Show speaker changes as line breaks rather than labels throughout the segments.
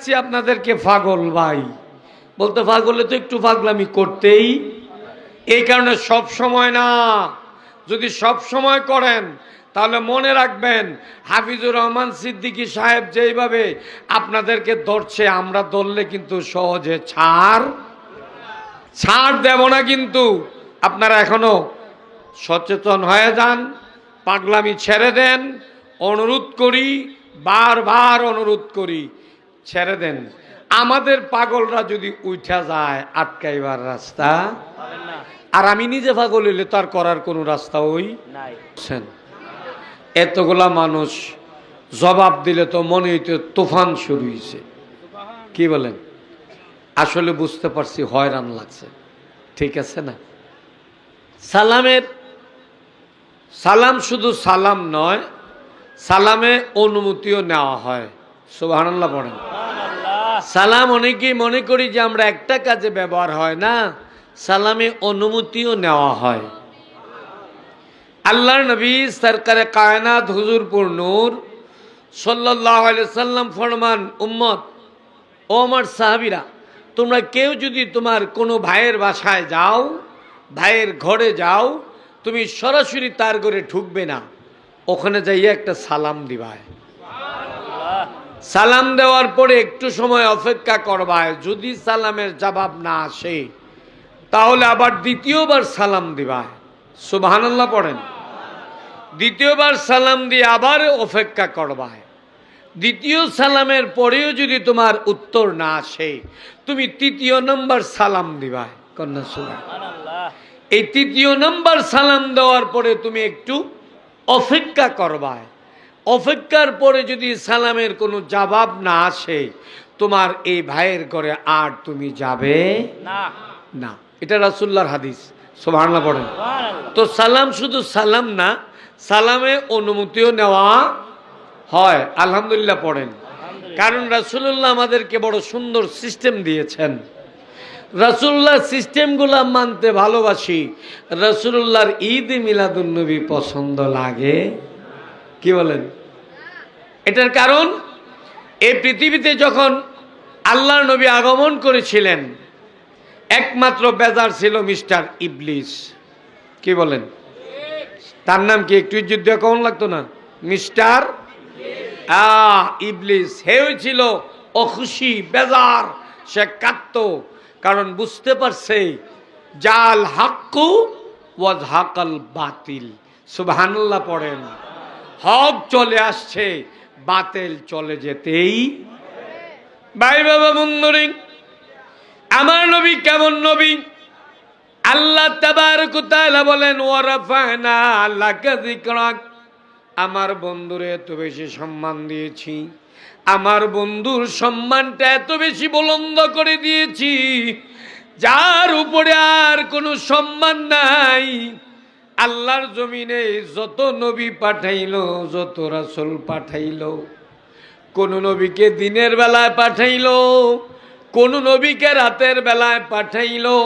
দেখাচ্ছি আপনাদেরকে পাগল ভাই, বলতে পাগলে তো একটু পাগলামি করতেই, এই কারণে সব সময় না। যদি সব সময় করেন তাহলে মনে রাখবেন হাফিজুর রহমান সিদ্দিকী সাহেব যেইভাবে আপনাদেরকে ধরছে, আমরা ধরলে কিন্তু সহজে ছাড় দেব না। কিন্তু আপনারা এখনো সচেতন হয়ে যান, পাগলামি ছেড়ে দেন, অনুরোধ করি, বারবার অনুরোধ করি, ছেড়ে দেন। আমাদের পাগলরা যদি উঠা যায় আটকাইবার রাস্তা, আর আমি নিজে পাগল হইলে তার করার কোনো রাস্তা ওই নাই। এতগুলা মানুষ জবাব দিলে তো মনে হইতে তুফান শুরু হয়েছে। কি বলেন? আসলে বুঝতে পারছি হয়রান লাগছে, ঠিক আছে না? সালাম শুধু সালাম নয়, সালামে অনুমতিও নেওয়া হয়। সুবহানাল্লাহ পড়েন। সালাম অনেকেই মনে করি যে আমরা একটা কাজে ব্যবহার হয় না, সালামে অনুমতিও নেওয়া হয়। আল্লাহর নবী সরকারে কায়নাত হুজুরপুর নূর সাল্লাল্লাহু আলাইহি সাল্লাম ফরমান, উম্মত ও আমার সাহাবীরা, তোমরা কেউ যদি তোমার কোনো ভাইয়ের বাসায় যাও, ভাইয়ের ঘরে যাও, তুমি সরাসরি তার ঘরে ঢুকবে না, ওখানে যাইয়া একটা সালাম দিবায়। সালাম দেওয়ার পরে একটু সময় অপেক্ষা করবায়, যদি সালামের জবাব না আসে তাহলে আবার দ্বিতীয়বার সালাম দিবায়। সুবহানাল্লাহ পড়েন। দ্বিতীয়বার সালাম দিয়ে আবার অপেক্ষা করবায়। দ্বিতীয় সালামের পরেও যদি তোমার উত্তর না আসে, তুমি তৃতীয় নম্বর সালাম দিবায়। কন্যা সুবহানাল্লাহ। এই তৃতীয় নম্বর সালাম দেওয়ার পরে তুমি একটু অপেক্ষা করবায়। অপেক্ষার পরে যদি সালামের কোনো জবাব না আসে, তোমার এই ভাইয়ের ঘরে আর তুমি যাবে না। এটা রাসূলুল্লাহর হাদিস। সুবহানাল্লাহ পড়েন। তো সালাম শুধু সালাম না, সালামে অনুমতিও নেওয়া হয়। আলহামদুলিল্লাহ পড়েন। কারণ রাসূলুল্লাহ আমাদেরকে বড় সুন্দর সিস্টেম দিয়েছেন। রাসূলুল্লাহ সিস্টেমগুলো মানতে ভালোবাসি। রাসূলুল্লাহর ঈদ মিলাদুন নবী পছন্দ লাগে? কি বলেন? এটার কারণ, এই পৃথিবীতে যখন আল্লাহর নবী আগমন করেছিলেন, একমাত্র বেজার ছিল মিস্টার ইবলিস। কি বলেন? তার নাম কি একটু ইজ্জত দিয়ে কেমন লাগতো না? মিস্টার ইবলিস। হেও ছিল অখুশি, বেজার, সে কাঁদতো। কারণ বুঝতে পারছে জাল হাক্কু ওয়াজ হাকাল বাতিল। সুবহানাল্লাহ পড়েন। হক চলে আসছে, বাতিল চলে যেতেই। ভাই বাবা বন্ধুরে, আমার নবী কেমন নবী? আল্লাহ তাবারক ওয়া তাআলা বলেন, ওয়া রাফা'না লাকা যিকরাক। আমার বন্ধুরে এত বেশি সম্মান দিয়েছি, আমার বন্ধুর সম্মানটা এত বেশি বুলন্দ করে দিয়েছি, যার উপরে আর কোনো সম্মান নাই। আল্লাহর জমিনে যত নবী পাঠাইলো, যত রাসূল পাঠাইলো, কোন নবীকে দিনের বেলায় পাঠাইলো, কোন নবীকে রাতের বেলায় পাঠাইলো।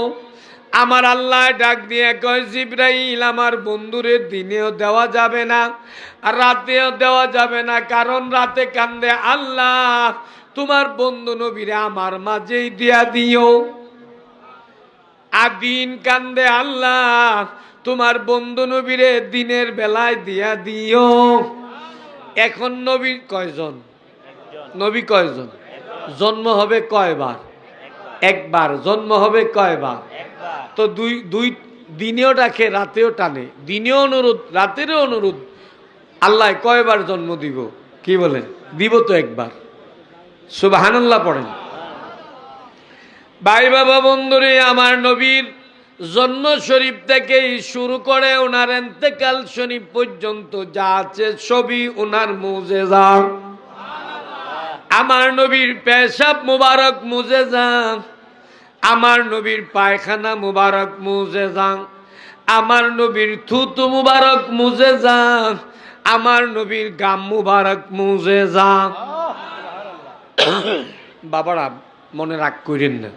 আমার আল্লাহ ডাক দিয়ে কয়, জিবরাইল, আমার বন্ধুরে দিনেও দেওয়া যাবে না আর রাতেও দেওয়া যাবে না। কারণ রাতে কান্দে আল্লাহ, তোমার বন্ধু নবীরে আমার মাঝেই দিয়া দিও। আর দিন কান্দে আল্লাহ, তোমার বন্ধু নবীরে দিনের বেলায় দিয়া দিও। এখন নবী কয়জন? নবী কয়জন? জন্ম হবে কয়বার? একবার। জন্ম হবে কয়বার? তো দুই দিনেও ডাকে, রাতেও টানে। দিনেও অনুরোধ, রাতেরও অনুরোধ। আল্লাহ কয়বার জন্ম দিব? কি বলেন? দিব তো একবার। সুবহানাল্লাহ পড়েন। ভাই বাবা বন্ধুরে, আমার নবীর জন্ম শরীফ থেকে শুরু করে ওনার ইন্তেকাল শরীফ পর্যন্ত যা আছে সবই ওনার মুজিজা। আমার নবীর পেশাব মুবারক মুজিজা, আমার নবীর পায়খানা মুবারক মুজিজা, আমার নবীর থুতু মুবারক মুজিজা, আমার নবীর গাম মুবারক মুজিজা। বাবারা মনে রাগ করেন না,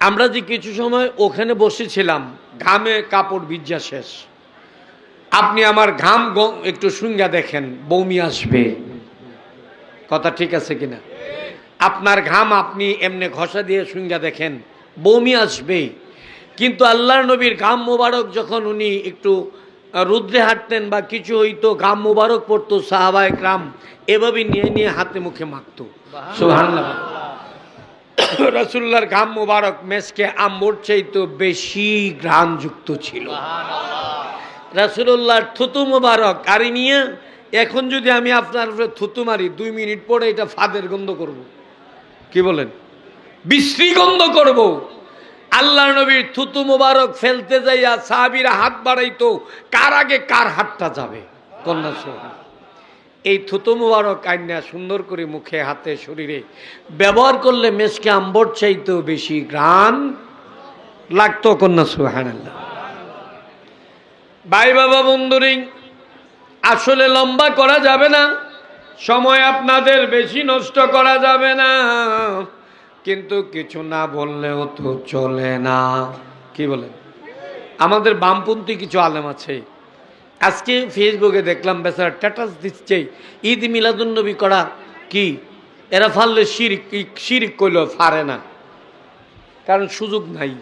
আমরা যে কিছু সময় ওখানে বসেছিলাম, ঘামে কাপড় ভিজা শেষ। আপনি আমার ঘাম একটু শুঙ্গা দেখেন, বমি আসবে। কথা ঠিক আছে কিনা? আপনার ঘাম আপনি এমনি ঘষা দিয়ে শুঙ্গা দেখেন, বমি আসবে, কিন্তু আল্লাহর নবীর ঘাম মোবারক যখন উনি একটু রুদ্রে হাঁটতেন বা কিছু হইতো, ঘাম মোবারক পড়তো, সাহাবায়ে কেরাম এভাবে নিয়ে নিয়ে হাতে মুখে মাখতো। সুবহানাল্লাহ। রাসূলুল্লাহর ঘাম মোবারক মেসকে আম্বর চাইতো বেশি ঘ্রাণযুক্ত ছিল। রাসূলুল্লাহর থুতু মোবারক আরে নিয়ে এখন যদি আমি আপনার উপরে থুতু মারি 2 মিনিট পরে এটা ফাদের গন্ধ করব। কি বলেন? বিশ্রী গন্ধ করব। আল্লাহর নবীর থুতু মোবারক ফেলতে যাইয়া সাহাবীরা হাত বাড়াইতো, কার আগে কার হাতটা যাবে। কন্যা সুবহান। এই থুতু মোবারক আইনা সুন্দর করে মুখে হাতে শরীরে ব্যবহার করলে মেসকে আম্বর চাইতো বেশি ঘ্রাণ লাগতো। কন্যা সুবহানাল্লাহ। ভাই বাবা বন্ধুরিং, আসলে লম্বা করা যাবে না, সময় আপনাদের বেশি নষ্ট করা যাবে না, কিন্তু কিছু না বললেও তো চলে না। কি বলেন? আমাদের বামপন্থী কিছু আলেম আছে, আজকে ফেসবুকে দেখলাম বেচারা স্ট্যাটাস দিচ্ছে ঈদ মিলাদুন্নবী করা কি, এরা ফাললে শিরিক করলেও পারে না, কারণ সুযোগ নাই।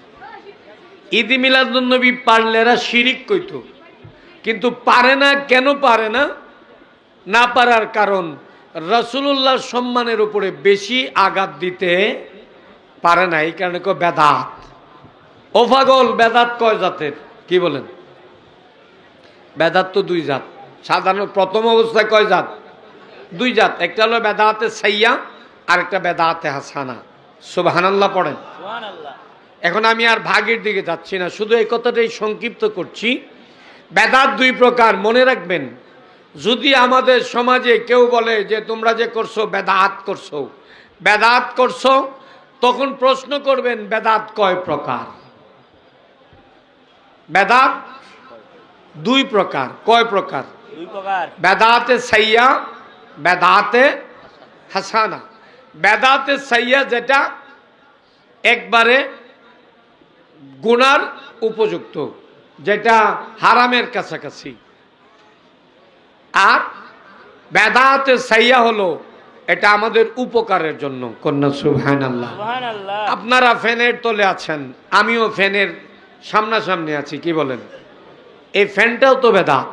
ঈদ মিলাদুন্নবী পারলে এরা শিরিক কইতো, কিন্তু পারে না। কেন পারে না? না পারার কারণ রাসূলুল্লাহর সম্মানের উপরে বেশি আঘাত দিতে পারে না। এই কারণে কয় বেদাত। ও পাগল, বেদাত কয় জাতের? কি বলেন? বেদাত তো 2 জাত। সাধারণ প্রথম অবস্থায় কয় জাত? 2 জাত। একটা হলো বেদাতে সাইয়া, আর একটা বেদাতে হাসানা। সুবহানাল্লাহ পড়েন। এখন আমি আর ভাগের দিকে যাচ্ছি না, শুধু এই কথাটাই সংক্ষিপ্ত করছি। বেদাত 2 প্রকার, মনে রাখবেন। যদি আমাদের সমাজে কেউ বলে যে তোমরা যে করছো বেদাত করছো, বেদাত করছো, তখন প্রশ্ন করবেন বেদাত কয় প্রকার? বেদাত 2 প্রকার। কয় প্রকার?
2 প্রকার।
বেদাতে সাইয়া, বেদাতে হাসানা। বেদাতে সাইয়া যেটা একবারে গুনার উপযুক্ত, যেটা হারামের কাছাকাছি। আর বেদাতে সাইয়া হলো এটা আমাদের উপকারের জন্য। কন্যা সুবহানাল্লাহ।
সুবহানাল্লাহ।
আপনারা ফ্যানের তলে আছেন, আমিও ফ্যানের সামনাসামনি আছি। কি বলেন? এই ফ্যানটাও তো বেদাত।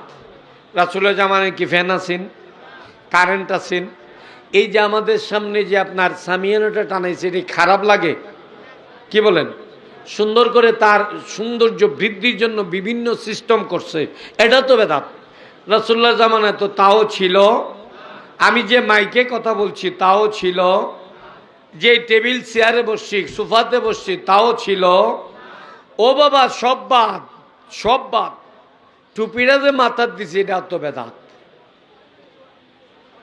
রাসূলের জামানায় কি ফ্যান আছেন? কারেন্ট আছেন? এই যে আমাদের সামনে যে আপনার সামিয়ানাটা টানাইছে, এটি খারাপ লাগে? কি বলেন? সুন্দর করে তার সৌন্দর্য বৃদ্ধির জন্য বিভিন্ন সিস্টেম করছে, এটা তো বেদাত। রাসূলুল্লাহর জামানায় তো তাও ছিল। আমি যে মাইকে কথা বলছি তাও ছিল, যে টেবিল চেয়ারে বসছি, সোফাতে বসছি তাও ছিল। ও বাবা, সব বাদ, সব বাদ। টুপিটা যে মাথার দিছি এটা তো বেদাত।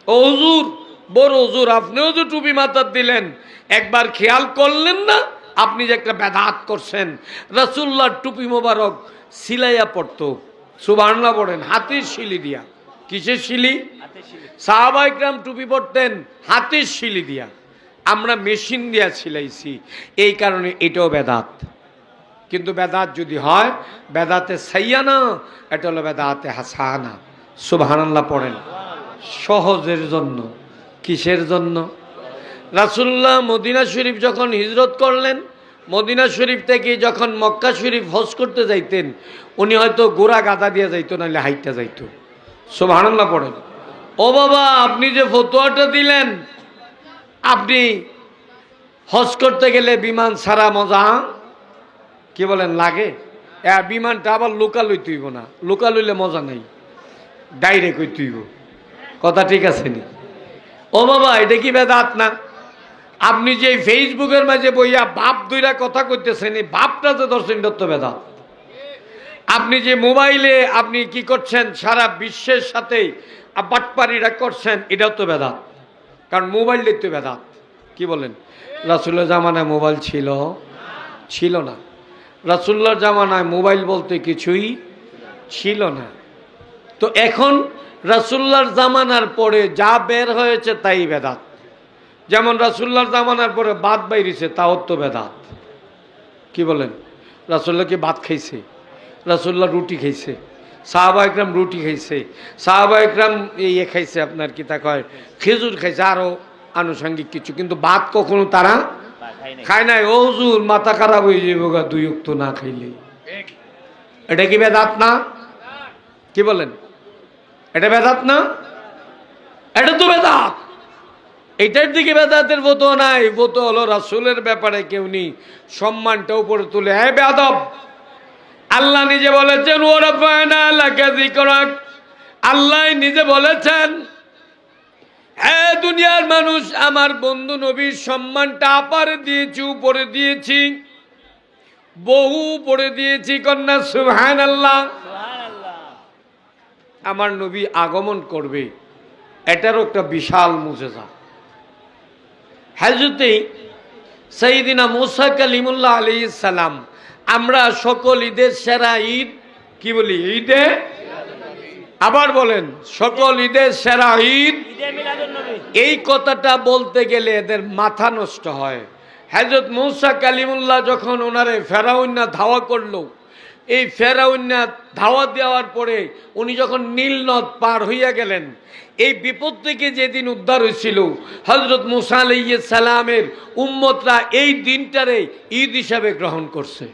ও হুজুর, বড় হুজুর, আপনিও যে টুপি মাথার দিলেন, একবার খেয়াল করলেন না আপনি যে একটা বেদাত করছেন? রাসূলুল্লাহর টুপি মোবারক সিলাইয়া পড়তো। সুবহানাল্লাহ পড়েন। হাতের শিলি দিয়া। কিসের শিলি? সাহাবায়ে কেরাম টুপি পড়তেন হাতের শিলি দিয়া, আমরা মেশিন দিয়া সিলাইছি। এই কারণে এটাও বেদাত। কিন্তু বেদাত যদি হয় বেদাতে সাইয়া না, এটা হলো বেদাতে হাসানা। সুবহানাল্লাহ পড়েন। সহজের জন্য। কিসের জন্য? রাসূলুল্লাহ মদিনা শরীফ যখন হিজরত করলেন, মদিনা শরীফ থেকে যখন মক্কা শরীফ হজ করতে যাইতেন, উনি হয়তো ঘোড়া গাদা দিয়ে যাইতো, নাহলে হাইটটা যাইতো। সুবহানাল্লাহ পড়েন। ও বাবা, আপনি যে ফতোয়াটা দিলেন, আপনি হজ করতে গেলে বিমান ছাড়া মজা, কি বলেন, লাগে? বিমানটা আবার লোকাল হইতে হইব না, লোকাল হইলে মজা নাই, ডাইরেক্ট হইতে হইব। কথা ঠিক আছে নি? ও বাবা, এটা কি বেদাত না? আপনি যে ফেসবুকের মাঝে বইয়া বাপ দুইরা কথা কইতেছেন, এই বাপটা যে ধরছেন এটা তো বেদাত। আপনি যে মোবাইলে আপনি কি করছেন, সারা বিশ্বের সাথে বাটপারিরা করছেন, এটাও তো বেদাত। কারণ মোবাইলের তো বেদাত। কি বলেন? রাসূলের জামানায় মোবাইল ছিল? ছিল না। রাসূলুল্লাহর জামানায় মোবাইল বলতে কিছুই ছিল না। তো এখন রাসূলুল্লাহর জামানার পরে যা বের হয়েছে তাই বেদাত। যেমন রাসূলুল্লাহর জামানার পরে ভাত বাইরেছে, তাও তো বেদাত। কি বলেন? রাসূলুল্লাহ কি ভাত খাইছে? রাসূলুল্লাহ রুটি খাইছে? সাহাবা একরাম রুটি খাইছে, সাহাবা একরাম ইয়ে খাইছে, আপনার কি তা কয় খেজুর খাইছে, আরো আনুষঙ্গিক কিছু, কিন্তু ভাত কখনো তারা খায় নাই। ও হুজুর মাথা খারাপ হয়ে যাবে গা 2 ওয়াক্ত না খাইলে। এটা কি বেদাত না? কি বলেন? এটা বেদাত না? এটা তো বেদাত। এটার দিকে বেদাতের ফতোয়া নাই। ফতোয়া হলো রাসূলের ব্যাপারে কেউ নি সম্মানটা উপরে তুলে, হ্যাঁ বেয়াদব। আল্লাহ নিজে বলেছেন ওয়ারাফা'না লাকা যিকরাক, আল্লাহ নিজে বলেছেন হ্যাঁ দুনিয়ার মানুষ, আমার বন্ধু নবীর সম্মানটা আপারে দিয়েছি, উপরে দিয়েছি, বহু উপরে দিয়েছি। কন্যা সুবহানাল্লাহ। আমার নবী আগমন করবে, এটারও একটা বিশাল মুজিজা। হযরতে সাইয়্যিদিনা মুসা কালিমুল্লাহ আলাইহিস সালাম, আমরা সকল ঈদের সেরা ঈদ কি বলি? ঈদে, আবার বলেন সকল ঈদের সেরা ঈদ এই কথাটা বলতে গেলে এদের মাথা নষ্ট হয়। হযরত মুসা কালিমুল্লাহ যখন ওনারে ফেরাউন্না ধাওয়া করলো, এই ফেরাউন্না ধাওয়া দেওয়ার পরে উনি যখন নীল নদ পার হইয়া গেলেন, এই বিপদ থেকে যেদিন উদ্ধার হয়েছিল, হযরত মুসা আলাইহিস সালামের উম্মতরা এই দিনটারে ঈদ হিসাবে গ্রহণ করছে।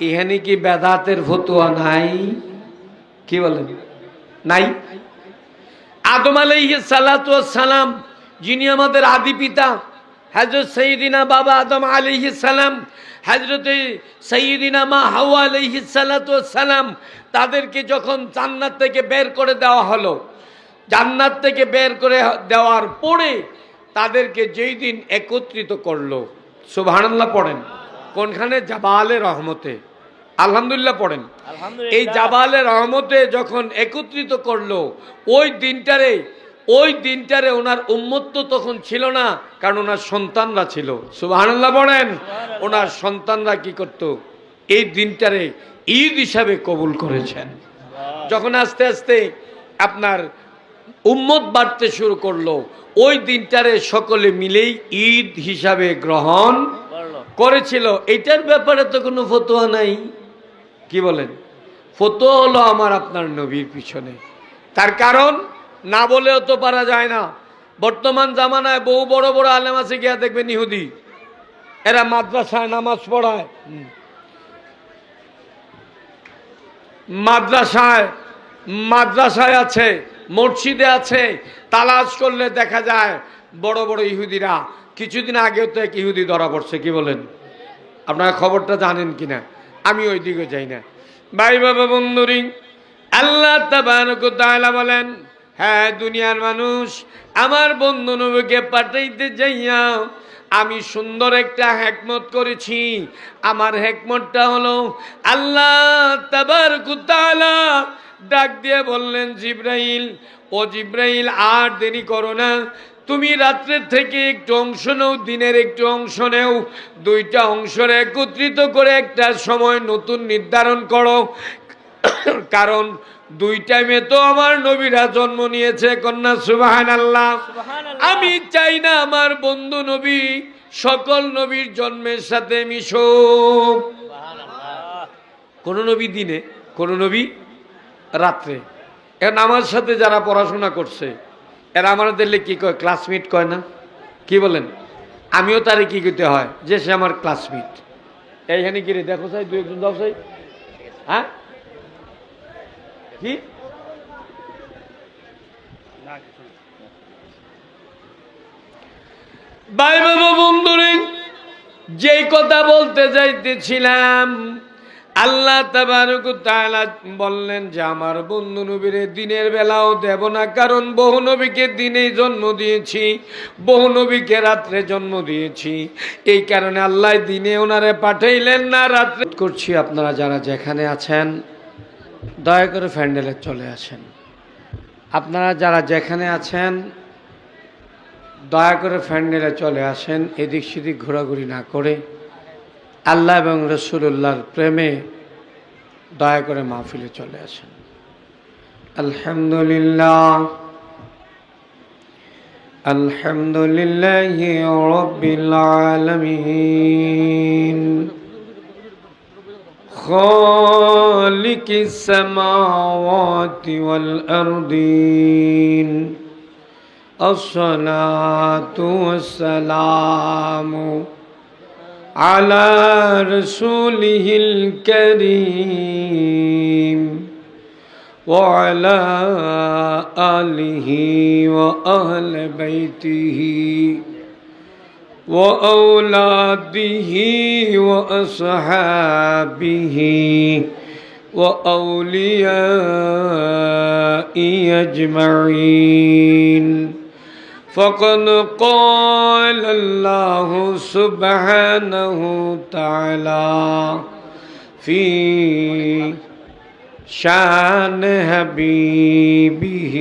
এখানে কি বেদাতের ফতোয়া নাই? কি বলেন? নাই। আদম আলাইহিস সালাতু ওয়াস সালাম, যিনি আমাদের আদি পিতা, হযরত সাইয়্যিদিনা বাবা আদম আলাইহিস সালাম, হযরতে সাইয়্যিদিনা মা হাওয়া আলাইহিস সালাতু ওয়াস সালাম, তাদেরকে যখন জান্নাত থেকে বের করে দেওয়া হলো, জান্নাত থেকে বের করে দেওয়ার পরে তাদেরকে যেই দিন একত্রিত করলো, সুবহানাল্লাহ পড়েন, কোনখানে? জাবালে রহমতে, আলহামদুলিল্লাহ পড়েন। এই জাবালে রহমতে যখন একত্রিত করলো, ওই দিনটারে ওনার উম্মত তো তখন ছিল না, কারণ ওনার সন্তানরা ছিল। সুবহানাল্লাহ পড়েন। ওনার সন্তানরা কি করত? এই দিনটারে ঈদ হিসাবে কবুল করেছেন। যখন আস্তে আস্তে আপনার উম্মত বাড়তে শুরু করলো, ওই দিনটারে সকলে মিলেই ঈদ হিসাবে গ্রহণ করেছিল। এটার ব্যাপারে তো কোনো ফতোয়া নাই। কি বলেন? ফতোয়া হলো আমার আপনার নবীর পিছনে। তার কারণ না বলেও তো পারা যায় না। বর্তমান জামানায় বহু বড় বড় আলেম আছে, গিয়া দেখবেন ইহুদি, এরা মাদ্রাসায় নামাজ পড়ায়, মাদ্রাসায় আছে, মসজিদে আছে, তালাশ করলে দেখা যায় বড় বড় ইহুদিরা। কিছুদিন আগেও তো এক ইহুদি ধরা পড়ছে। কি বলেন? আপনারা খবরটা জানেন কিনা? আমি ওই দিকে যাই না। ভাই বাবা বন্ধুরি, আল্লাহ তাবারক ওয়া তাআলা বলেন হ্যাঁ দুনিয়ার মানুষ, আমার বন্ধু নবীকে পাঠাইতে যাইয়া আমি সুন্দর একটা হিকমত করেছি। আমার হিকমতটা হলো, আল্লাহ তাবারক ওয়া তাআলা ডাক দিয়ে বললেন জিবরাইল, ও জিবরাইল আর দেরি করো না, তুমি রাত্রের থেকে একটু অংশ নাও, দিনের একটু অংশ নেও, দুইটা অংশের একত্রিত করে একটা সময় নতুন নির্ধারণ করো। কারণ দুই টাইমে তো আমার নবীরা জন্ম নিয়েছে। কন্যা সুবহানাল্লাহ। আমি চাই না আমার বন্ধু নবী সকল নবীর জন্মের সাথে মিশুক। কোন নবী দিনে, কোন নবী রাত্রে। এখন আমার সাথে যারা পড়াশোনা করছে এরা আমাদের কি কয়? ক্লাসমেট কয় না? কি বলেন? আমিও তারে কি করতে হয় যে সে আমার ক্লাসমেট। এইখানে কি রে দেখো চাই, দু একজন দাও চাই। হ্যাঁ কি ভাই বাবা বন্ধুরে, যেই কথা বলতে যাইতেছিলাম, আল্লাহ তাবারক ওয়া তাআলা বললেন যে আমার বন্ধু নবীরে দিনের বেলাও দেব না, কারণ বহু নবীকে দিনেই জন্ম দিয়েছি, বহু নবীকে রাত্রে জন্ম দিয়েছি। এই কারণে আল্লাহ দিনে ওনারে পাঠাইলেন না, রাত্রে করছি। আপনারা যারা যেখানে আছেন দয়া করে প্যান্ডেলে চলে আসেন। আপনারা যারা যেখানে আছেন দয়া করে প্যান্ডেলে চলে আসেন, এদিক সেদিক ঘোরাঘুরি না করে আল্লাহ এবং রাসূলুল্লাহর প্রেমে দয়া করে মাহফিলে চলে আসেন। আলহামদুলিল্লাহ, আলহামদুলিল্লাহি রাব্বিল আলামিন, خالق السماوات والأرضين الصلاة والسلام على رسوله الكريم وعلى آله وأهل بيته وأولاده وأصحابه وأوليائه أجمعين. فقد قال الله سبحانه تعالى في شان حبيبه: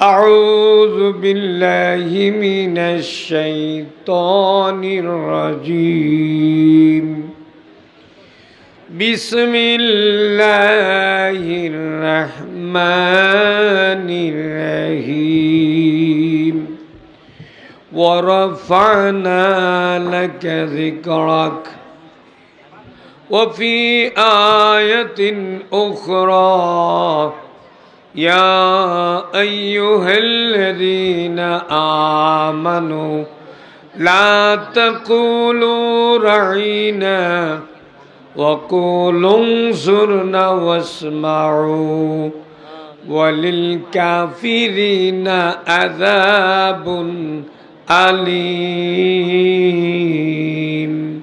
أعوذ بالله من الشيطان الرجيم. بسم الله الرحمن الرحيم. ورفعنا لك ذكرك. وفي آية أخرى: يا أيها الذين آمنوا لا تقولوا رعينا وقولوا انظرنا واسمعوا وللكافرين عذاب أليم.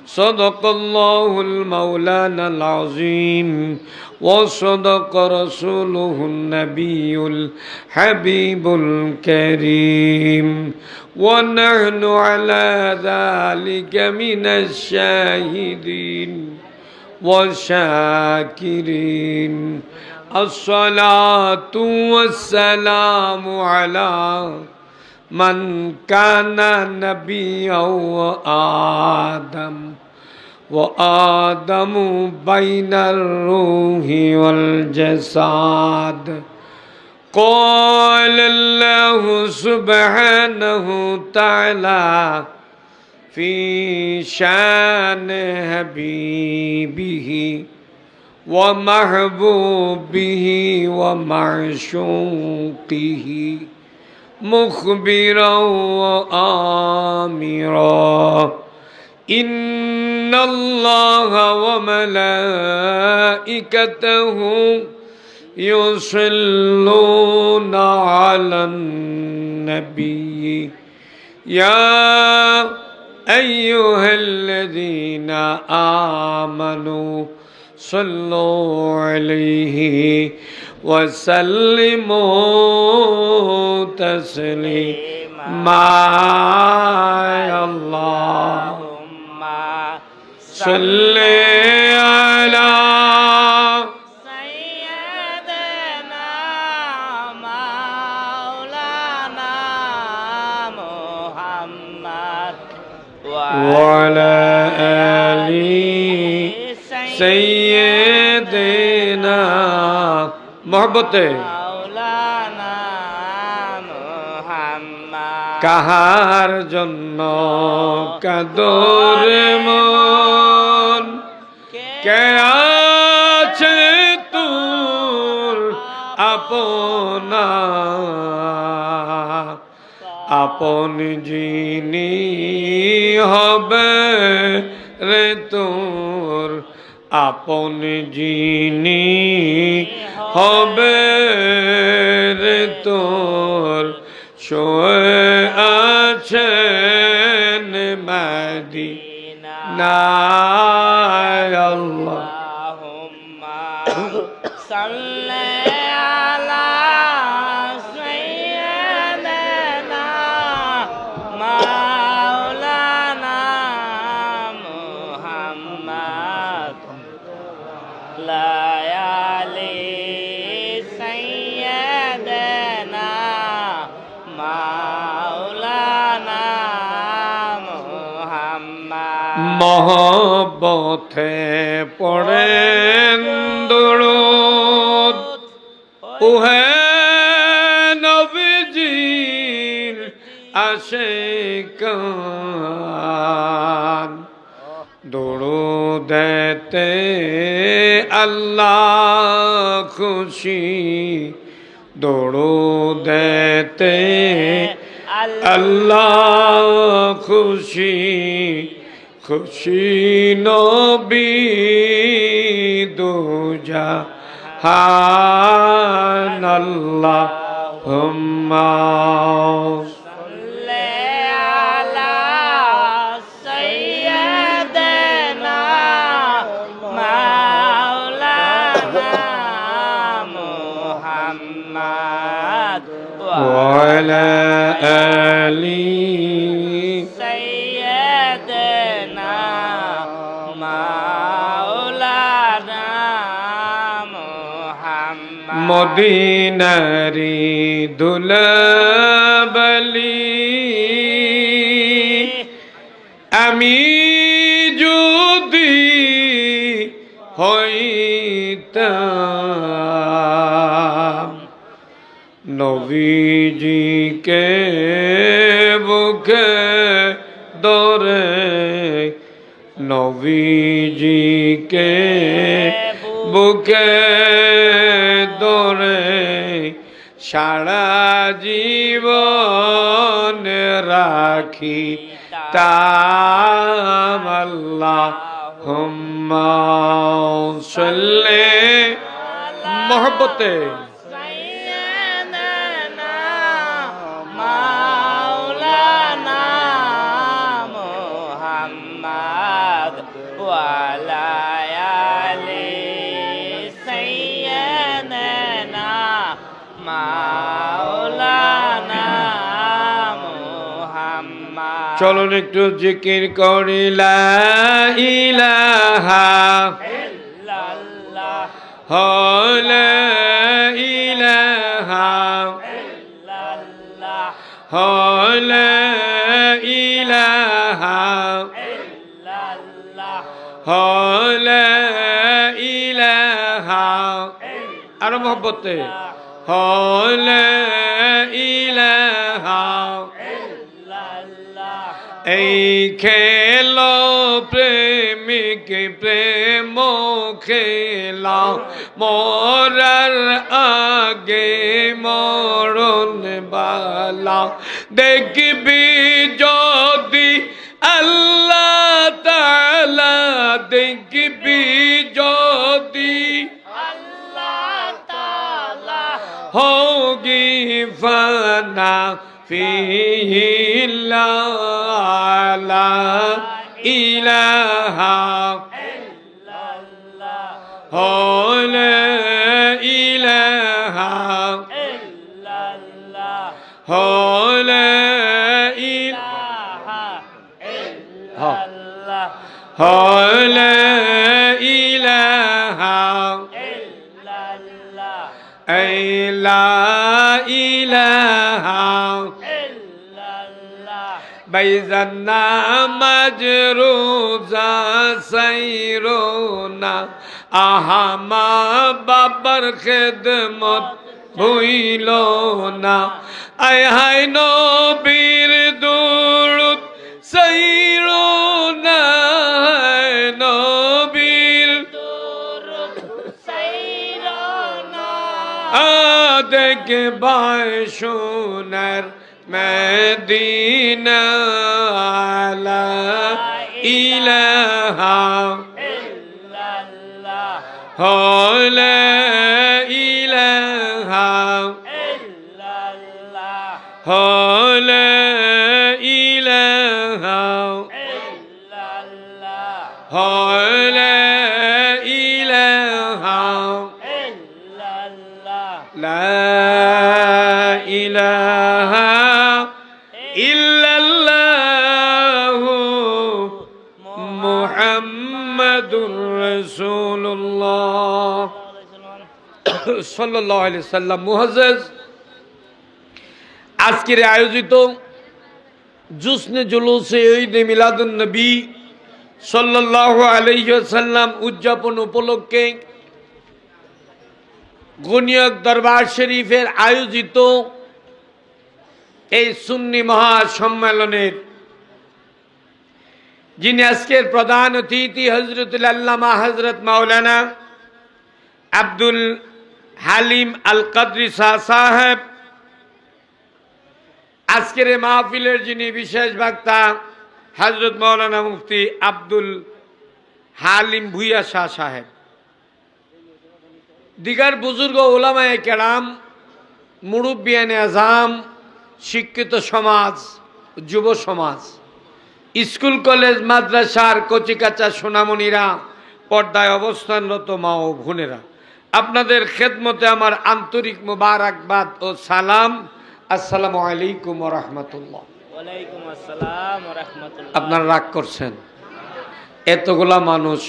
صدق الله المولانا العظيم وصدق رسوله النبي الحبيب الكريم، ونحن على ذلك من الشاهدين والشاكرين. الصلاة والسلام على من كان نبيا وآدم بين الروح والجسد. قال الله سبحانه تعالى في شان حبيبه ومحبوبه ومعشوقه مخبرا وآمرا: إن الله وملائكته يصلون على النبي يا أيها الذين آمنوا صلوا عليه وسلموا تسليما. اللهم صل على سيدنا مولانا محمد وعلى آل سيدنا محبته মৌলানা মুহাম্মদ। কাহার জন্য কাদর মন, কে আছে তোর আপনা, আপন যিনি হবে রে তোর, আপন যিনি হবে রে তোর, শুয়ে আছেন মদিনায়। আল্লাহুম্মা সাল্লি আলা সাইয়্যিদিনা মাওলানা মুহাম্মদ লায়ালি সাইয়্যিদিনা মাওলানা মুহাম্মদ। মহব্বতে পড়েন দুরূদ ওহে নবীজির আশিকান, দরুদেতে আল্লাহ খুশি, দরুদেতে আল্লাহ খুশি, খুশি নবী দুজাহান আল্লাহুম্মা وعلى آل
سيدنا مولانا محمد
মদিনারি দুলাবলি আমি যদি হইতাম নবীজিকে বুকে ধরে, নবীজিকে বুকে ধরে সারা জীবন রাখি তাম আল্লাহুম্মা সাল্লি মহব্বতে চলুন একটু জিকির করি লা ইলাহা
ইল্লাল্লাহ
লা ইলাহা
ইল্লাল্লাহ
লা ইলাহা
ইল্লাল্লাহ
লা ইলাহা আর মহব্বতে লা ইলাহা। এই খেল প্রেমিক প্রেম খেলা মরার আগে মরণ বালা দেখবি যদি আল্লাহ তাআলা, দেখবি যদি
আল্লাহ তাআলা
হোগি ফানা ফিহি লা ইলাহা
ইল্লাল্লাহ
লা ইলাহা
ইল্লাল্লাহ
লা
ইলাহা ইল্লাল্লাহ
লা ইলাহা
ইল্লাল্লাহ
লা ইলাহা
ইল্লাল্লাহ
বাইজান নামাজ রোজা সাইরোনা আহা মা বাবার খেদমত ভুইল না, আয় হায় নবীর দুরূদ সাইরোনা, নবীর
দুরূদ সাইরোনা
দেখে বায় সোনার মদিনা লা ইলাহা
ইল্লাল্লাহ
লা ইলাহা
ইল্লাল্লাহ
লা ইলাহা
ইল্লাল্লাহ
লা ইলাহা
ইল্লাল্লাহ
লা ইলাহা ইল্লাল্লাহু মুহাম্মাদুর রাসূলুল্লাহ সাল্লাল্লাহু আলাইহি সাল্লাম। মুআজ্জাজ, আজকের আয়োজিত জুসনে জুলুসে ঈদ মিলাদুন নবী সাল্লাল্লাহু আলাইহি ওয়াসাল্লাম উদযাপন উপলক্ষে গুনিয়ক দরবার শরীফের আয়োজিত এই সুন্নি মহাসম্মেলনের যিনি আজকের প্রধান অতিথি হযরতুল আল্লামা হযরত মাওলানা আব্দুল হালিম আল কদরি সাহেব, আজকের এই মাহফিলের যিনি বিশেষ বক্তা হযরত মাওলানা মুফতি আব্দুল হালিম ভুইয়া শাহ সাহেব, দিগার বুজুর্গ ওলামায়ে কেরাম, মুরব্বিয়ানে আজম, শিক্ষিত সমাজ, যুব সমাজ, স্কুল কলেজ মাদ্রাসার কচিকাচা সোনামণিরা, পর্দায় অবস্থানরত মা ও বোনেরা, আপনাদের খেদমতে আমার আন্তরিক মোবারকবাদ ও সালাম। আসসালামু আলাইকুম ওয়া রাহমাতুল্লাহ।
ওয়ালাইকুম আসসালাম ওয়া রাহমাতুল্লাহ।
আপনারা রাগ করছেন? এতগুলা মানুষ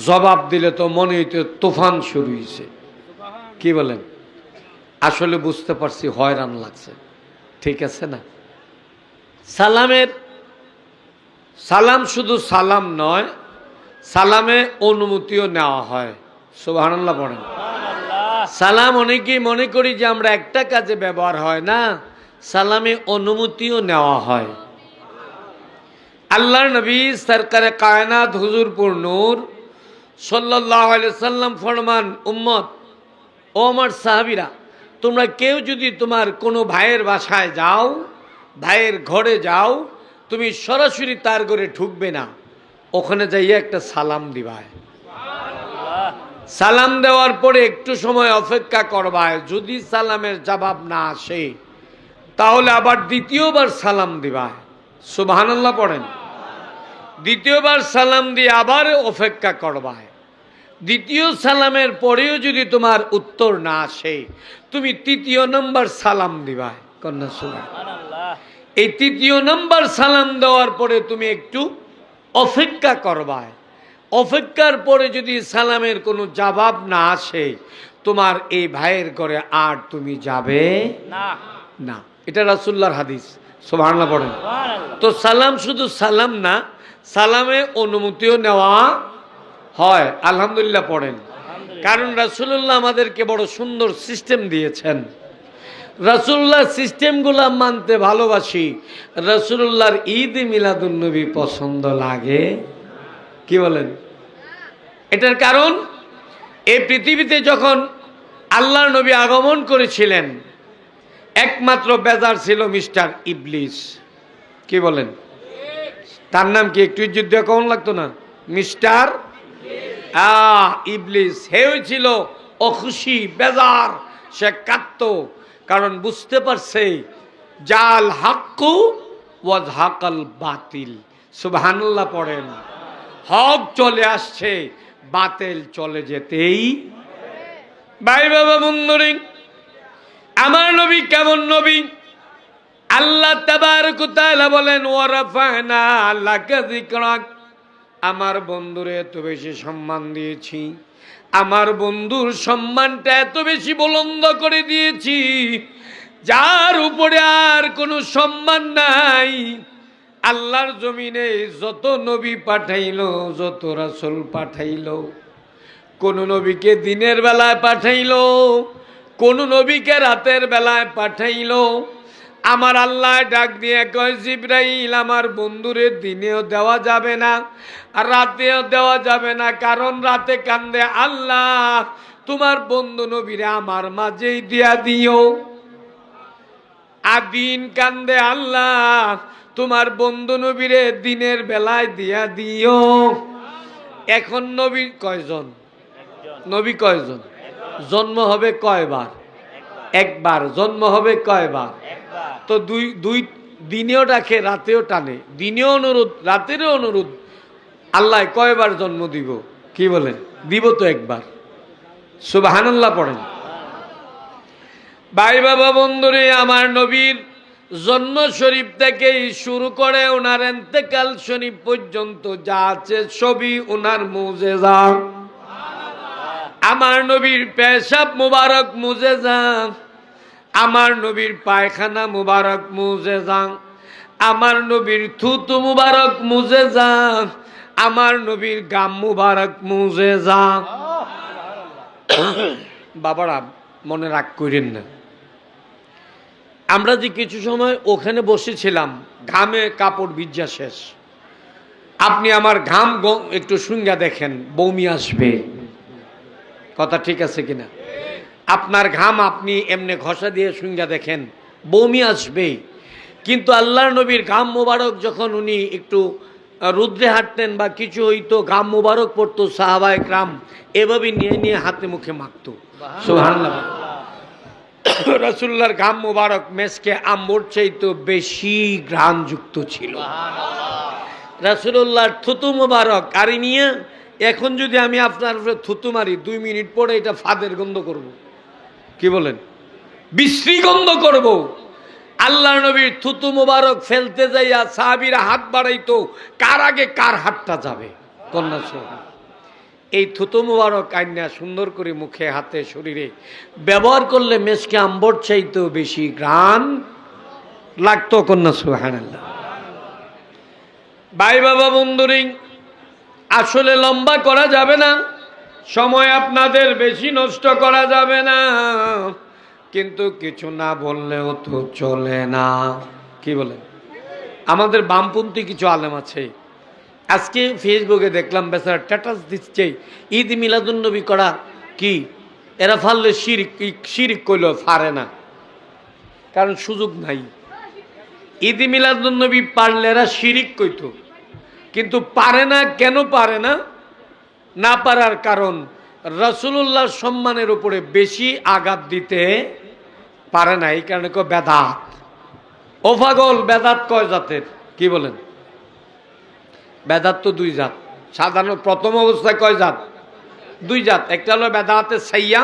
জবাব দিলে তো মনে হইতে তুফান শুরু হয়েছে। কি বলেন? আসলে বুঝতে পারছি হয়রান লাগছে। ঠিক আছে না? সালাম শুধু সালাম নয়, সালামে অনুমতিও নেওয়া হয়। সুবহানাল্লাহ পড়েন। সালাম অনেকেই মনে করি যে আমরা একটা কাজে ব্যবহার হয় না, সালামে অনুমতিও নেওয়া হয়। আল্লাহর নবী সরকারে কায়নাত হুজুর পুর নূর সাল্লাল্লাহু আলাইহি সাল্লাম ফরমান, উম্মত ও আমার সাহাবীরা, তোমরা কেউ যদি তোমার কোনো ভাইয়ের বাসায় যাও, ভাইয়ের ঘরে যাও, তুমি সরাসরি তার ঘরে ঢুকবে না, ওখানে যাইয়া একটা সালাম দিবায়। সালাম দেওয়ার পরে একটু সময় অপেক্ষা করবায়, যদি সালামের জবাব না আসে তাহলে আবার দ্বিতীয়বার সালাম দিবায়। সুবহানাল্লাহ পড়েন। দ্বিতীয়বার সালাম দিয়ে আবার অপেক্ষা করবায়। দ্বিতীয় সালামের পরেও যদি তোমার উত্তর না আসে, তুমি তৃতীয় নম্বর সালাম দিবায়। কন্যা সুবহানাল্লাহ। এই তৃতীয় নম্বর সালাম দেওয়ার পরে তুমি একটু অপেক্ষা করবায়। অপেক্ষার পরে যদি সালামের কোনো জবাব না আসে, তোমার এই ভাইয়ের ঘরে আর তুমি যাবে না। এটা রাসূলুল্লাহর হাদিস। সুবহানাল্লাহ পড়েন। তো সালাম শুধু সালাম না, সালামে অনুমতিও নেওয়া হয়। আলহামদুলিল্লাহ পড়েন। কারণ রাসূলুল্লাহ আমাদেরকে বড় সুন্দর সিস্টেম দিয়েছেন। রাসূলুল্লাহ সিস্টেমগুলো মানতে ভালোবাসি। রাসূলুল্লাহর ঈদ মিলাদুন্নবী পছন্দ লাগে? কি বলেন? এটার কারণ, এই পৃথিবীতে যখন আল্লাহর নবী আগমন করেছিলেন, একমাত্র বেজার ছিল মিস্টার ইবলিস। কি বলেন? তার নাম কি? একটু ইজ্জত দেওয়া কেমন লাগতো না? মিস্টার ইবলিস। হে ছিল অখুশি, বেজার, সে কাঁদত। কারণ বুঝতে পারছে জাল হাক্কু ওয়া যাহাকাল বাতিল। সুবহানাল্লাহ পড়েন। হক চলে আসছে, বাতিল চলে যেতেই। ভাই বাবা বন্ধুরে, আমার নবী কেমন নবী? আল্লাহ তাবারক ওয়া তাআলা বলেন, ওয়া রাফা'না লাকা যিকরাক। আমার বন্ধুরে এত বেশি সম্মান দিয়েছি, আমার বন্ধুর সম্মানটা এত বেশি বুলন্দ করে দিয়েছি, যার উপরে আর কোনো সম্মান নাই। আল্লাহর জমিনে যত নবী পাঠাইলো, যত রাসূল পাঠাইলো, কোন নবীকে দিনের বেলায় পাঠাইলো, কোন নবীকে রাতের বেলায় পাঠাইলো। আমার আল্লাহ ডাক দিয়ে কয়, জিবরাইল, আমার বন্ধুরে দিনেও দেওয়া যাবে না আর রাতেও দেওয়া যাবে না, কারণ রাতে কান্দে আল্লাহ, তোমার বন্ধু নবীরে আমার মাঝেই দিয়া দিও। আর দিন কান্দে আল্লাহ, তোমার বন্ধু নবীরে দিনের বেলায় দিয়া দিও। এখন নবী কয়জন? নবী কয়জন? জন্ম হবে কয়বার? একবার। জন্ম হবে কয়বার? তো দুই দিনেও ডাকে, রাতেও টানে, দিনেও অনুরোধ, রাতেরও অনুরোধ। আল্লাহ কয়বার জন্ম দিব? কি বলেন? দিব তো একবার। সুবহানাল্লাহ পড়েন। ভাই বাবা বন্ধুরে, আমার নবীর জন্ম শরীফ থেকেই শুরু করে ওনার ইন্তেকাল শরীফ পর্যন্ত যা আছে সবই ওনার মুজিজা। আমার নবীর পেশাব মুবারক মুজিজা, আমার নবীর পায়খানা মুবারক মুজিজা, আমার নবীর থুতু মুবারক মুজিজা, আমার নবীর গাম মুবারক মুজিজা। বাবারা মনে রাগ করেন না, আমরা যে কিছু সময় ওখানে বসেছিলাম, ঘামে কাপড় ভিজা শেষ, আপনি আমার ঘাম একটু শুঙ্গা দেখেন, বৌমি আসবে। কথা ঠিক আছে কিনা? আপনার ঘাম আপনি এমনি ঘষা দিয়ে শুঙ্গা দেখেন, বৌমি আসবে। কিন্তু আল্লাহর নবীর ঘাম মোবারক যখন উনি একটু রুদ্রে হাঁটতেন বা কিছু হইতো, ঘাম মোবারক পড়তো, সাহাবায়ে কেরাম এভাবে নিয়ে নিয়ে হাতে মুখে মাখতো। সুবহানাল্লাহ। রাসূলুল্লাহর ঘাম মোবারক মেসকে আম্বর চাইতো বেশি ঘ্রাণযুক্ত ছিল। রাসূলুল্লাহর থুতু মোবারক কারি নিয়ে এখন যদি আমি আপনার উপরে থুতু মারি 2 মিনিট পরে এটা ফাদের গন্ধ করব। কি বলেন? বিশ্রী গন্ধ করব। আল্লাহর নবীর থুতু মোবারক ফেলতে যাইয়া সাহাবীরা হাত বাড়াইতো, কার আগে কার হাতটা যাবে। কন্যা সোহাগ এই থুতু মোবারক আইনা সুন্দর করে মুখে, হাতে, শরীরে ব্যবহার করলে মেসকে আম্বর চাইতো বেশি ঘ্রাণ লাগতো। কন্যা সুবহানাল্লাহ। ভাই বাবা বন্ধুরি, আসলে লম্বা করা যাবে না, সময় আপনাদের বেশি নষ্ট করা যাবে না, কিন্তু কিছু না বললেও তো চলে না। কি বলেন? আমাদের বামপন্থী কিছু আলেম আছে, আজকে ফেসবুকে দেখলাম বেচারা স্ট্যাটাস দিচ্ছে ঈদ মিলাদুন্নবী করা কি, এরা ফাললে শিরিক কইল ফারে না, কারণ সুযোগ নাই। ঈদ মিলাদুন্নবী পারলে এরা শিরিক কইতো, কিন্তু পারে না। কেন পারে না? না পারার কারণ রাসূলুল্লাহর সম্মানের উপরে বেশি আঘাত দিতে পারে না। এই কারণে কয় বেদাত। ও পাগল, বেদাত কয় জাতের? কি বলেন? বেদাত তো 2 জাত। সাধারণ প্রথম অবস্থায় কয় জাত? 2 জাত। একটা হলো বেদাতে সাইয়া,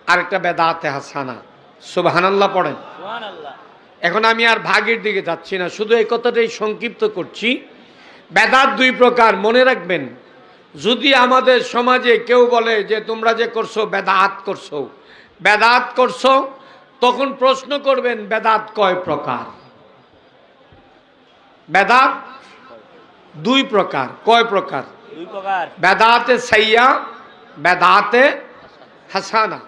আর একটা বেদাতে হাসানা। সুবহানাল্লাহ পড়েন।
সুবহানাল্লাহ।
এখন আমি আর ভাগের দিকে যাচ্ছি না, শুধু এই কথাটাই সংক্ষিপ্ত করছি। বেদাত 2 প্রকার, মনে রাখবেন। যদি আমাদের সমাজে কেউ বলে যে তোমরা যে করছো বেদাত করছো, বেদাত করছো, তখন প্রশ্ন করবেন বেদাত কয় প্রকার? বেদাত 2 প্রকার। কয় প্রকার?
2 প্রকার।
বেদাতে সাইয়া, বেদাতে হাসানা।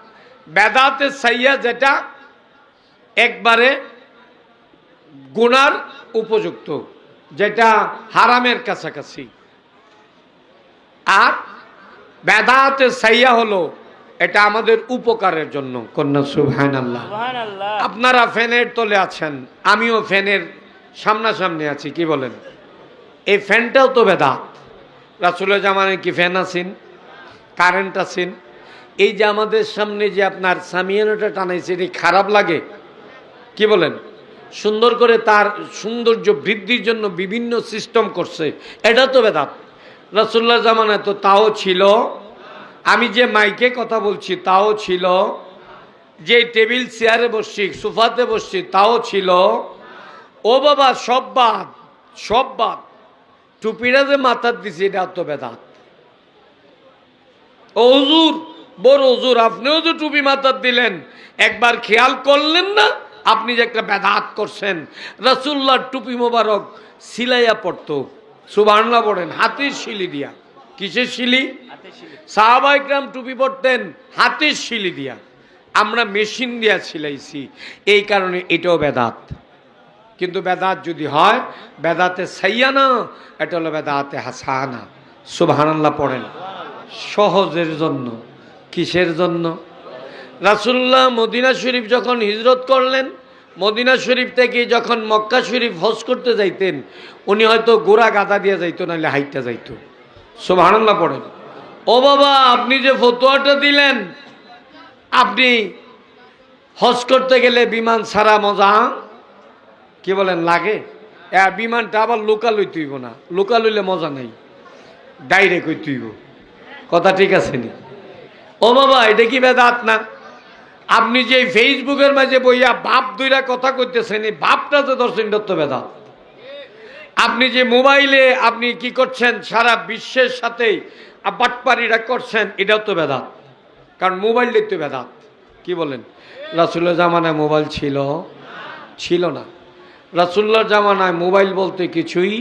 বেদাতে সাইয়া যেটা একবারে গুনার উপযুক্ত, যেটা হারামের কাছাকাছি। আর বেদাতে সাইয়া হলো এটা আমাদের উপকারের জন্য। কন্যা সুবহানাল্লাহ।
সুবহানাল্লাহ।
আপনারা ফ্যানের তলে আছেন, আমিও ফ্যানের সামনাসামনি আছি। কি বলেন? এই ফ্যানটাও তো বেদাত। রাসূলের জামানায় কি ফ্যান আছেন? কারেন্ট আছেন? এই যে আমাদের সামনে যে আপনার সামিয়ানাটা টানাইছে, এটা খারাপ লাগে? কি বলেন? সুন্দর করে তার সৌন্দর্য বৃদ্ধির জন্য বিভিন্ন সিস্টেম করছে, এটা তো বেদাত। রাসূলুল্লাহর জামানায় তো তাও ছিল। আমি যে মাইকে কথা বলছি তাও ছিল, যে টেবিল চেয়ারে বসছি, সোফাতে বসছি তাও ছিল। ও বাবা, সব বাদ, সব বাদ। টুপিটা যে মাথার দিছি এটা তো বেদাত। ও হুজুর, বড় হুজুর, আপনিও যে টুপি মাথার দিলেন, একবার খেয়াল করলেন না আপনি যে একটা বেদাত করছেন? রাসূলুল্লাহর টুপি মোবারক সিলাইয়া পড়তো। সুবহানাল্লাহ পড়েন। হাতের শিলি দিয়া। কিসের শিলি?
হাতে শিলি।
সাহাবায়ে কেরাম টুপি পড়তেন হাতের শিলি দিয়া, আমরা মেশিন দিয়া সিলাইছি। এই কারণে এটাও বেদাত। কিন্তু বেদাত যদি হয় বেদাতে সাইয়া না, এটা হলো বেদাতে হাসানা। সুবহানাল্লাহ পড়েন। সহজের জন্য। কিসের জন্য? রাসূলুল্লাহ মদিনা শরীফ যখন হিজরত করলেন, মদিনা শরীফ থেকে যখন মক্কা শরীফ হজ করতে যাইতেন, উনি হয়তো গোড়া গাদা দিয়ে যাইতো, নাহলে হাইটটা যাইতো। সুবহানাল্লাহ পড়েন। ও বাবা, আপনি যে ফতোয়াটা দিলেন, আপনি হজ করতে গেলে বিমান ছাড়া মজা, কি বলেন, লাগে? বিমানটা আবার লোকাল হইতে হইব না, লোকাল হইলে মজা নাই, ডাইরেক্ট হইতে হইব। কথা ঠিক আছে নি? ও বাবা, এটা কি বেদাত না? আপনি যে ফেসবুকের মাঝে বইয়া বাপ দুইরা কথা কইতেছেন, এই বাপটা তো দর্শন দত্ত বেদাত। আপনি যে মোবাইলে আপনি কি করছেন, সারা বিশ্বের সাথে বাটপারিরা করছেন, এটাও তো বেদাত। কারণ মোবাইলটাই তো বেদাত। কি বলেন? রাসূলের জামানায় মোবাইল ছিল? ছিল না। রাসূলুল্লাহর জামানায় মোবাইল বলতে কিছুই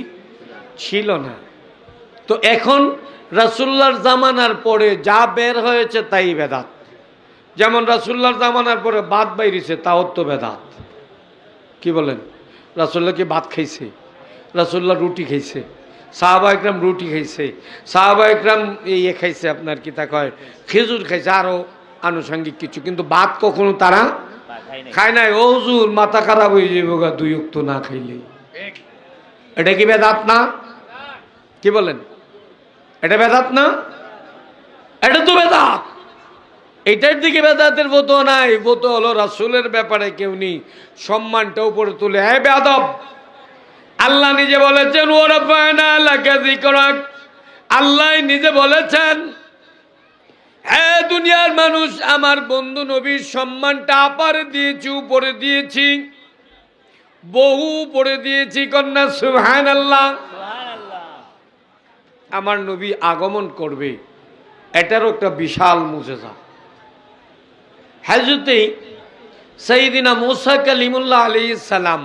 ছিল না। তো এখন রাসূলুল্লাহর জামানার পরে যা বের হয়েছে তাই বেদাত। যেমন রাসূলুল্লাহর জামানার পরে ভাত বাইরেছে, তাও তো বেদাত। কি বলেন? রাসূলুল্লাহ কি ভাত খাইছে? রাসূলুল্লাহ রুটি খাইছে? সাহাবা একরাম রুটি খাইছে, সাহাবা একরাম এই খাইছে, আপনার কি তা কয় খেজুর খাইছে, আরো আনুষঙ্গিক কিছু, কিন্তু ভাত কখনো তারা খায় নাই। ও হুজুর মাথা খারাপ হয়ে যাবে গা 2 ওয়াক্ত না খাইলে। এটা কি বেদাত না? কি বলেন? এটা বেদাত না? এটা তো বেদাত। এটার দিকে বেদাতের ফতোয়া নাই। ফতোয়া হলো রাসূলের ব্যাপারে কেউ নি সম্মানটা উপরে তুলে, হ্যাঁ বেয়াদব। আল্লাহ নিজে বলেছেন ওয়া রাফা'না লাকা যিকরাক, আল্লাহ নিজে বলেছেন হ্যাঁ দুনিয়ার মানুষ, আমার বন্ধু নবীর সম্মানটা আপারে দিয়েছি, উপরে দিয়েছি, বহু উপরে দিয়েছি। কন্যা সুবহানাল্লাহ। আমার নবী আগমন করবে, এটারও একটা বিশাল মুজিজা। হযরতে সাইয়্যিদিনা মূসা কালিমুল্লাহ আলাইহিস সালাম,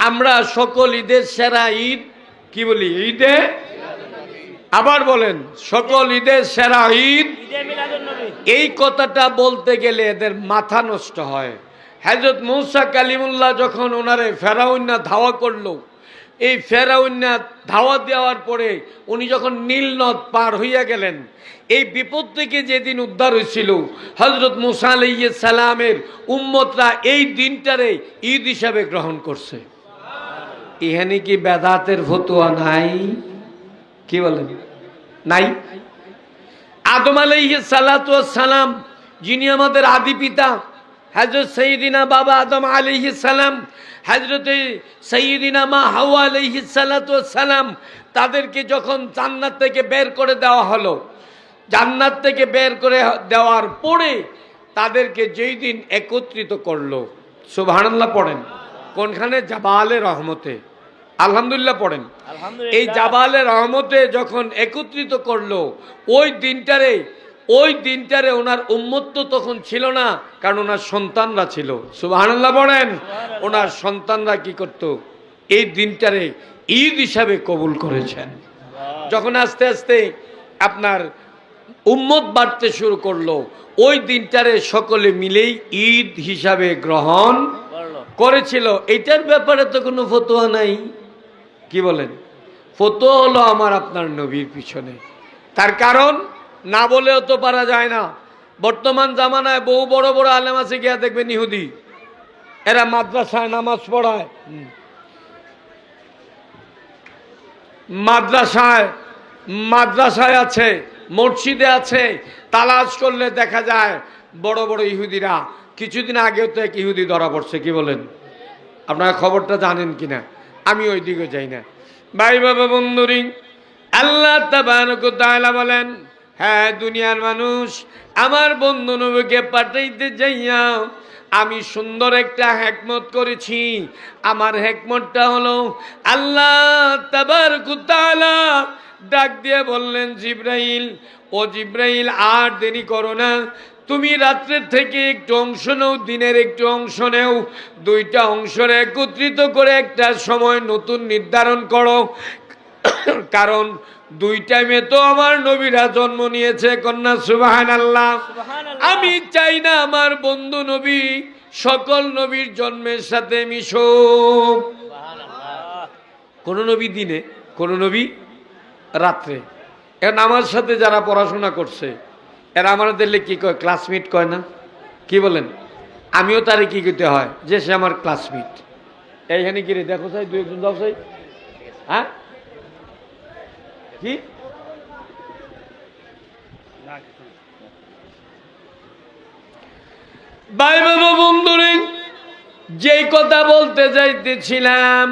আমরা সকল ঈদের সেরা ঈদ কি বলি? ঈদে, আবার বলেন সকল ঈদের সেরা ঈদ। এই কথাটা বলতে গেলে এদের মাথা নষ্ট হয়। হযরত মূসা কালিমুল্লাহ যখন ওনারে ফেরাউন্না ধাওয়া করলো, এই ফেরাউন্না ধাওয়া দেওয়ার পরে উনি যখন নীল নদ পার হইয়া গেলেন, এই বিপদ থেকে যেদিন উদ্ধার হয়েছিল, হযরত মূসা আলাইহিস সালামের উম্মতরা এই দিনটারে ঈদ হিসাবে গ্রহণ করছে। এখানে কি বেদাতের ফতোয়া নাই? কি বলেন? নাই। আদম আলাইহিস সালাতু ওয়াস সালাম, যিনি আমাদের আদি পিতা, হযরত সাইয়্যিদিনা বাবা আদম আলাইহিস সালাম, হযরতে সাইয়্যিদিনা মা হাওয়া আলাইহিস সালাতু ওয়াস সালাম, তাদেরকে যখন জান্নাত থেকে বের করে দেওয়া হলো, জান্নাত থেকে বের করে দেওয়ার পরে তাদেরকে যেই দিন একত্রিত করলো, সুবহানাল্লাহ পড়েন, কোনখানে? জাবালে রহমতে, আলহামদুলিল্লাহ পড়েন। এই জাবালে রহমতে যখন একত্রিত করলো, ওই দিনটারে ওনার উম্মত তো তখন ছিল না, কারণ ওনার সন্তানরা ছিল। সুবহানাল্লাহ পড়েন। ওনার সন্তানরা কি করত? এই দিনটারে ঈদ হিসাবে কবুল করেছেন। যখন আস্তে আস্তে আপনার উম্মত বাড়তে শুরু করলো, ওই দিনটারে সকলে মিলেই ঈদ হিসাবে গ্রহণ করেছিল। এটার ব্যাপারে তো কোনো ফতোয়া নাই। কি বলেন? ফতোয়া হলো আমার আপনার নবীর পিছনে। তার কারণ না বলেও তো পারা যায় না। বর্তমান জামানায় বহু বড় বড় আলেম আছে, গিয়া দেখবেন ইহুদি, এরা মাদ্রাসায় নামাজ পড়ায়, মাদ্রাসায় আছে, মসজিদে আছে, তালাশ করলে দেখা যায় বড় বড় ইহুদিরা। কিছুদিন আগেও তো এক ইহুদি ধরা পড়ছে। কি বলেন? আপনারা খবরটা জানেন কিনা? আমি ওই দিকে যাই না। ভাই বাবা বন্ধুরি, আল্লাহ তাবারক ওয়া তাআলা বলেন হ্যাঁ দুনিয়ার মানুষ, আমার বন্ধু নবীকে পাঠাইতে যাইয়া আমি সুন্দর একটা হিকমত করেছি। আমার হিকমতটা হলো, আল্লাহ তাবারক ওয়া তাআলা ডাক দিয়ে বললেন জিবরাইল, ও জিবরাইল আর দেরি করো না, তুমি রাত্রের থেকে একটু অংশ নাও, দিনের একটু অংশ নেও, 2টা অংশের একত্রিত করে একটা সময় নতুন নির্ধারণ করো। কারণ 2 টাইমে তো আমার নবীরা জন্ম নিয়েছে। কন্যা সুবহানাল্লাহ। আমি চাই না আমার বন্ধু নবী সকল নবীর জন্মের সাথে মিশুক। কোন নবী দিনে, কোন নবী রাত্রে। এখন আমার সাথে যারা পড়াশোনা করছে, এরা আমাদের কি কয়? ক্লাসমেট কয় না? কি বলেন? আমিও তারে কি করতে হয় যে সে আমার ক্লাসমেট। এইখানে কি রে দেখো চাই, 2-1 জন যাও চাই। হ্যাঁ কি ভাই বাবা বন্ধুরে, যেই কথা বলতে যাইতেছিলাম,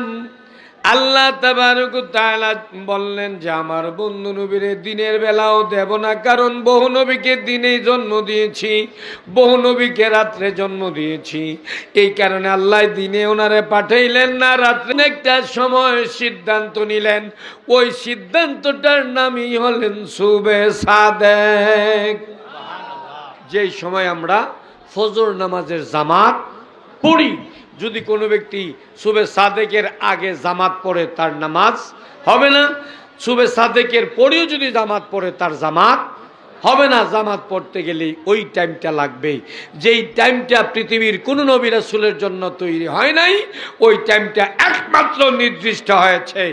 আল্লাহ তাবারক ওয়া তাআলা বললেন যে আমার বন্ধু নবীরে দিনের বেলাও দেব না, কারণ বহু নবীকে দিনে জন্ম দিয়েছি, বহু নবীকে রাত্রে জন্ম দিয়েছি। এই কারণে আল্লাহ দিনে ওনারে পাঠাইলেন না, রাত্রে একটা সময় সিদ্ধান্ত নিলেন। ওই সিদ্ধান্তটার নামই হলেন সুবে সাদেক। যেই সময় আমরা ফজর নামাজের জামাত পড়ি, যদি কোনো ব্যক্তি সুবে সাদেকের আগে জামাত পড়ে তার নামাজ হবে না, সুবে সাদেকের পরেও যদি জামাত পড়ে তার জামাত হবে না জামাত পড়তে গেলে ওই টাইমটা লাগবে যেই টাইমটা পৃথিবীর কোনো নবী রাসূলের জন্য তৈরি হয় নাই। ওই টাইমটা একমাত্র নির্দিষ্ট হয়েছে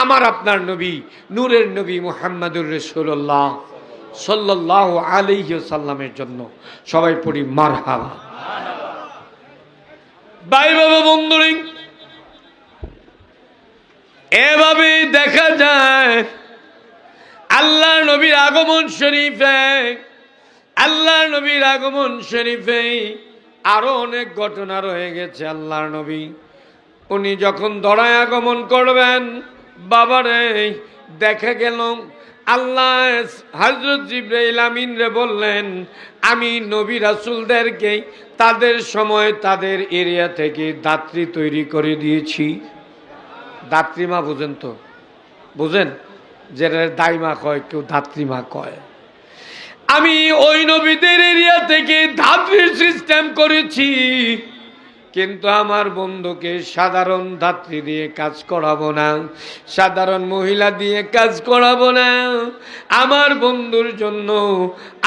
আমার আপনার নবী নূরের নবী মুহাম্মদুর রাসূলুল্লাহ সাল্লাল্লাহু আলাইহি ওয়াসাল্লামের জন্য। সবাই পড়ি মারহাবা। ভাই বাবা বন্ধুরা, এভাবে দেখা যায় আল্লাহ নবীর আগমন শরীফে, আল্লাহ নবীর আগমন শরীফে আরো অনেক ঘটনা রয়ে গেছে। আল্লাহর নবী উনি যখন দড়ায় আগমন করবেন, বাবারে দেখা গেল আল্লাহ হযরত জিবরাইল আমিন রে বললেন, আমি নবী রাসূলদেরকে তাদের সময় তাদের এরিয়া থেকে দাত্রী তৈরি করে দিয়েছি। দাত্রীমা বুঝেন তো? বুঝেন? যেটা দাইমা কয়, কেউ ধাত্রীমা কয়। আমি ওই নবীদের এরিয়া থেকে ধাত্রীর সিস্টেম করেছি, কিন্তু আমার বন্ধুকে সাধারণ ধাত্রী দিয়ে কাজ করাবো না, সাধারণ মহিলা দিয়ে কাজ করাবো না। আমার বন্ধুর জন্য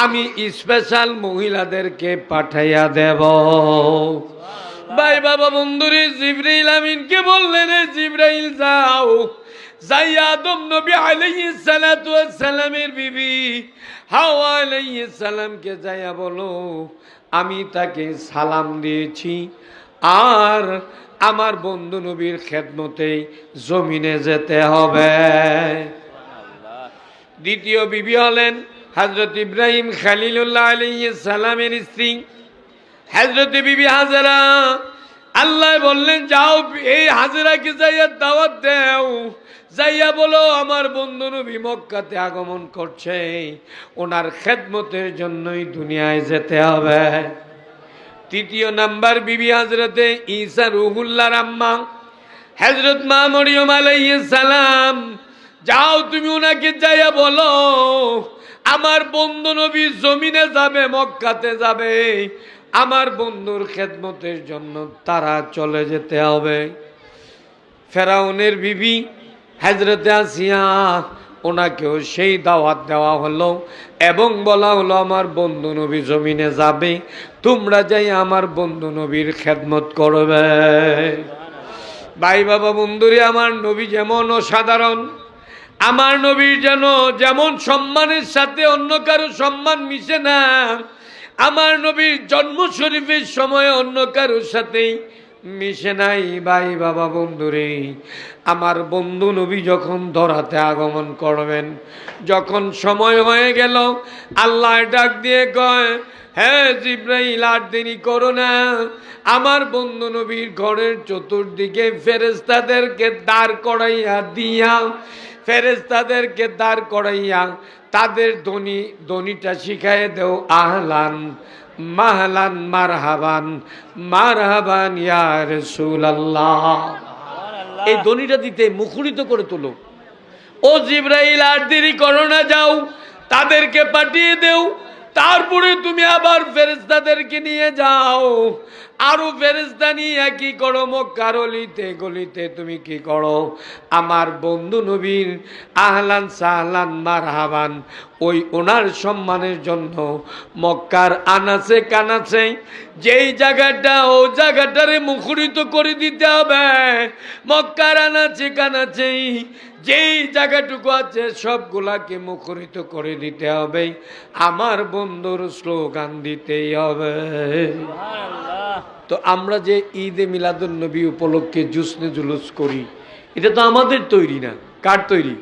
আমি স্পেশাল মহিলাদেরকে পাঠাইয়া দেব। ভাই বাবা বন্ধুরে জিবরাইল আমিনকে বললেন, জিবরাইল যাও, যাই আদম নবী আলাইহিস সালাতু ওয়াস সালামের বিবি হাওয়া আলাইহিস সালামকে যাইয়া বলো আমি তাকে সালাম দিয়েছি আর আমার বন্ধু নবীর খেদমতে জমিনে যেতে হবে। দ্বিতীয় বিবি হলেন হযরত ইব্রাহিম খলিলুল্লাহ আলাইহিস সালামের স্ত্রী হযরত বিবি হাজেরা। আল্লাহ বললেন, যাও এই হাজেরাকে যাইয়া দাওয়াত দাও, যাইয়া বলো আমার বন্ধু নবী মক্কাতে আগমন করছে, ওনার খেদমতের জন্যই দুনিয়ায় যেতে হবে। তৃতীয় নাম্বার বিবি হযরতে ঈসা রুহুল্লাহর আম্মা হযরত মা মরিয়ম আলাইহিস সালাম, যাও তুমি ওনাকে যাইয়া বলো আমার বন্ধু নবী জমিনে যাবে, মক্কাতে যাবে, আমার বন্ধুর খেদমতের জন্য তারা চলে যেতে হবে। ফেরাউনের বিবি হযরতে আসিয়া, ওনাকেও সেই দাওয়াত দেওয়া হলো এবং বলা হলো আমার বন্ধু নবী জমিনে যাবে, তোমরা যাই আমার বন্ধু নবীর খেদমত করবে। ভাই বাবা বন্ধুরে, আমার নবী যেমন অসাধারণ, আমার নবীর যেমন সম্মানের সাথে অন্য কারো সম্মান মিশে না, আমার নবীর জন্ম শরীফের সময় অন্য কারোর সাথেই মিশে নাই। ভাই বাবা বন্ধুরে, আমার বন্ধু নবী যখন ধরাতে আগমন করবেন, যখন সময় হয়ে গেল, আল্লাহ ডাক দিয়ে কয়, হ্যাঁ জিবরাইল আর দেরি করো না, আমার বন্ধু নবীর ঘরের চতুর্দিকে ফেরেশতাদেরকে দাঁড় করাইয়া দিয়া, ফেরেশতাদেরকে দাঁড় করাইয়া তাদের ধ্বনিটা শিখাইয়ে দেও, আহলান মাহলান মারহাবান মারহাবান ইয়া রাসূলুল্লাহ। এই ধ্বনিটা দিতে মুখরিত করে তোলো। ও জিবরাইল আর দেরি করো না, যাও তাদেরকে পাঠিয়ে দেও, তারপরে তুমি আবার ফেরেশতাদেরকে নিয়ে যাও, আরো ফেরেশতা নিয়ে কি করো, মক্কার অলিতে গলিতে তুমি কি করো, আমার বন্ধু নবীর আহলান সাহলান মারহাবান ওই ওনার সম্মানের জন্য মক্কার আনাচে কানাচে যেই জায়গাটা, ও জায়গাটারে মুখরিত করে দিতে হবে। মক্কার আনাচে কানাচে যেই জায়গাটুকু আছে সবগুলাকে মুখরিত করে দিতে হবে, আমার বন্ধুর স্লোগান দিতেই হবে। তো আমরা যে ঈদে মিলাদুন নবী উপলক্ষে জুসনে জুলুস করি, এটা তো আমাদের তৈরি না। কার তৈরি?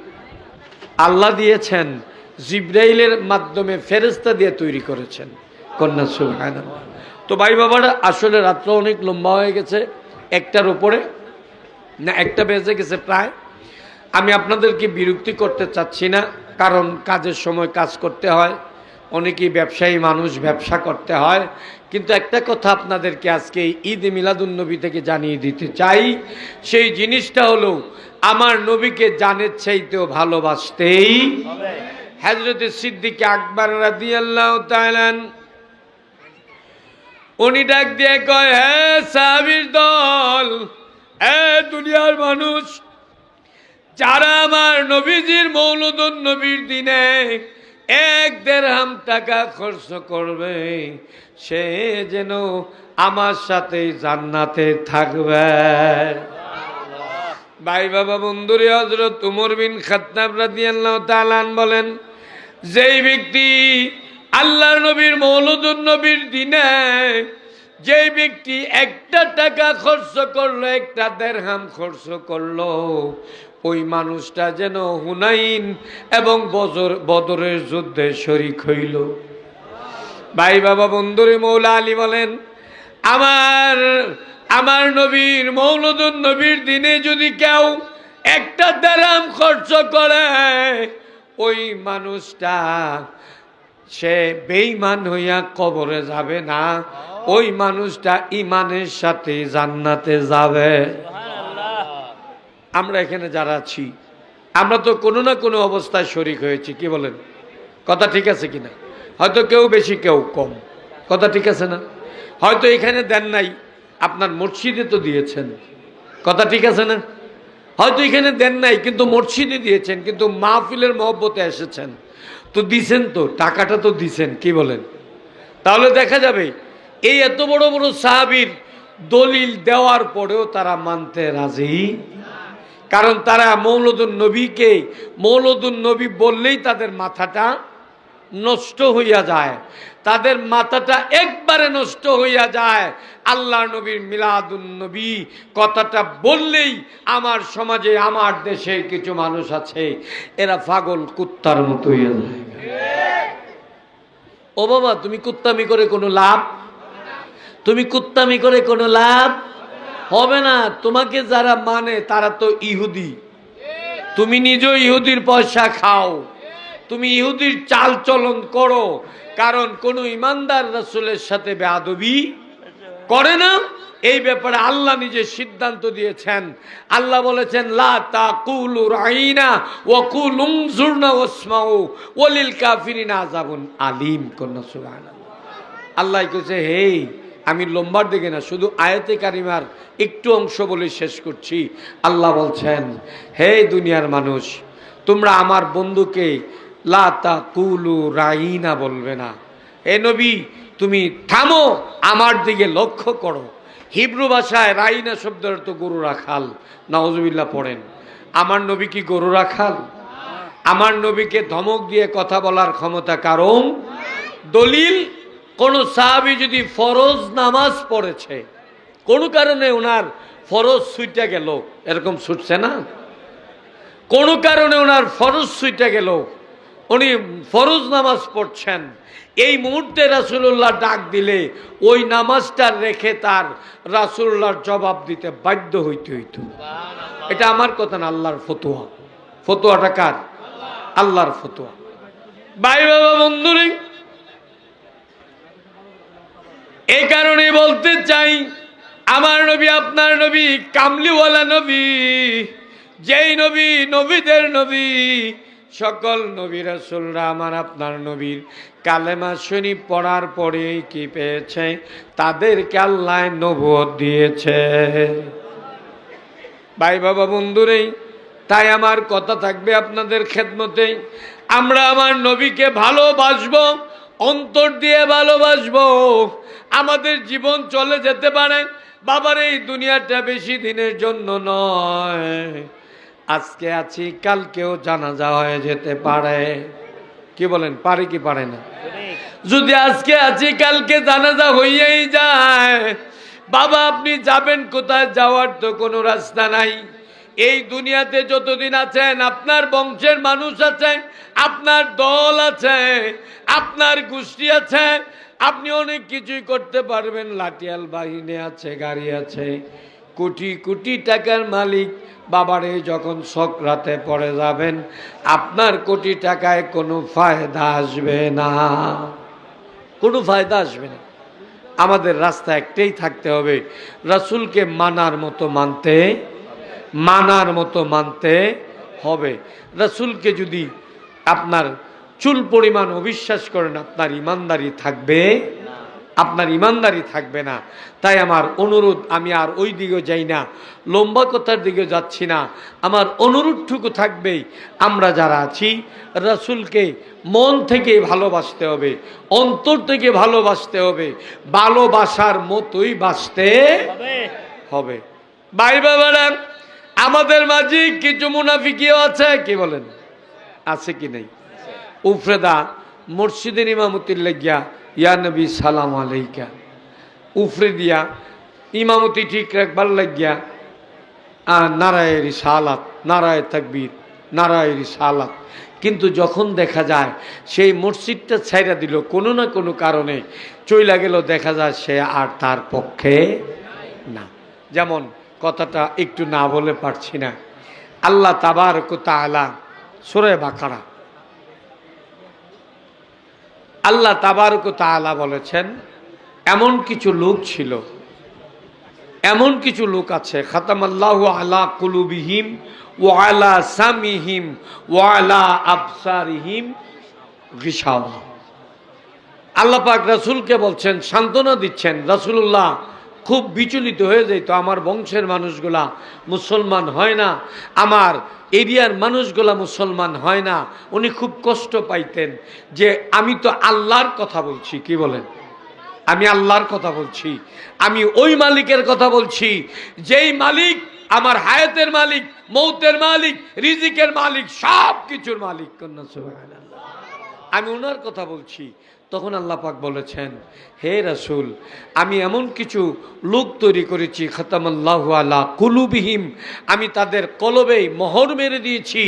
আল্লাহ দিয়েছেন, জিবরাইলের মাধ্যমে ফেরেশতা দিয়ে তৈরি করেছেন। কন্যা সুবহানাল্লাহ। তো ভাই বাবারা, আসলে রাত্র অনেক লম্বা হয়ে গেছে, একটার উপরে না, একটা বেজে গেছে প্রায়। আমি আপনাদেরকে বিরক্তি করতে চাচ্ছি না, কারণ কাজের সময় কাজ করতে হয়, অনেকেই ব্যবসায়ী মানুষ, ব্যবসা করতে হয়। কিন্তু একটা কথা আপনাদেরকে আজকে ঈদ মিলাদুন নবী থেকে জানিয়ে দিতে চাই, সেই জিনিসটা হলো আমার নবীকে জানের চাইতেও ভালোবাসতেই হযরতে সিদ্দিক আকবর রাদিয়াল্লাহু তাআলা উনি ডাক দিয়ে কয়, হ্যাঁ সাহাবীর দল, হ্যাঁ দুনিয়ার মানুষ, যারা আমার নবীজির মৌলুদুন নবীর দিনে 1 দিরহাম টাকা খরচ করবে, সে যেন আমার সাথে জান্নাতে থাকবে। ভাই বাবা বন্ধুরে, হযরত উমর বিন খাত্তাব রাদিয়াল্লাহু তাআলা বলেন, যেই ব্যক্তি আল্লাহর নবীর মওলুদুন নবীর দিনে যেই ব্যক্তি 1টা টাকা খরচ করলো, 1টা দিরহাম খরচ করলো, ওই মানুষটা যেন হুনাইন এবং বদরের যুদ্ধে শরীক হইল। ভাই বাবা বন্ধুরে, মৌলা আলী বলেন, আমার নবীর মওলুদুন নবীর দিনে যদি কেউ 1টা দিরহাম খরচ করে, ওই মানুষটা সে বেঈমান হইয়া কবরে যাবে না, ওই মানুষটা ঈমানের সাথে জান্নাতে যাবে। আমরা এখানে যারা আছি, আমরা তো কোনো না কোনো অবস্থায় শরীক হয়েছি, কি বলেন? কথা ঠিক আছে কিনা? হয়তো কেউ বেশি কেউ কম, কথা ঠিক আছে না? হয়তো এখানে দেন নাই, আপনার মসজিদে তো দিয়েছেন, কথা ঠিক আছে না? হয়তো এখানে দেন নাই কিন্তু মসজিদে দিয়েছেন, কিন্তু মাহফিলের মহব্বতে এসেছেন তো দিছেন, তো টাকাটা তো দিছেন, কি বলেন? তাহলে দেখা যাবে এই এত বড় বড় সাহাবীর দলিল দেওয়ার পরেও তারা মানতে রাজি, কারণ তারা মওলুদুন নবীকে মওলুদুন নবী বললেই তাদের মাথাটা নষ্ট হইয়া যায়, তাদের মাথাটা একবারে নষ্ট হইয়া যায়। আল্লাহ নবীর মিলাদুন নবী কথাটা বললেই আমার সমাজে, আমার দেশে কিছু মানুষ আছে, এরা পাগল কুত্তার মতো হইয়া যায়। ও বাবা, তুমি কুত্তামি করে কোনো লাভ, তুমি কুত্তামি করে কোনো লাভ হবে না। তোমাকে যারা মানে তারা তো ইহুদি, তুমি নিজেও ইহুদির পয়সা খাও, তুমি ইহুদির চাল চলন করো, কারণ কোন ইমানদার রাসূলের সাথে বেয়াদবি করে না। এই ব্যাপারে আল্লাহ নিজে সিদ্ধান্ত দিয়েছেন। আল্লাহ বলেছেন, লা তাকুলু রাইনা ওয়া কুলু উনজুরনা ওয়াসমাউ ওয়ালিল কাফিরিনা আযাবুন আলীম। কোন সুবহানাল্লাহ। আল্লাহ কইছে, হে, আমি লম্বার দিকে না, শুধু আয়াতে কারিমার একটু অংশ বলে শেষ করছি। আল্লাহ বলছেন, হে দুনিয়ার মানুষ, তোমরা আমার বন্ধুকে লা তাকুলু রাইনা বলবে না। হে নবী, তুমি থামো, আমার দিকে লক্ষ্য করো। হিব্রু ভাষায় রাইনা শব্দের তো গরু রাখাল, নাউজুবিল্লাহ পড়েন। আমার নবী কি গরু রাখাল? আমার নবীকে ধমক দিয়ে কথা বলার ক্ষমতা কারণ? দলিল, কোন সাহাবী যদি ফরজ নামাজ পড়েছে, কোনো কারণে ওনার ফরজ ছুটে গেল, এরকম ছুটছে না, কোনো কারণে ওনার ফরজ ছুটে গেল, উনি ফরজ নামাজ পড়ছেন, এই মুহূর্তে রাসূলুল্লাহ ডাক দিলে ওই নামাজটা রেখে তার রাসূলুল্লাহর জবাব দিতে বাধ্য হইতে হইত। এটা আমার কথা না, আল্লাহর ফতোয়া। ফতোয়াটা কার? আল্লাহর ফতোয়া। ভাই বাবা বন্ধুরে, এই কারণে বলতে চাই, আমার নবী, আপনার নবী কামলিওয়ালা নবী, যেই নবী নবীদের নবী, সকল নবী রাসূলরা আমার আপনার নবীর কালেমা শরীফ পড়ার পরে কি পেয়েছে? তাদেরকে আল্লাহ নবুয়ত দিয়েছে। ভাই বাবা বন্ধুরে, তাই আমার কথা থাকবে আপনাদের খেদমতে, আমরা আমার নবীকে ভালোবাসবো, অন্তর দিয়ে ভালোবাসবো। আমাদের জীবন চলে যেতে পারে, বাবার এই দুনিয়াটা বেশি দিনের জন্য নয়। আজকে আছি, কালকেও জানাজা হয়ে যেতে পারে। কি বলেন, পারে কি পারে না? যদি আজকে আছি, কালকে জানাজা হইয়াই যায়, বাবা আপনি যাবেন কোথায়? যাওয়ার তো কোনো রাস্তা নাই। এই দুনিয়াতে যতদিন আছেন, আপনার বংশের মানুষ আছে, আপনার দল আছে, আপনার গোষ্ঠী আছে, আপনি অনেক কিছুই করতে পারবেন, লাঠিয়াল বাহিনী আছে, গাড়ি আছে, কোটি কোটি টাকার মালিক। বাবারে যখন সকরাতে পড়ে যাবেন, আপনার কোটি টাকায় কোনো ফায়দা আসবে না, কোনো ফায়দা আসবে না। আমাদের রাস্তা একটাই থাকতে হবে, রাসূলকে মানার মতো মানতে, মানার মতো মানতে হবে। রাসূলকে যদি আপনার চুল পরিমাণ অবিশ্বাস করেন, আপনার ইমানদারি থাকবে আপনার ইমানদারি থাকবে না। তাই আমার অনুরোধ, আমি আর ওই দিকে যাই না, লম্বা কথার দিকে যাচ্ছি না, আমার অনুরোধটুকু থাকবেই, আমরা যারা আছি রাসূলকে মন থেকে ভালোবাসতে হবে, অন্তর থেকে ভালোবাসতে হবে, ভালোবাসার মতোই বাসতে হবে। ভাই বাবারা, আমাদের মাঝে কিছু মুনাফিকিও আছে, কি বলেন, আছে কি নেই? উফরেদা মসজিদের ইমামতির লাগিয়া ইয়া নবী সালাম আলাইকা, উফরে দিয়া ইমামতি ঠিক রাখবার লাগিয়া নারায়ে রিসালাত, নারায়ে তাকবীর, নারায়ে রিসালাত। কিন্তু যখন দেখা যায় সেই মসজিদটা ছাইরা দিল, কোনো না কোনো কারণে চইলা গেল, দেখা যায় সে আর তার পক্ষে না। যেমন কথাটা একটু না বলে পারছি না, আল্লাহ তাবারক ওয়া তাআলা সূরা বাকারা, আল্লাহ তাবারক ওয়া তাআলা বলেছেন এমন কিছু লোক ছিল, এমন কিছু লোক আছে, খাতামাল্লাহু আলা কুলুবিহিম ওয়া আলা সামিহিম ওয়া আলা আবসারিহিম গিশাওয়া। আল্লাহ পাক রাসূলকে বলছেন, সান্ত্বনা দিচ্ছেন, রাসূলুল্লাহ খুব বিচলিত হয়ে যেত, আমার বংশের মানুষগুলা মুসলমান হয় না, আমার এরিয়ার মানুষগুলা মুসলমান হয় না। উনি খুব কষ্ট পাইতেন যে আমি তো আল্লাহর কথা বলছি, কি বলেন, আমি আল্লাহর কথা বলছি, আমি ওই মালিকের কথা বলছি যেই মালিক আমার হায়াতের মালিক, মৌতের মালিক, রিজিকের মালিক, সব কিছুর মালিক। কন্যা সুবহানাল্লাহ, আমি ওনার কথা বলছি। তখন আল্লাহ পাক বলেছেন, হে রাসূল, আমি এমন কিছু লোক তৈরি করেছি, খাতামাল্লাহু আলা কুলুবিহিম, আমি তাদের কলবে মোহর মেরে দিয়েছি,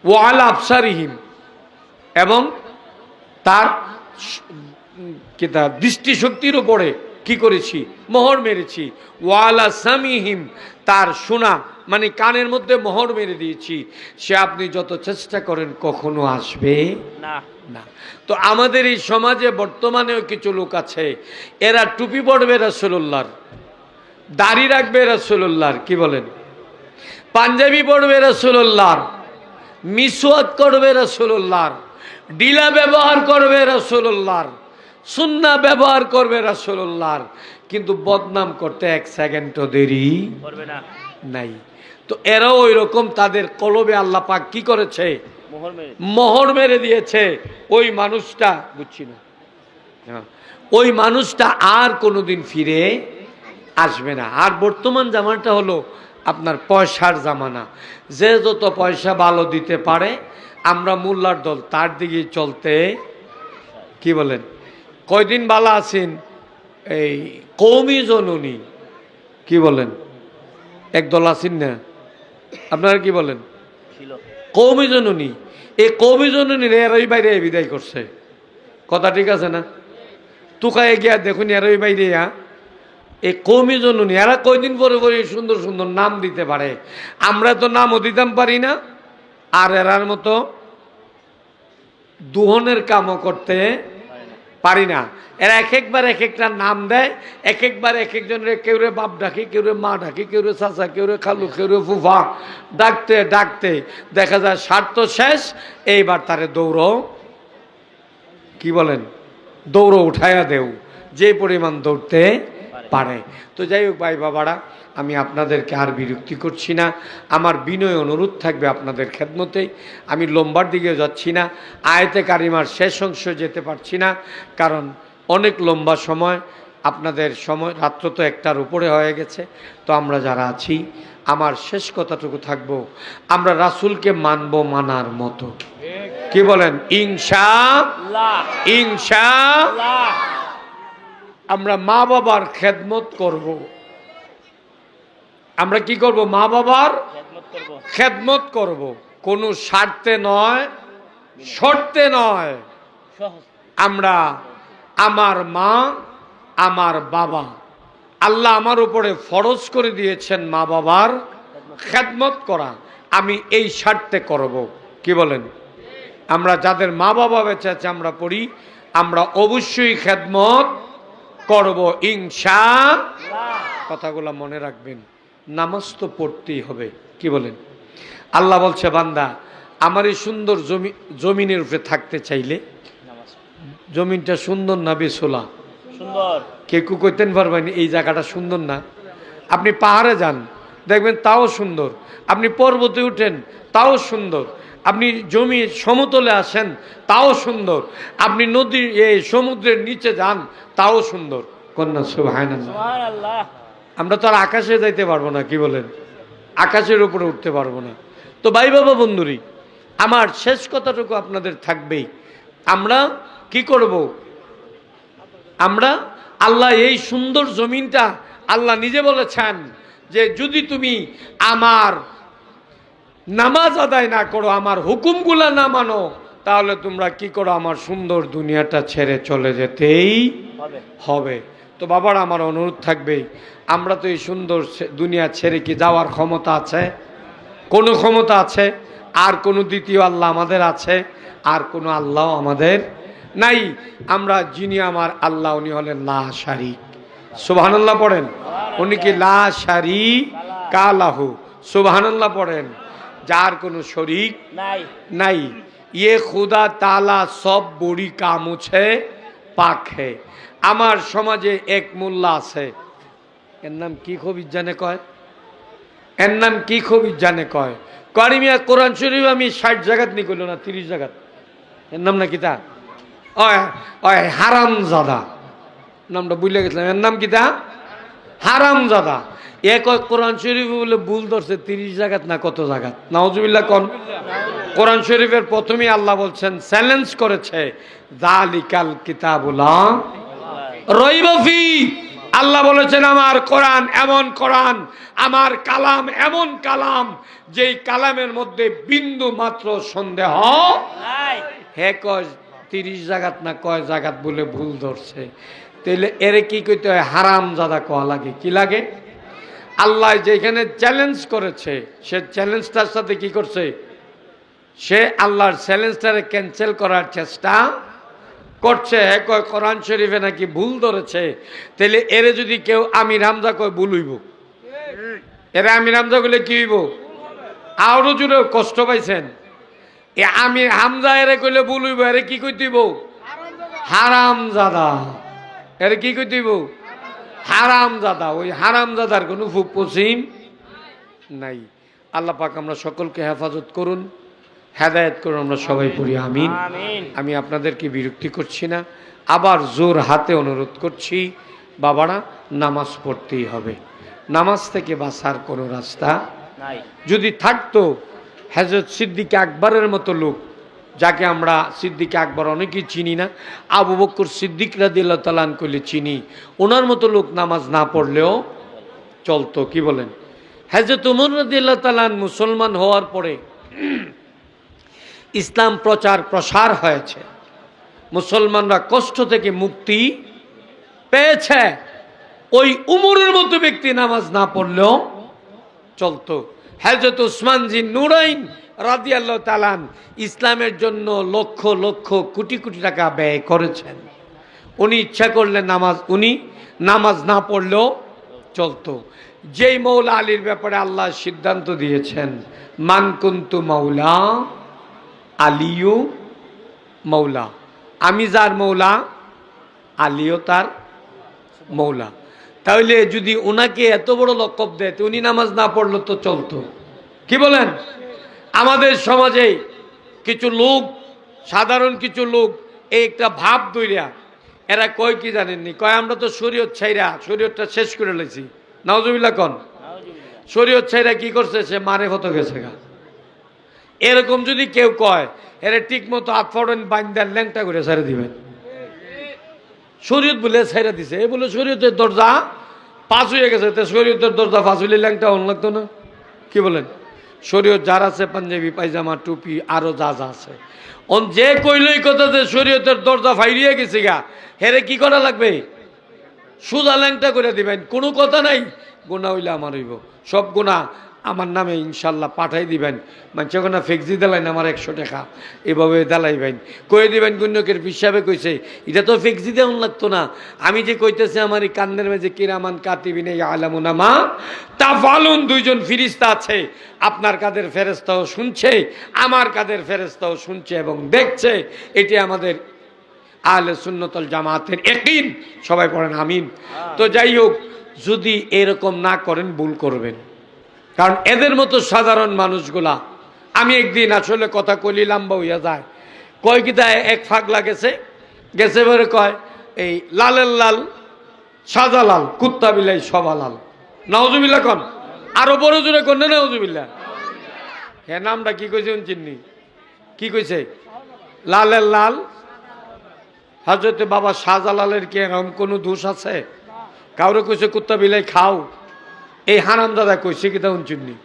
ওয়া আলা আবসারিহিম, এবং তার দৃষ্টিশক্তির উপরে কি করেছি, মোহর মেরেছি, ওয়া আলা সামিহিম, তার শোনা মানে কানের মধ্যে মোহর মেরে দিয়েছি, সে আপনি যত চেষ্টা করেন কখনো আসবে না না। তো আমাদের এই সমাজে বর্তমানেও কিছু লোক আছে, এরা টুপি পরবে রাসূলুল্লাহর, দাড়ি রাখবে রাসূলুল্লাহর, কি বলেন, পাঞ্জাবি পরবে রাসূলুল্লাহর, মিসওয়াক করবে রাসূলুল্লাহর, ডিলা ব্যবহার করবে রাসূলুল্লাহর, সুন্নাহ ব্যবহার করবে রাসূলুল্লাহর, কিন্তু বদনাম করতে এক সেকেন্ডও দেরি করবে না নাই। তো এরাও ওই রকম, তাদের কলবে আল্লাহ পাক কি করেছে, মোহর মেরে দিয়েছে। ওই মানুষটা, বুঝছি না, ওই মানুষটা আর কোনোদিন ফিরে আসবে না। আর বর্তমান জামানাটা হলো আপনার পয়সার জামানা, যে যত পয়সা ভালো দিতে পারে, আমরা মোল্লার দল তার দিকে চলতে, কি বলেন, কয়দিন বালা আছেন এই কওমি জননী, কি বলেন, একদল আছেন না, আপনারা কি বলেন, কওমি জননী, এই কওমি জননীর এরাই বাইরে বিদায় করছে, কথা ঠিক আছে না? তুকায় গিয়া দেখুন এরাই বাইরে, এই কওমি জননী, এরা কয়দিন পরে পরে সুন্দর সুন্দর নাম দিতে পারে, আমরা তো নামও দিতাম পারি না, আর এরার মতো দুহনের কামও করতে পারি না। এরা এক একবার এক একটা নাম দেয়, এক একবার এক একজনের, কেউ রে বাপ ডাকে, কেউ রে মা ডাকে, কেউ রে চাচা, কেউ রে খালু, কেউ রে ফুফা, ডাকতে ডাকতে দেখা যায় স্বার্থ শেষ, এইবার তারে দৌড়, কি বলেন, দৌড় উঠাইয়া দেও, যে পরিমাণ দৌড়তে পারে। তো যাই হোক ভাই বাবারা, আমি আপনাদেরকে আর বিরক্তি করছি না, আমার বিনয় অনুরোধ থাকবে আপনাদের খেদমতে। আমি লম্বার দিকে যাচ্ছি না, আয়াতে কারিমার শেষ অংশ যেতে পারছি না, কারণ অনেক লম্বা সময়, আপনাদের সময় রাত্র তো 1টার উপরে হয়ে গেছে। তো আমরা যারা আছি, আমার শেষ কথাটুকু থাকবো, আমরা রাসূলকে মানব মানার মতো, কি বলেন, ইনশাআল্লাহ, ইনশাআল্লাহ। আমরা মা বাবার খেদমত করব, আমরা কি করব, মা বাবার খেদমত করব, কোনো স্বার্থে নয়, শর্তে নয়। আমরা, আমার মা, আমার বাবা, আল্লাহ আমার উপরে ফরজ করে দিয়েছেন মা বাবার খেদমত করা, আমি এই স্বার্থে করব, কি বলেন। আমরা যাদের মা বাবা বেঁচে আছে আমরা পড়ি, আমরা অবশ্যই খেদমত করব ইনশাআল্লাহ। কথাগুলো মনে রাখবেন, নামাজ তো পড়তেই হবে, কি বলেন। আল্লাহ বলছে, বান্দা আমার এই সুন্দর জমিনের উপরে থাকতে চাইলে জমিনটা সুন্দর না বেসোলা?
সুন্দর।
কে কু কইতেন পারবেন এই জায়গাটা সুন্দর না? আপনি পাহাড়ে যান দেখবেন তাও সুন্দর, আপনি পর্বতে উঠেন তাও সুন্দর, আপনি জমি সমতলে আসেন তাও সুন্দর, আপনি নদী সমুদ্রের নিচে যান তাও সুন্দর। কন্যা সুবহানাল্লাহ।
সুবহানাল্লাহ।
আমরা তো আর আকাশে যাইতে পারবো না, কি বলেন? আকাশের উপরে উঠতে পারবো না। তো ভাই বাবা বন্ধুরি, আমার শেষ কথাটুকু আপনাদের থাকবেই, আমরা কি করব? আমরা আল্লাহ এই সুন্দর জমিনটা আল্লাহ নিজে বলেছেন যে যদি তুমি আমার নামাজ আদায় না করো, আমার হুকুমগুলা না মানো, তাহলে তোমরা কি করো? আমার সুন্দর দুনিয়াটা ছেড়ে চলে যেতেই হবে। তো বাবার আমার অনুরোধ থাকবে, আমরা তো এই সুন্দর দুনিয়া ছেড়ে কি যাওয়ার ক্ষমতা আছে? কোনো ক্ষমতা আছে? আর কোনো দ্বিতীয় আল্লাহ আমাদের আছে? আর কোনো আল্লাহ আমাদের নাই। আমরা যিনি আমার আল্লাহ উনি হলেন লা শারিক। সুবহানাল্লাহ পড়েন। উনি কি লা শারিক কালাহু। সুবহানাল্লাহ পড়েন। যার কোনো শরিক নাই। ये खुदा ताला सब बुरी कामों से पाक है। আমার সমাজে এক মোল্লা আছে, এর নাম কি খুব জানে কয়, এর নাম কি খুব জানে কয়, করিমিয়া কোরআন শরীফ আমি 60 জায়গাত নি কইল না 30 জায়গাত। এর নাম নাকি তা হারামজাদা, নামটা বুঝলে গেছিলাম। এর নাম কি তা? হারামজাদা। এ কয় কোরআন শরীফ বলে ভুল ধরছে 30 জায়গাত না কত জায়গাত। নাউজুবিল্লাহ কোন? কোরআন শরীফের প্রথমেই আল্লাহ বলছেন, চ্যালেঞ্জ করেছে, যালিকাল কিতাবুলা রাইবা ফি। আল্লাহ বলেছেন আমার কোরআন এমন কোরআন, আমার কালাম এমন কালাম, যেই কালামের মধ্যে বিন্দু মাত্র সন্দেহ নাই। হে কয় 30 জায়গাত না কয় জায়গাত বলে ভুল ধরছে। তাইলে এরে কি কইতে হয়? হারামজাদা কোয়া লাগে। কি লাগে? আল্লাহ যেখানে চ্যালেঞ্জ করেছে, সে চ্যালেঞ্জটার সাথে কি করছে? সে আল্লাহর চ্যালেঞ্জটারে ক্যান্সেল করার চেষ্টা করছে। কয় কোরআন শরীফে নাকি ভুল ধরেছে। তাহলে এরে যদি কেউ আমির হামজা কয় ভুল হইব, এরা আমির হামজা বলে কি হইব? আরো জুড়ে কষ্ট পাইছেন। এ আমির হামজা এরে কইলে ভুল হইব, এরে কি কইতে হইব? হারামজাদা। এরে কি কইতে হইব? হারামজাদা। ওই হারামজাদার কোনো পশ্চিম নাই। আল্লাহ পাক আমরা সকলকে হেফাজত করুন, হেদায়েত করুন। আমরা সবাই পড়ি আমিন। আমি আপনাদেরকে বিরক্তি করছি না, আবার জোর হাতে অনুরোধ করছি, বাবারা নামাজ পড়তেই হবে। নামাজ থেকে বাঁচার কোনো রাস্তা নাই। যদি থাকতো হযরত সিদ্দিক আকবরের মতো লোক, যাকে আমরা সিদ্দিক আকবর অনেকেই চিনি না, আবু বকর সিদ্দিক রাদিয়াল্লাহু তাআলা আনহু কইলে চিনি, ওনার মতো লোক নামাজ না পড়লেও চলতো। কি বলেন? হযরত ওমর রাদিয়াল্লাহু তাআলা মুসলমান হওয়ার পরে ইসলাম প্রচার প্রসার হয়েছে, মুসলমানরা কষ্ট থেকে মুক্তি পেয়েছে। ওই উমরের মতো ব্যক্তি নামাজ না পড়লেও চলতো। হযরত উসমান জিন নুরাইন রাদিয়াল্লাহু তাআলা ইসলামের জন্য লক্ষ লক্ষ কোটি কোটি টাকা ব্যয় করেছেন। উনি ইচ্ছা করলে উনি নামাজ না পড়লেও চলতো। যেই মৌলা আলীর ব্যাপারে আল্লাহ সিদ্ধান্ত দিয়েছেন, মান কুনতু মাওলা আলিও মৌলা, আমি যার মৌলা আলীও তার মৌলা। তাহলে যদি ওনাকে এত বড় লকব দেয়, উনি নামাজ না পড়লো তো চলতো। কি বলেন? আমাদের সমাজে কিছু লোক, সাধারণ কিছু লোক, এই একটা ভাব দইরা এরা কয় কি জানেননি, কয় আমরা তো শরীয়ত ছাইরা শরীয়তটা শেষ করে লেছি। নাউজুবিল্লাহ কোন? শরীয়ত ছাইরা কি করছে? সে মারে হতো গেছে গা। এরকম যদি কেউ কয়, এরা ঠিক মতো আফরন বাইন্দার ল্যাংটা করে ছেড়ে দিবেন। শরীয়ত বলে ছেড়ে দিছে, এ বলে শরীয়তের দরজা পাঁচ হয়ে গেছে, তো শরীয়তের দরজা পাঁচ হইলে ল্যাংটা অন লাগতো না? কি বলেন? শরীয়ত যার আছে পাঞ্জাবি পায়জামা টুপি আরো যা যা আছে, যে কইলই কথা যে শরীয়তের দরজা ফাইরিয়ে গেছে গা, হেরে কি করা লাগবে? সুজা ল্যাংটা করে দিবেন, কোনো কথা নাই। গুণা হইলে আমার হইব, সব গুণা আমার নামে ইনশাল্লাহ পাঠাই দিবেন। মানুষ ওখানে ফেক্সি দেলাইন আমার 100 টাকা, এভাবে দেলাইবেন, কয়ে দিবেন গুণ্যকের হিসাবে কইছে, এটা তো ফেক্সি দেওয়ান লাগতো না। আমি যে কইতেছি আমার এই কান্দের মেঝে কিরামান কাতিবিন ইয়ালামুনা মা তাফালুন, দুইজন ফেরেশতা আছে, আপনার কাদের ফেরেশতাও শুনছে, আমার কাদের ফেরেশতাও শুনছে এবং দেখছে। এটি আমাদের আহলে সুন্নাতুল জামাতের ইয়াকিন। সবাই পড়েন আমিন। তো যাই হোক, যদি এরকম না করেন ভুল করবেন, কারণ এদের মতো সাধারণ মানুষগুলা, আমি একদিন আসলে কথা কইলি লম্বা হইয়া যায়, কয় কি তাই এক ফাগলা গেছে বলে কয় এই লালের লাল সাদা লাল কুত্তা বিলাই সবা লাল, নাউজুবিল্লাহ কন, আরো বড় জোরে কন না নাউজুবিল্লাহ। হ্যাঁ, নামটা কি কইছে চিন্নি, কি কইছে? লালের লাল। হযরতে বাবা শাহজালালের কি এরকম কোনো দোষ আছে? কাউরে কইছে কুত্তা বিলাই খাও? এই হারামদাদা কইছে কি তা চিন্নি?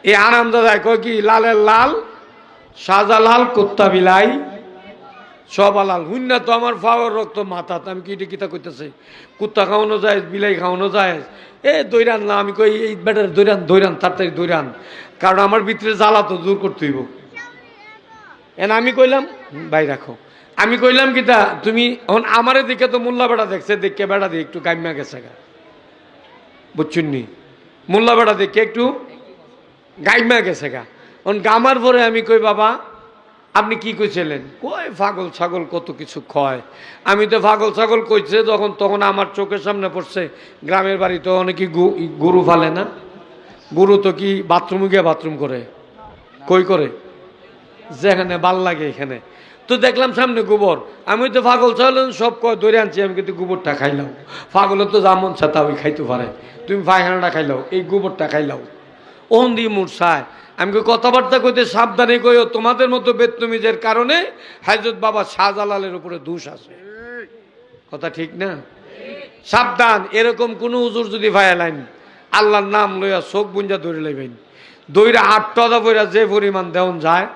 এই হারামদাদা কয় কি লালের লাল শাহজালাল কুত্তা বিলাই সবালাল। হুন্না তো আমার ফাওয়ার রক্ত মাথা, আমি কি কিতা কইতেছে? কুত্তা খাওয়ানো যায়, বিলাই খাওয়ানো যায়? দৈরান না, আমি কই এই বেটার দৈরান তাড়াতাড়ি দৈরান, কারণ আমার ভিতরে জ্বালা তো দূর করতে হইব। আমি কইলাম ভাই রাখো, আমি কইলাম কিতা তুমি আমারে দেখে তো মোল্লা বেটা দেখছে, দেখে বেটা দিয়ে একটু গাইমা গেছে গা, বুঝছুন নি? মোল্লা বেটা দেখে একটু গাইমা গেছে গা। গামার পরে আমি কই বাবা আপনি কি কইছিলেন? কই পাগল ছাগল কত কিছু খয়। আমি তো পাগল ছাগল কইছে যখন, তখন আমার চোখের সামনে পড়ছে গ্রামের বাড়িতে অনেকে গরু ফালে না, গরু তো কি বাথরুমে গিয়ে বাথরুম করে, কই করে যেখানে ভাল লাগে এখানে। তো দেখলাম সামনে গোবর, আমি তো পাগল ছাগল সব কয় ধরে আনছি, আমি কিন্তু গোবরটা খাইলাম। পাগলের তো যেমন ছাতা ওই খাইতে পারে, তুমি পায়খানাটা খাইলাও, এই গোবরটা খাইলাও। ওন দিয়ে মূর্ছায় আমি কথাবার্তা কইতে সাবধানে কইও, তোমাদের মতো বেদতমিজের কারণে হযরত বাবা শাহজালালের উপরে দোষ আছে। কথা ঠিক না? সাবধান, এরকম কোন হুজুর যদি ভাইলাইন আল্লাহর নাম লইয়া চোখ বুঞ্জা ধরে লইবেন, দইরা আটটা বইরা যে পরিমাণ দেওয়ান যায়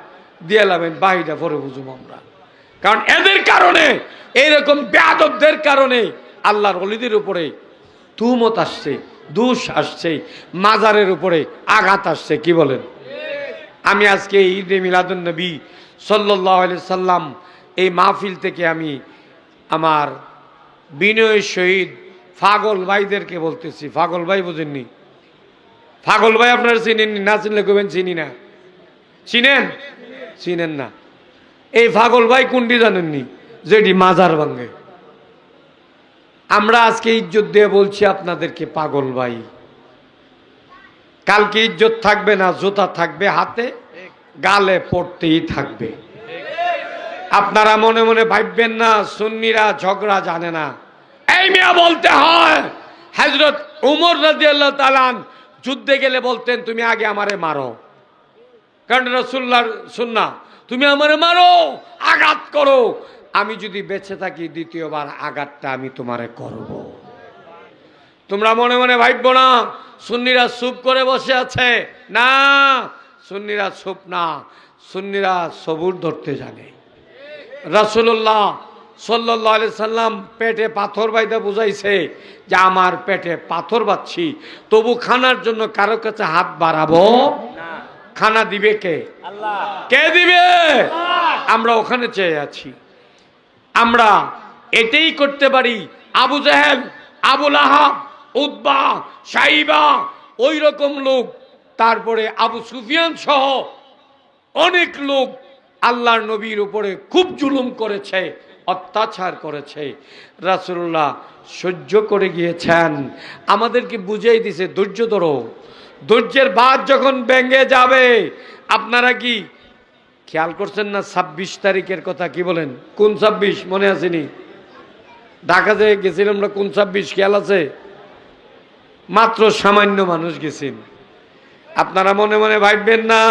দিয়ে লাবেন, বাহিটা পরে বুঝুম আমরা। কারণ এদের কারণে, এইরকম বেয়াদবদের কারণে আল্লাহর ওলিদের উপরে তুহমত আসছে, দোষ আসছে, মাজারের উপরে আঘাত আসছে। কি বলেন? আমি আজকে ঈদে মিলাদুন নবী সাল্লাল্লাহু আলাইহি সাল্লাম এই মাহফিল থেকে আমি আমার বিনয়ের সহিত পাগল ভাইদেরকে বলতেছি, পাগল ভাই বোঝেননি? পাগল ভাই আপনারা চিনেননি? না চিনলে কবেন চিনি না। চিনেন? চিনেন না? এই পাগল ভাই কোনটি জানেননি? যেটি মাজার ভাঙ্গে। আমরা আজকে ইজ্জত দিয়ে বলছি আপনাদেরকে পাগল ভাই, কালকে ইজ্জত থাকবে না, জুতা থাকবে হাতে, গালে পড়তেই থাকবে। আপনারা মনে মনে ভাববেন না সুন্নিরা ঝগড়া জানে না। এই মিয়া বলতে হয়, হযরত উমর রাদিয়াল্লাহু তাআলা যুদ্ধে গেলে বলতেন তুমি আগে আমারে মারো, কারণ রাসূলুল্লাহর সুন্নাহ, তুমি আমারে মারো, আঘাত করো, আমি যদি বেঁচে থাকি দ্বিতীয়বার আঘাতটা আমি তোমারে করব। তোমরা মনে মনে ভাববো না সুন্নিরা চুপ করে বসে আছে, না, সুন্নিরা চুপ না, সুন্নিরা সবুর ধরতে জানে। রাসূলুল্লাহ সাল্লাল্লাহু আলাইহি সাল্লাম পেটে পাথর বাইদা বুঝাইছে যে আমার পেটে পাথর বাঁধছি, তবু খানার জন্য কারো কাছে হাত বাড়াবো না। খানা দিবে কে? আল্লাহ। কে দিবে? আমরা ওখানে চেয়ে আছি। আমরা এটাই করতে পারি। আবু জাহেল, আবু লাহাব, উতবা, সাইবা, ওই রকম লোক, তারপরে আবু সুফিয়ান সহ অনেক লোক আল্লাহর নবীর উপরে খুব জুলুম করেছে, অত্যাচার করেছে। রাসূলুল্লাহ সহ্য করে গিয়েছেন, আমাদেরকে বুঝিয়ে দিছে ধৈর্য ধরো। ধৈর্যের বাঁধ যখন ভেঙে যাবে, আপনারা কি খেয়াল করছেন না 26 তারিখের কথা? কি বলেন? কোন 26 মনে আসেনি? ঢাকাতে গেছিলাম আমরা, কোন 26 খেয়াল আছে? মাত্র সামান্য মানুষ গেছেন। আপনারা মনে মনে ভাববেন না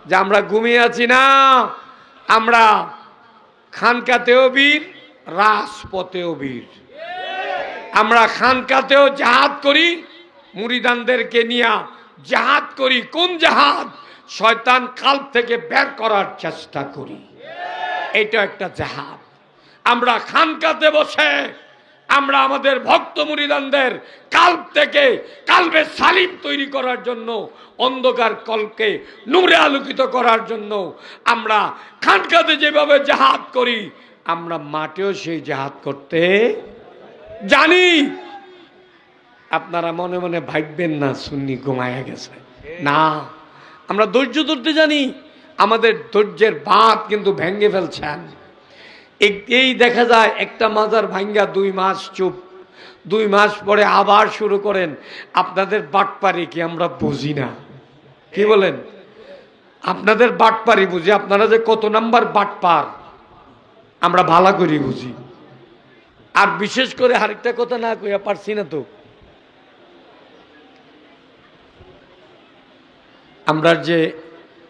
যে আমরা ঘুমিয়ে আছি, না, আমরা খানকাতেও বীর, রাজপথেও বীর। আমরা খানকাতেও জাহাদ করি, মুরিদানদেরকে নিয়ে জাহাদ করি। কোন জাহাদ? শয়তান কাল্প থেকে বের করার চেষ্টা করি, এটা একটা জাহাদ। আমরা খানকাতে বসে আমরা আমাদের ভক্ত মুরিদানদের কাল্প থেকে কালবে সালিম তৈরি করার জন্য, অন্ধকার কলকে নূরে আলোকিত করার জন্য আমরা খানকাতে যেভাবে জাহাদ করি, আমরা মাঠেও সেই জাহাদ করতে জানি। আপনারা মনে মনে ভাববেন না সুন্নি ঘুমায়া গেছে, না, আমরা ধৈর্য ধরতে জানি। আমাদের ধৈর্যের বাঁধ কিন্তু ভেঙে ফেলছেন। এই দেখা যায় একটা মাজার ভাঙ্গা 2 মাস চুপ, 2 মাস পরে আবার শুরু করেন। আপনাদের বাটপারি কি আমরা বুঝি না? কি বলেন? আপনাদের বাটপারি বুঝি, আপনারা যে কত নাম্বার বাটপার আমরা ভালো করে বুঝি। আর বিশেষ করে আরেকটা কথা না কইয়া পারছি না তো, আমরা যে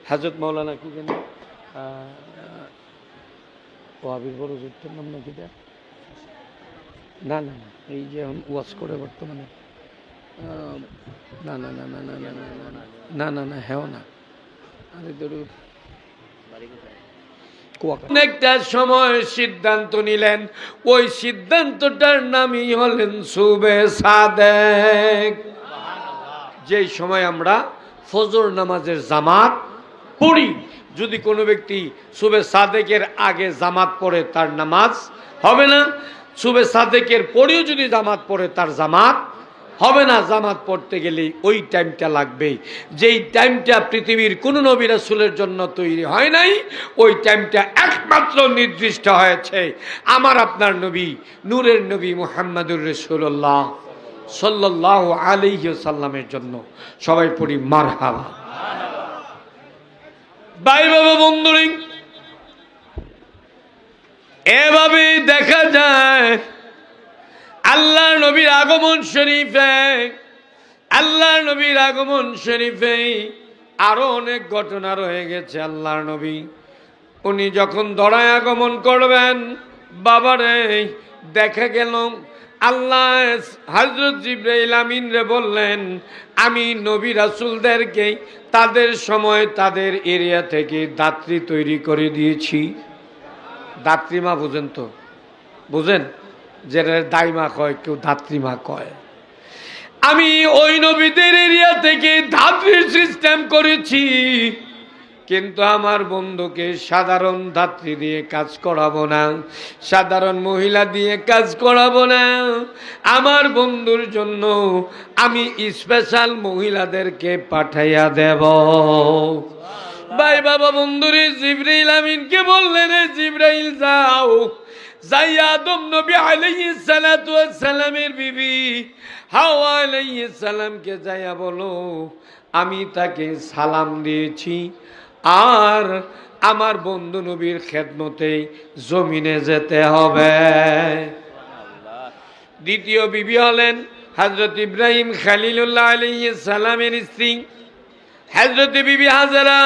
হযরত মাওলানা কি জানি ওয়াহাবীর বড় যুদ্ধের নাম নাকি দেয়া, না না না, এই যে ওয়াজ করে বর্তমানে, না না না না না না না না না না হেও না, আরে ধরু একটা সময় সিদ্ধান্ত নিলেন, ওই সিদ্ধান্তটার নামই হলেন সুবে সাদেক। যে সময় আমরা ফজর নামাজের জামাত পড়ি, যদি কোনো ব্যক্তি সুবে সাদেকের আগে জামাত পড়ে তার নামাজ হবে না, সুবে সাদেকের পরেও যদি জামাত পড়ে তার জামাত হবে না। জামাত পড়তে গেলে ওই টাইমটা লাগবে, যেই টাইমটা পৃথিবীর কোনো নবী রাসূলের জন্য তৈরি হয় নাই, ওই টাইমটা একমাত্র নির্দিষ্ট হয়েছে আমার আপনার নবী, নূরের নবী মুহাম্মদুর রাসূলুল্লাহ সাল্লাল্লাহু আলাইহি ওয়াসাল্লামের জন্য। সবাই পড়ি মারহাবা। ভাই বাবা বন্ধুরা, এভাবে দেখা যায় আল্লাহ নবীর আগমন শরীফে, আল্লাহ নবীর আগমন শরীফে আরো অনেক ঘটনা রয়ে গেছে। আল্লাহর নবী উনি যখন দড়ায় আগমন করবেন, বাবারে দেখা গেল আল্লাহ হযরত জিবরাইল আমিন রে বললেন, আমি নবী রাসূলদেরকে তাদের সময় তাদের এরিয়া থেকে দাত্রী তৈরি করে দিয়েছি। দাত্রীমা বুঝেন তো? বুঝেন? যেটা দাইমা কয়, কেউ ধাত্রীমা কয়। আমি ওই নবীদের এরিয়া থেকে ধাত্রীর সিস্টেম করেছি, কিন্তু আমার বন্ধুকে সাধারণ ধাত্রী দিয়ে কাজ করাবো না, সাধারণ মহিলা দিয়ে কাজ করাবো না। আমার বন্ধুর জন্য আমি স্পেশাল মহিলাদেরকে পাঠাইয়া দেব। ভাই বাবা বন্ধুরে জিবরাইল আমিনকে বললেন, জিবরাইল যাও, যাই আদম নবী আলাইহিস সালাতু ওয়াস সালামের বিবি হাওয়া আলাইহিস সালামকে যাইয়া বলো আমি তাকে সালাম দিয়েছি, আর আমার বন্ধু নবীর খেদমতে জমিনে যেতে হবে। দ্বিতীয় বিবি হলেন হযরত ইব্রাহিম খলিলুল্লাহ আলাইহিস সালামের স্ত্রী হযরত বিবি হাজেরা।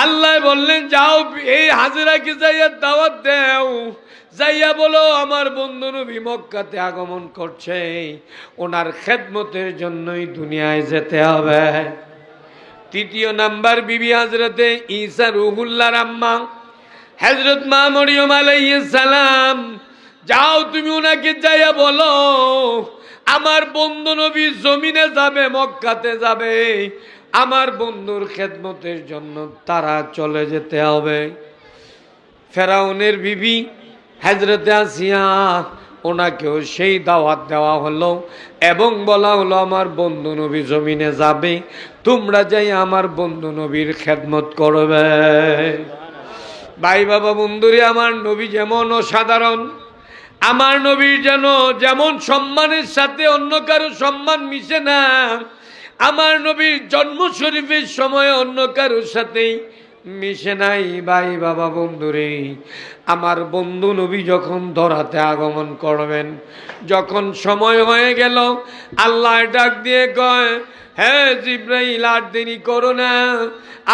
আল্লাহ বললেন, যাও এই হাজেরাকে যাইয়া দাওয়াত দাও, যাইয়া বলো আমার বন্ধু নবী মক্কাতে আগমন করছে, ওনার খেদমতের জন্যই দুনিয়ায় যেতে হবে। তৃতীয় নাম্বার বিবি হযরতে ঈসা রুহুল্লাহর আম্মা হযরত মা মরিয়ম আলাইহিস সালাম, যাও তুমি ওনাকে যাইয়া বলো আমার বন্ধু নবী জমিনে যাবে, মক্কাতে যাবে, আমার বন্ধুর খেদমতের জন্য তারা চলে যেতে হবে। ফেরাউনের বিবি হযরতে আসিয়া, ওনাকেও সেই দাওয়াত দেওয়া হলো এবং বলা হলো আমার বন্ধু নবী জমিনে যাবে, তোমরা যাই আমার বন্ধু নবীর খেদমত করবে। ভাই বাবা বন্ধুরে, আমার নবী যেমন অসাধারণ, আমার নবীর যেন যেমন সম্মানের সাথে অন্য কারো সম্মান মিশে না, আমার নবীর জন্ম শরীফের সময় অন্য কারোর সাথেই মিশে নাই। ভাই বাবা বন্ধুরে, আমার বন্ধু নবী যখন ধরাতে আগমন করবেন, যখন সময় হয়ে গেল, আল্লাহ ডাক দিয়ে কয়, হ্যাঁ জিবরাইল আর দেরি করো না,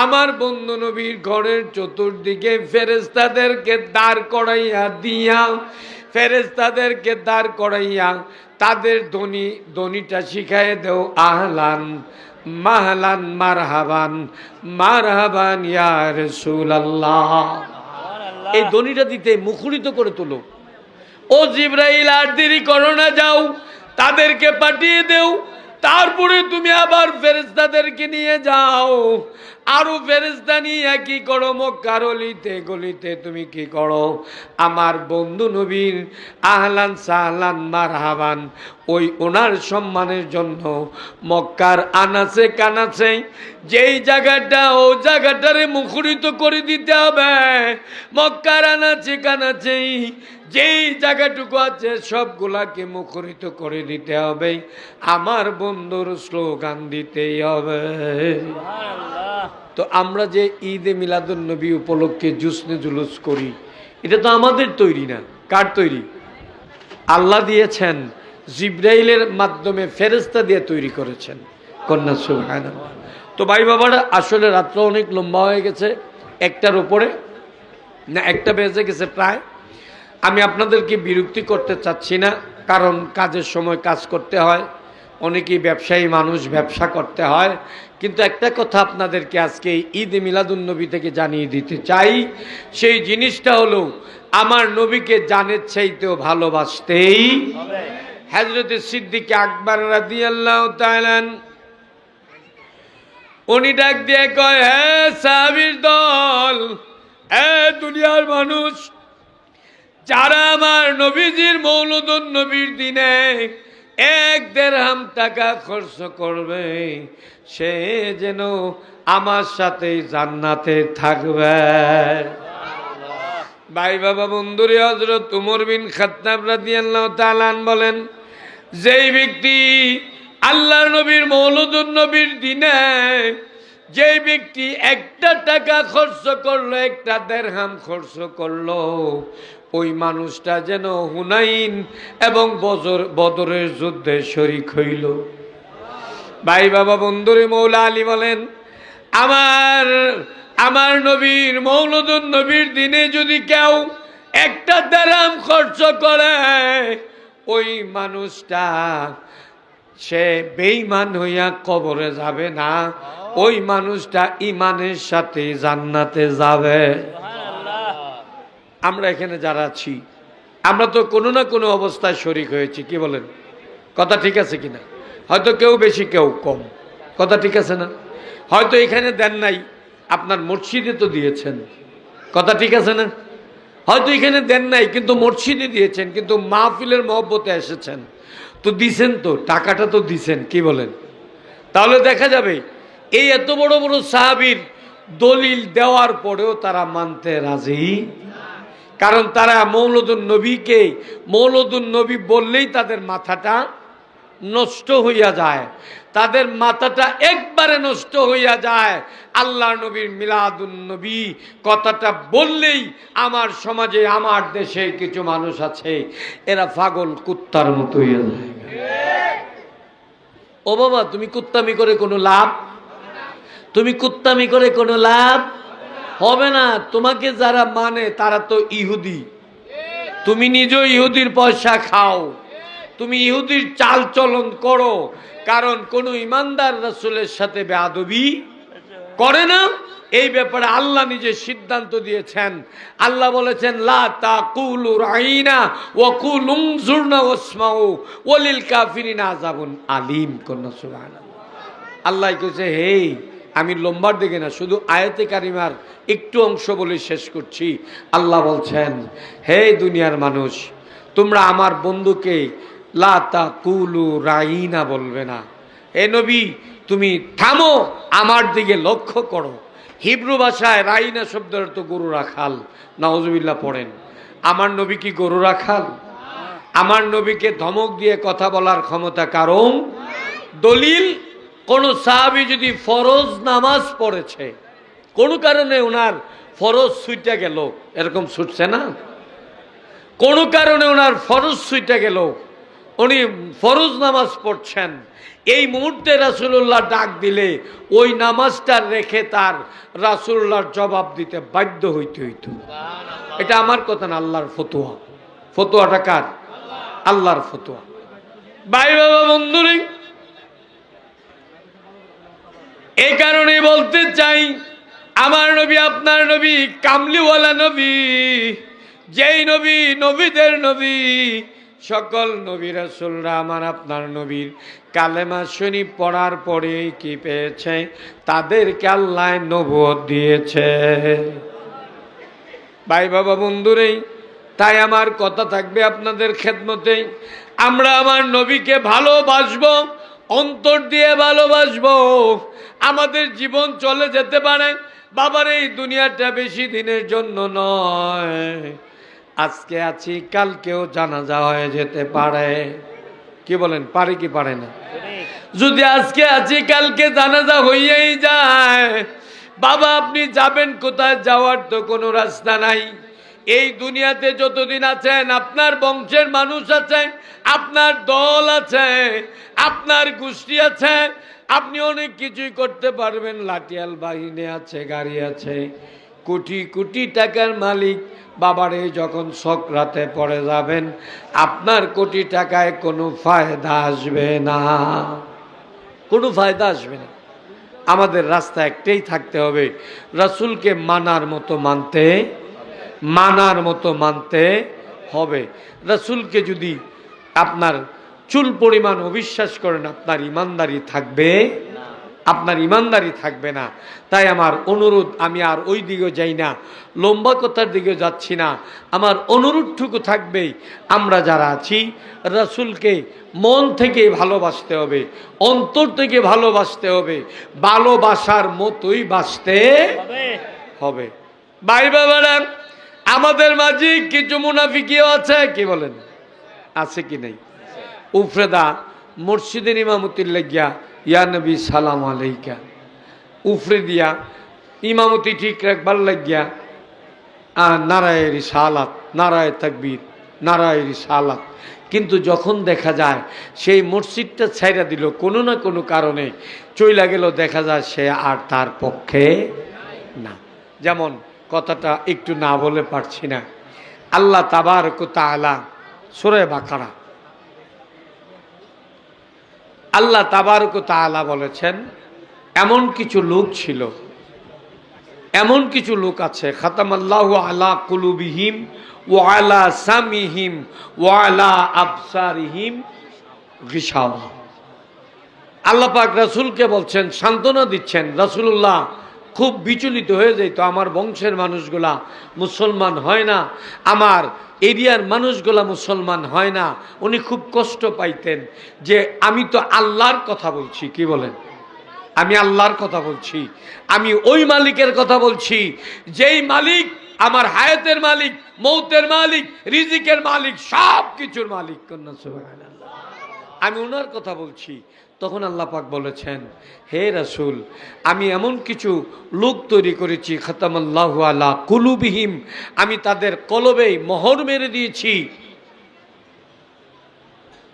আমার বন্ধু নবীর ঘরের চতুর্দিকে ফেরেশতাদেরকে দাঁড় করাইয়া দিয়া, ফেরেশতাদেরকে দাঁড় করাইয়া তাদের ধ্বনিটা শিখায় দেও, আহলান মাহলান মারহাবান মারহাবান ইয়া রাসূলুল্লাহ। এই ধ্বনিটা দিতে মুখরিত করে তোলো। ও জিবরাইল আর দেরি করো না, যাও তাদেরকে পাঠিয়ে দেও, তারপরে তুমি আবার ফেরেশতাদেরকে নিয়ে যাও, আরো ফেরেশতা নিয়ে কি করো, মক্কার অলিতে গলিতে তুমি কি করো, আমার বন্ধু নবীর আহলান সাহলান মারহাবান ওই ওনার সম্মানের জন্য মক্কার আনাচে কানাচে যেই জায়গাটা ও জায়গাটারে মুখরিত করে দিতে হবে। মক্কার আনাচে কানাচে যেই জায়গাটুকু আছে সবগুলাকে মুখরিত করে দিতে হবে। আমার বন্ধুর স্লোগান দিতেই হবে। তো আমরা যে ঈদে মিলাদুন্নবী উপলক্ষে জুসনে জুলুস করি, এটা তো আমাদের তৈরি না। কার তৈরি? আল্লাহ দিয়েছেন, জিব্রাইলের মাধ্যমে ফেরেশতা দিয়ে তৈরি করেছেন। কন্যা সুবহানাল্লাহ। তো ভাই বাবারা, আসলে রাত্র অনেক লম্বা হয়ে গেছে, একটার উপরে না, একটা বেজে গেছে প্রায়। আমি আপনাদেরকে বিরক্তি করতে চাচ্ছি না, কারণ কাজের সময় কাজ করতে হয়, অনেকেই ব্যবসায়ী মানুষ, ব্যবসা করতে হয়। কিন্তু একটা কথা আপনাদেরকে আজকে ঈদ মিলাদুন্নবী থেকে জানিয়ে দিতে চাই, সেই জিনিসটা হলো আমার নবীকে জানের চাইতেও ভালোবাসতেই হবে। হযরতে সিদ্দিক আকবর রাদিয়াল্লাহু তাআলা উনি ডাক দিয়ে কয়, হে সাহাবীর দল, হে দুনিয়ার মানুষ, যারা আমার নবীজির মৌলুদুন নবীর দিনে 1 দিরহাম টাকা খরচ করবে, সে যেন আমার সাথে জান্নাতে থাকবে। ভাই বাবা বন্ধুরে, হযরত উমর বিন খাত্তাব রাদিয়াল্লাহু তাআলা বলেন, যেই ব্যক্তি আল্লাহর নবীর মৌলুদুন নবীর দিনে যেই ব্যক্তি 1টা টাকা খরচ করলো, 1টা দিরহাম খরচ করলো, ওই মানুষটা যেন হুনাইন এবং বদরের যুদ্ধে শরীক হইল। ভাই বাবা বন্ধুরে, মৌলা আলী বলেন, আমার নবীর মৌলুদুন নবীর দিনে যদি কেউ 1টা দিরহাম খরচ করে, ওই মানুষটা সে বেঈমান হইয়া কবরে যাবে না, ওই মানুষটা ঈমানের সাথে জান্নাতে যাবে। আমরা এখানে যারা আছি, আমরা তো কোনো না কোনো অবস্থায় শরীক হয়েছি, কি বলেন? কথা ঠিক আছে কিনা? হয়তো কেউ বেশি, কেউ কম। কথা ঠিক আছে না? হয়তো এখানে দেন নাই, আপনার মসজিদে তো দিয়েছেন। কথা ঠিক আছে না? হয়তো এখানে দেন নাই, কিন্তু মসজিদে দিয়েছেন, কিন্তু মাহফিলের মহব্বতে এসেছেন, তো দিছেন, তো টাকাটা তো দিছেন, কি বলেন? তাহলে দেখা যাবে এই এত বড় বড় সাহাবীর দলিল দেওয়ার পরেও তারা মানতে রাজি, কারণ তারা মৌলুদুন নবীকে মৌলুদুন নবী বললেই তাদের মাথাটা নষ্ট হইয়া যায়, তাদের মাথাটা একবারে নষ্ট হইয়া যায়। আল্লাহর নবীর মিলাদুন নবী কথাটা বললেই আমার সমাজে, আমার দেশের কিছু মানুষ আছে, এরা পাগল কুত্তার মতো হইয়া যায়। ও বাবা, তুমি কুত্তামি করে কোনো লাভ, তুমি কুত্তামি করে কোনো লাভ হবে না। তোমাকে যারা মানে তারা তো ইহুদি, তুমি নিজেও ইহুদির পয়সা খাও, তুমি ইহুদির চাল চলন করো, কারণ কোন ইমানদার রাসূলের সাথে বেয়াদবি করে না। এই ব্যাপারে আল্লাহ নিজে সিদ্ধান্ত দিয়েছেন। আল্লাহ বলেছেন, লা তাকুলু রাইনা ওয়া কুলু উনজুরনা ওয়াসমাউ ওয়ালিল কাফিরিনা আযাবুন আলীম। কন্যা সুবহানাল্লাহ। আল্লাহ কইছে, হে, আমি লম্বার দিকে না, শুধু আয়াতে কারিমার একটু অংশ বলে শেষ করছি। আল্লাহ বলছেন, হে দুনিয়ার মানুষ, তোমরা আমার বন্ধুকে লা তাকুলু রাইনা বলবে না। হে নবী, তুমি থামো, আমার দিকে লক্ষ্য করো। হিব্রু ভাষায় রাইনা শব্দের অর্থ গরু রাখাল। নাউজুবিল্লাহ পড়েন। আমার নবী কি গরু রাখাল? আমার নবীকে ধমক দিয়ে কথা বলার ক্ষমতা কারণ? দলিল, কোন সাহাবী যদি ফরজ নামাজ পড়েছে, কোনো কারণে ওনার ফরজ ছুটে গেল, এরকম ছুটছে না, কোনো কারণে ওনার ফরজ ছুটে গেল, উনি ফরজ নামাজ পড়ছেন, এই মুহূর্তে রাসূলুল্লাহ ডাক দিলে ওই নামাজটা রেখে তার রাসূলুল্লাহর জবাব দিতে বাধ্য হইতে হইতো। এটা আমার কথা না, আল্লাহর ফতোয়া। ফতোয়াটা কার? আল্লাহর ফতোয়া। ভাই বাবা বন্ধুরে, এই কারণে বলতে চাই, আমার নবী, আপনার নবী কামলিওয়ালা নবী, যেই নবী নবীদের নবী, সকল নবী রাসূলরা আমার আপনার নবীর কালেমা শরীফ পড়ার পরে কি পেয়েছে? তাদেরকে আল্লাহ নবুয়ত দিয়েছে। ভাই বাবা বন্ধুরে, তাই আমার কথা থাকবে আপনাদের খেদমতে, আমরা আমার নবীকে ভালোবাসবো, অন্তর দিয়ে ভালোবাসবো। আমাদের জীবন চলে যেতে পারে, বাবার এই দুনিয়াটা বেশি দিনের জন্য নয়। আজকে আছি, কালকেও জানাজা হয়ে যেতে পারে। কি বলেন, পারে কি পারে না? যদি আজকে আছি, কালকে জানাজা হইয়াই যায়। বাবা আপনি যাবেন কোথায়? যাওয়ার তো কোনো রাস্তা নাই। এই দুনিয়াতে যতদিন আছেন আপনার বংশের মানুষ আছে, আপনার দল আছে, আপনার গোষ্ঠী আছে, আপনি অনেক কিছুই করতে পারবেন। লাঠিয়াল বাহিনী আছে, গাড়ি আছে, কোটি কোটি টাকার মালিক। বাবারে যখন সকরাতে পড়ে যাবেন, আপনার কোটি টাকায় কোনো ফায়দা আসবে না, কোনো ফায়দা আসবে না। আমাদের রাস্তা একটাই থাকতে হবে, রাসূলকে মানার মতো মানতে হবে। রাসূলকে যদি আপনার চুল পরিমাণ অবিশ্বাস করেন, আপনার ইমানদারি থাকবে না। তাই আমার অনুরোধ, আমি আর ওই দিকে যাই না, লম্বা কথার দিকে যাচ্ছি না। আমার অনুরোধটুকু থাকবেই, আমরা যারা আছি রাসূলকে মন থেকে ভালোবাসতে হবে, অন্তর থেকে ভালোবাসতে হবে, ভালোবাসার মতোই বাসতে হবে। ভাই বাবারা, আমাদের মাঝে কিছু মুনাফিকিও আছে। কি বলেন, আছে কি নাই? উফরেদা মসজিদের ইমামতির লাগিয়া ইয়া নবী সালাম আলাইকা, উফরে দিয়া ইমামতি ঠিক রাখবার লাগিয়া নারায়ে রিসালাত, নারায়ে তাকবীর, নারায়ে রিসালাত। কিন্তু যখন দেখা যায় সেই মসজিদটা ছাইরা দিল, কোনো না কোনো কারণে চইলা গেল, দেখা যায় সে আর তার পক্ষে না। যেমন কথাটা একটু না বলে পারছি না, আল্লাহ তাবারক ওয়া তাআলা সূরা বাকারা, আল্লাহ তাবারক ওয়া তাআলা বলেছেন, এমন কিছু লোক ছিল, এমন কিছু লোক আছে, খাতামাল্লাহু আলা কুলুবিহিম ওয়া আলা সামিহিম ওয়া আলা আবসারিহিম গিশাওয়া। আল্লাহ পাক রাসূলকে বলছেন, সান্ত্বনা দিচ্ছেন। রাসূলুল্লাহ খুব বিচলিত হয়ে যেত, আমার বংশের মানুষগুলা মুসলমান হয় না, আমার এরিয়ার মানুষগুলা মুসলমান হয় না। উনি খুব কষ্ট পাইতেন যে আমি তো আল্লাহর কথা বলছি। কি বলেন, আমি আল্লাহর কথা বলছি, আমি ওই মালিকের কথা বলছি যেই মালিক আমার হায়াতের মালিক, মৌতের মালিক, রিজিকের মালিক, সব কিছুর মালিক। সুবহানাল্লাহ, আমি ওনার কথা বলছি। তখন আল্লাহ পাক বলেছেন, হে রাসূল, আমি এমন কিছু লোক তৈরি করেছি, খাতামাল্লাহু আলা কুলুবিহিম, আমি তাদের কলবে মোহর মেরে দিয়েছি,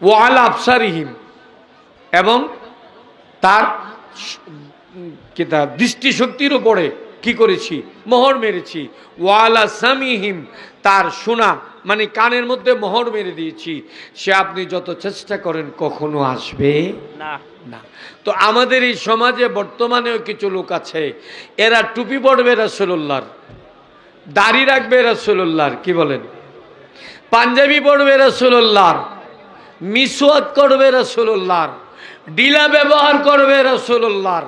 ওয়া আলা আবসারিহিম, এবং তার দৃষ্টিশক্তির উপরে কি করেছি, মোহর মেরেছি। ওয়া আলা সামিহিম, তার শোনা মানে কানের মধ্যে মোহর মেরে দিয়েছি। সে আপনি যত চেষ্টা করেন কখনো আসবে না। তো আমাদের এই সমাজে বর্তমানেও কিছু লোক আছে, এরা টুপি পরবে রাসূলুল্লাহর, দাড়ি রাখবে রাসূলুল্লাহর, কি বলেন, পাঞ্জাবি পরবে রাসূলুল্লাহর, মিসওয়াক করবে রাসূলুল্লাহর, ডিলা ব্যবহার করবে রাসূলুল্লাহর,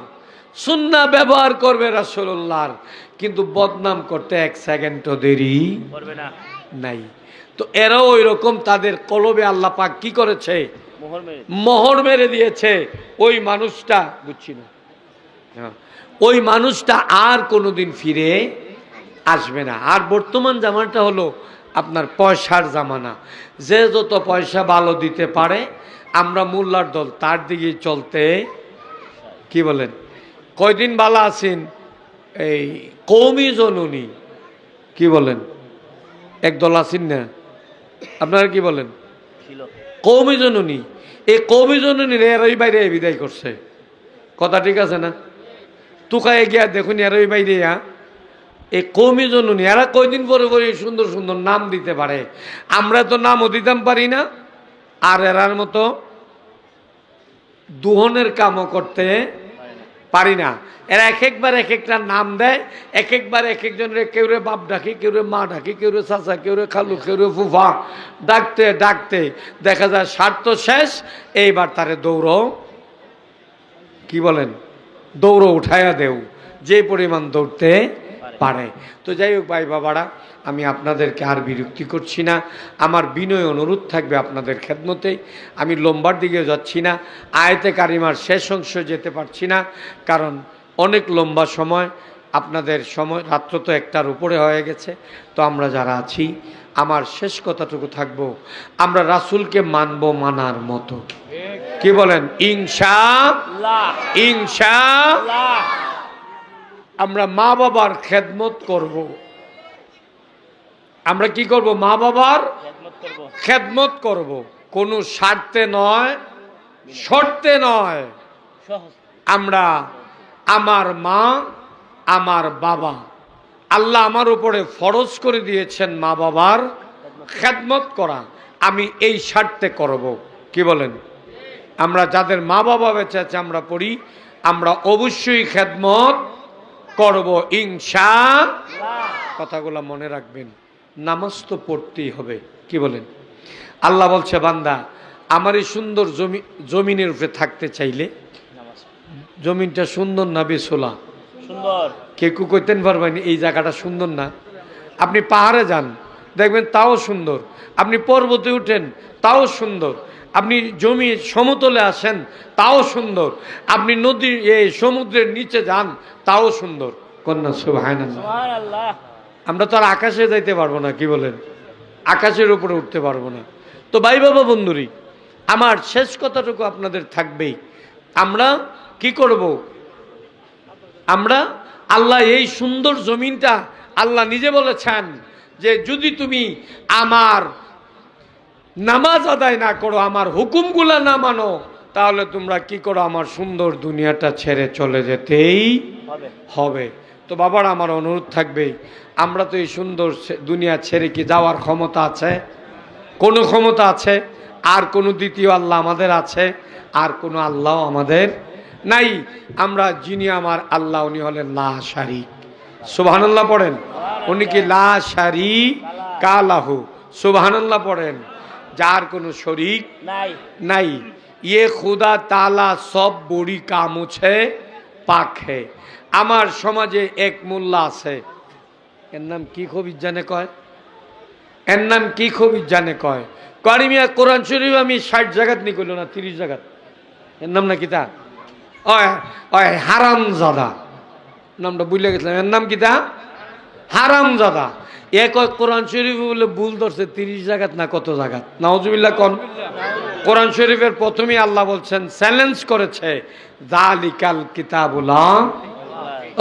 সুন্নাহ ব্যবহার করবে রাসূলুল্লাহর, কিন্তু বদনাম করতে এক সেকেন্ডও দেরি করবে না নাই। তো এরাও ওই রকম, তাদের কলবে আল্লাহ পাক কি করেছে, মোহর মেরে দিয়েছে। ওই মানুষটা, বুঝছি না, ওই মানুষটা আর কোনোদিন ফিরে আসবে না। আর বর্তমান জামানাটা হলো আপনার পয়সার জামানা। যে যত পয়সা ভালো দিতে পারে, আমরা মোল্লার দল তার দিকে চলতে। কি বলেন, কয়দিন ভালো আছেন এই কওমি জননী, কি বলেন, একদল আছেন না আপনারা, কি বলেন, কওমি জননী। এই কওমি জননী এরই বাইরে বিদায় করছে, কথা ঠিক আছে না? তুকায় গিয়া দেখুন এরই বাইরে, এই কওমি জননী এরা কয়দিন পরে পরে সুন্দর সুন্দর নাম দিতে পারে, আমরা তো নামও দিতাম পারি না, আর এরার মতো দুহনের কামও করতে পারি না। এরা এক একবার এক একটা নাম দেয়, এক একবার এক একজনের, কেউ রে বাপ ডাকে, কেউ রে মা ডাকে, কেউ রে চাচা, কেউ রে খালু, কেউ রে ফুফা, ডাকতে ডাকতে দেখা যায় স্বার্থ শেষ। এইবার তারে দৌড়, কি বলেন, দৌড় উঠাইয়া দেও, যে পরিমাণ দৌড়তে পারে। তো যাই হোক ভাই বাবারা, আমি আপনাদেরকে আর বিরক্তি করছি না। আমার বিনয় অনুরোধ থাকবে আপনাদের খেদমতে। আমি লম্বার দিকে যাচ্ছি না, আয়াতে কারিমার শেষ অংশ যেতে পারছি না, কারণ অনেক লম্বা সময়, আপনাদের সময় রাত্র তো 1টার উপরে হয়ে গেছে। তো আমরা যারা আছি, আমার শেষ কথাটুকু থাকবো, আমরা রাসূলকে মানব মানার মতো। কি বলেন? ইনশাআল্লাহ। ইনশাআল্লাহ আমরা মা বাবার খেদমত করব। আমরা কি করব? মা বাবার খেদমত করব, কোনো স্বার্থে নয়, শর্তে নয়। আমরা আমার মা, আমার বাবা, আল্লাহ আমার উপরে ফরজ করে দিয়েছেন মা বাবার খেদমত করা, আমি এই স্বার্থে করব। কি বলেন? আমরা যাদের মা বাবা বেঁচে আছে আমরা পড়ি, আমরা অবশ্যই খেদমত করব ইনশাআল্লাহ। কথাগুলো মনে রাখবেন। নামাজ তো পড়তেই হবে। কি বলেন? আল্লাহ বলছে, বান্দা আমার এই সুন্দর জমিনের উপরে থাকতে চাইলে, জমিনটা সুন্দর না বেসোলা? সুন্দর। কে কু কইতেন পারবেন এই জায়গাটা সুন্দর না? আপনি পাহাড়ে যান, দেখবেন তাও সুন্দর। আপনি পর্বতে উঠেন, তাও সুন্দর। আপনি জমি সমতলে আসেন, তাও সুন্দর। আপনি নদী সমুদ্রের নিচে যান, তাও সুন্দর। কন্যা সুবহানাল্লাহ। আমরা তো আর আকাশে যাইতে পারবো না। কি বলেন? আকাশের উপরে উঠতে পারবো না। তো ভাই বাবা বন্ধুরি, আমার শেষ কথাটুকু আপনাদের থাকবেই, আমরা কি করব? আমরা আল্লাহ এই সুন্দর জমিনটা, আল্লাহ নিজে বলেছেন যে যদি তুমি আমার নামাজ আদায় না করো, আমার হুকুমগুলা না মানো, তাহলে তোমরা কি করো? আমার সুন্দর দুনিয়াটা ছেড়ে চলে যেতেই হবে। তো বাবার আমার অনুরোধ থাকবে, আমরা তো এই সুন্দর দুনিয়া ছেড়ে কি যাওয়ার ক্ষমতা আছে? কোনো ক্ষমতা আছে? আর কোনো দ্বিতীয় আল্লাহ আমাদের আছে? আর কোনো আল্লাহ আমাদের নাই। আমরা যিনি আমার আল্লাহ, উনি হলেন লা শারিক। সুবহানাল্লাহ পড়েন। উনি কি লা শারিকা লাহু। সুবহানাল্লাহ পড়েন। যার কোনো শরিক নাই। ये खुदा ताला सब बुरी कामों से पाक है। আমার সমাজে এক মোল্লা আছে, এর নাম কি খবির জানে কয়? এর নাম কি খবির জানে কয়? কারিমিয়া কোরআন শরীফ আমি 60 জায়গাত নি কইল না, 30 জায়গাত। এর নাম নাকি তা হারামজাদা। নামটা বুঝলে গেছিলাম। এর নাম কি তা? হারামজাদা। এ কয় কোরআন শরীফ বলে ভুল ধরছে 30 জায়গাত না কত জায়গাত। নাউজুবিল্লাহ কোন? কোরআন শরীফের প্রথমেই আল্লাহ বলছেন, চ্যালেঞ্জ করেছে, যালিকাল কিতাবুলা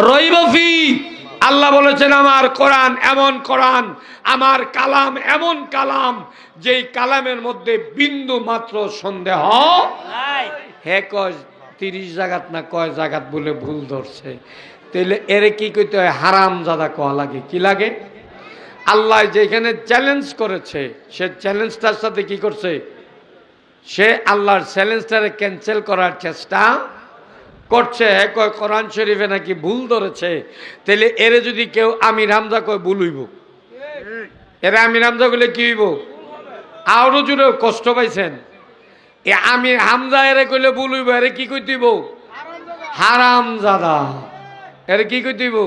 রাইবা ফি। আল্লাহ বলেছেন আমার কোরআন এমন কোরআন, আমার কালাম এমন কালাম, যেই কালামের মধ্যে বিন্দু মাত্র সন্দেহ নাই। হে কয় 30 জায়গাত না কয় জায়গাত বলে ভুল ধরছে। তাহলে এর কি কইতে হয়? হারামজাদা কোয়া লাগে। কি লাগে? আল্লাহ যেখানে চ্যালেঞ্জ করেছে, সে চ্যালেঞ্জটার সাথে কি করছে? সে আল্লাহর চ্যালেঞ্জটারে ক্যান্সেল করার চেষ্টা করছে। কয় কোরআন শরীফে নাকি ভুল ধরেছে। তাহলে এরে যদি কেউ আমির হামজা কয়, ভুল হইব। এরে আমির হামজা বলে কি হইব? আরো জুড়ে কষ্ট পাইছেন। এ আমির হামজা এরে কইলে ভুল হইব। এরে কি কই দিব? হারামজাদা। এরে কি কই দিব?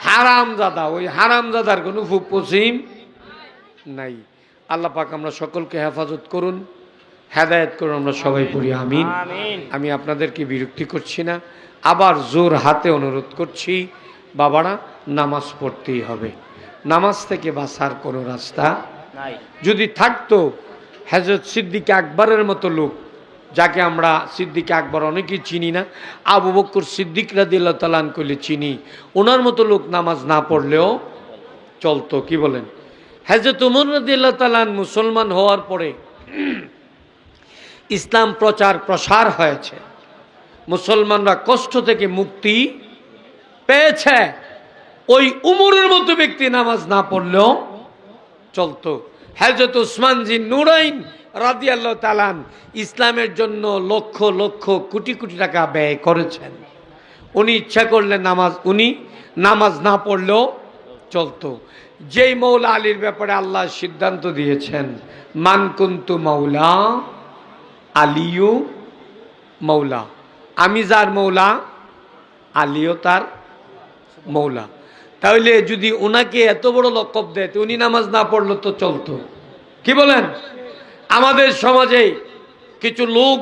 হারামজাদা। ওই হারামজাদার কোনো পশ্চিম নাই। আল্লাহ পাক আমরা সকলকে হেফাজত করুন, হেদায়েত করুন। আমরা সবাই পড়ি আমিন। আমি আপনাদেরকে বিরক্তি করছি না, আবার জোর হাতে অনুরোধ করছি, বাবারা নামাজ পড়তেই হবে। নামাজ থেকে বাঁচার কোনো রাস্তা নাই। যদি থাকতো, হযরত সিদ্দিক আকবরের মতো লোক, যাকে আমরা সিদ্দিক আকবর অনেকেই চিনি না, আবু বকর সিদ্দিক রাদিয়াল্লাহু তাআলা আনহু কইলে চিনি, ওনার মতো লোক নামাজ না পড়লেও চলতো। কি বলেন? হযরত ওমর রাদিয়াল্লাহু তাআলা মুসলমান হওয়ার পরে ইসলাম প্রচার প্রসার হয়েছে, মুসলমানরা কষ্ট থেকে মুক্তি পেয়েছে। ওই উমরের মতো ব্যক্তি নামাজ না পড়লেও চলতো। হযরত উসমান জিন নুরাইন রাদিয়াল্লাহু তাআলা ইসলামের জন্য লক্ষ লক্ষ কোটি কোটি টাকা ব্যয় করেছেন। উনি ইচ্ছা করলে উনি নামাজ না পড়লেও চলতো। যেই মৌলা আলীর ব্যাপারে আল্লাহ সিদ্ধান্ত দিয়েছেন, মান কুনতু মাওলা আলিও মৌলা, আমি যার মৌলা আলীও তার মৌলা। তাহলে যদি ওনাকে এত বড় লকব দেয় তো উনি নামাজ না পড়লো তো চলতো, কি বলেন? আমাদের সমাজে কিছু লোক,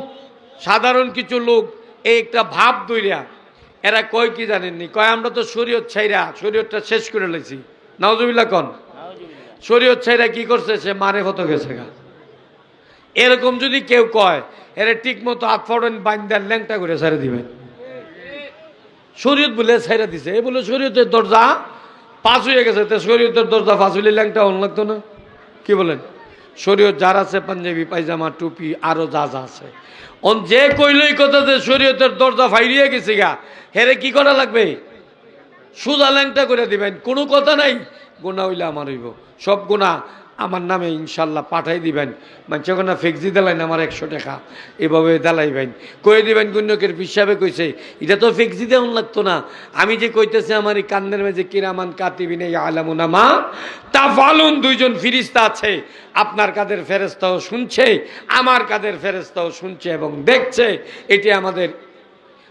সাধারণ কিছু লোক এই একটা ভাব দইরা এরা কয় কি জানেননি, কয় আমরা তো শরীয়ত ছাইরা শরীয়তটা শেষ করে লেছি। নাউজুবিল্লাহ কন। শরীয়ত ছাইরা কি করছে? সে মারে ফত গেছে গা। এরকম যদি কেউ কয় এরা ঠিক মতো হাত ফড়ন বাইন্দার ল্যাংটা করে ছেড়ে দিবেন। শরীয়ত বলে ছেড়ে দিছে, এ বলে শরীয়তের দরজা পাঁচ হয়ে গেছে, তো শরীয়তের দরজা পাঁচ হইলে ল্যাংটা অন লাগতো না? কি বলেন? শরীয়ত যার আছে পাঞ্জাবি পায়জামা টুপি আরো যা যা আছে, যে কইলই কথা যে শরীয়তের দরজা ফাইরিয়ে গেছে গা, হেরে কি করা লাগবে? সুদা ল্যাংটা করে দিবেন, কোনো কথা নাই। গুণা হইলে আমার হইব, সব গুণা আমার নামে ইনশাল্লাহ পাঠাই দিবেন। মানুষ ওখানে ফেক্সি দেলাইন আমার 100 টাকা এভাবে দেলাইবেন, কয়ে দিবেন গুণ্যকের হিসাবে কইছে। এটা তো ফেক্সি দেওয়ান লাগতো না। আমি যে কইতেছি আমার এই কান্দের মাঝে কিরামান কাতিবিন ইয়ালামুনা মা তাফালুন, দুইজন ফেরেশতা আছে। আপনার কাদের ফেরেশতাও শুনছে, আমার কাদের ফেরেশতাও শুনছে এবং দেখছে। এটি আমাদের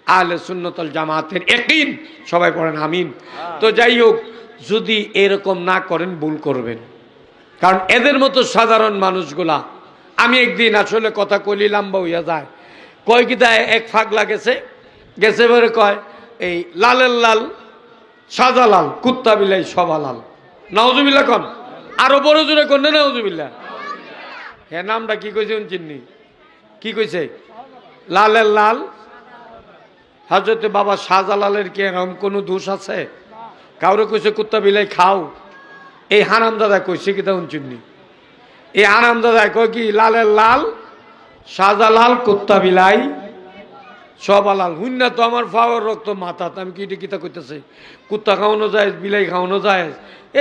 আহলে সুন্নাতুল জামাতের ইয়াকিন। সবাই পড়েন আমিন। তো যাই হোক, যদি এরকম না করেন ভুল করবেন, কারণ এদের মতো সাধারণ মানুষগুলা, আমি একদিন আসলে কথা কইলি লম্বা হইয়া যায়, কয় কি দেয় এক ফাগলা গেছে গেছে বলে কয় এই লালের লাল সাদা লাল কুত্তা বিলাই সবা লাল। নাউজুবিল্লাহ কন, আরো বড় জোরে কন না নাউজুবিল্লাহ। হ্যাঁ, নামটা কি কইছে চিন্নি? কি কইছে? লালের লাল। হযরতে বাবা শাহজালালের কি এরকম কোনো দোষ আছে? কাউরে কইছে কুত্তা বিলাই খাও? এই হারামদাদা কইছে কি তখন চিন্নি? এই হারামদাদা কয় কি লালের লাল শাহজালাল কুত্তা বিলাই সবালাল। হুন্না তো আমার ফাওয়ার রক্ত মাথা, আমি কি এটা কিতা কইতেছে? কুত্তা খাওয়ানো যায়, বিলাই খাওয়ানো যায়?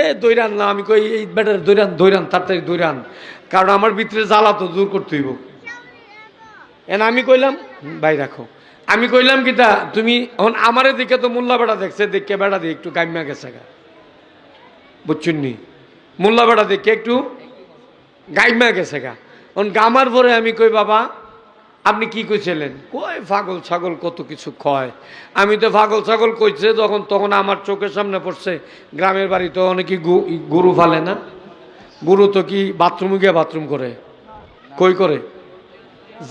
এ দৈরান না, আমি কই এই বেটার দৈরান দৈরান তাড়াতাড়ি দৈরান, কারণ আমার ভিতরে জ্বালা তো দূর করতে হইব। এন আমি কইলাম ভাই রাখো, আমি কইলাম কিতা তুমি এখন আমারে দিকে তো মোল্লা বেড়া দেখছে, দেখে বেড়া দিয়ে একটু গাইমা গেছে গা, বুঝছেন নি? মোল্লা বেড়া দেখে একটু গাইমা গেছে গা। এখন গামার পরে আমি কই বাবা আপনি কি কইছিলেন? কই পাগল ছাগল কত কিছু কয়। আমি তো পাগল ছাগল কইছে যখন, তখন আমার চোখের সামনে পড়ছে গ্রামের বাড়ি তো অনেকে গরু ফালে না? গরু তো কি বাথরুমে গিয়ে বাথরুম করে? কই করে?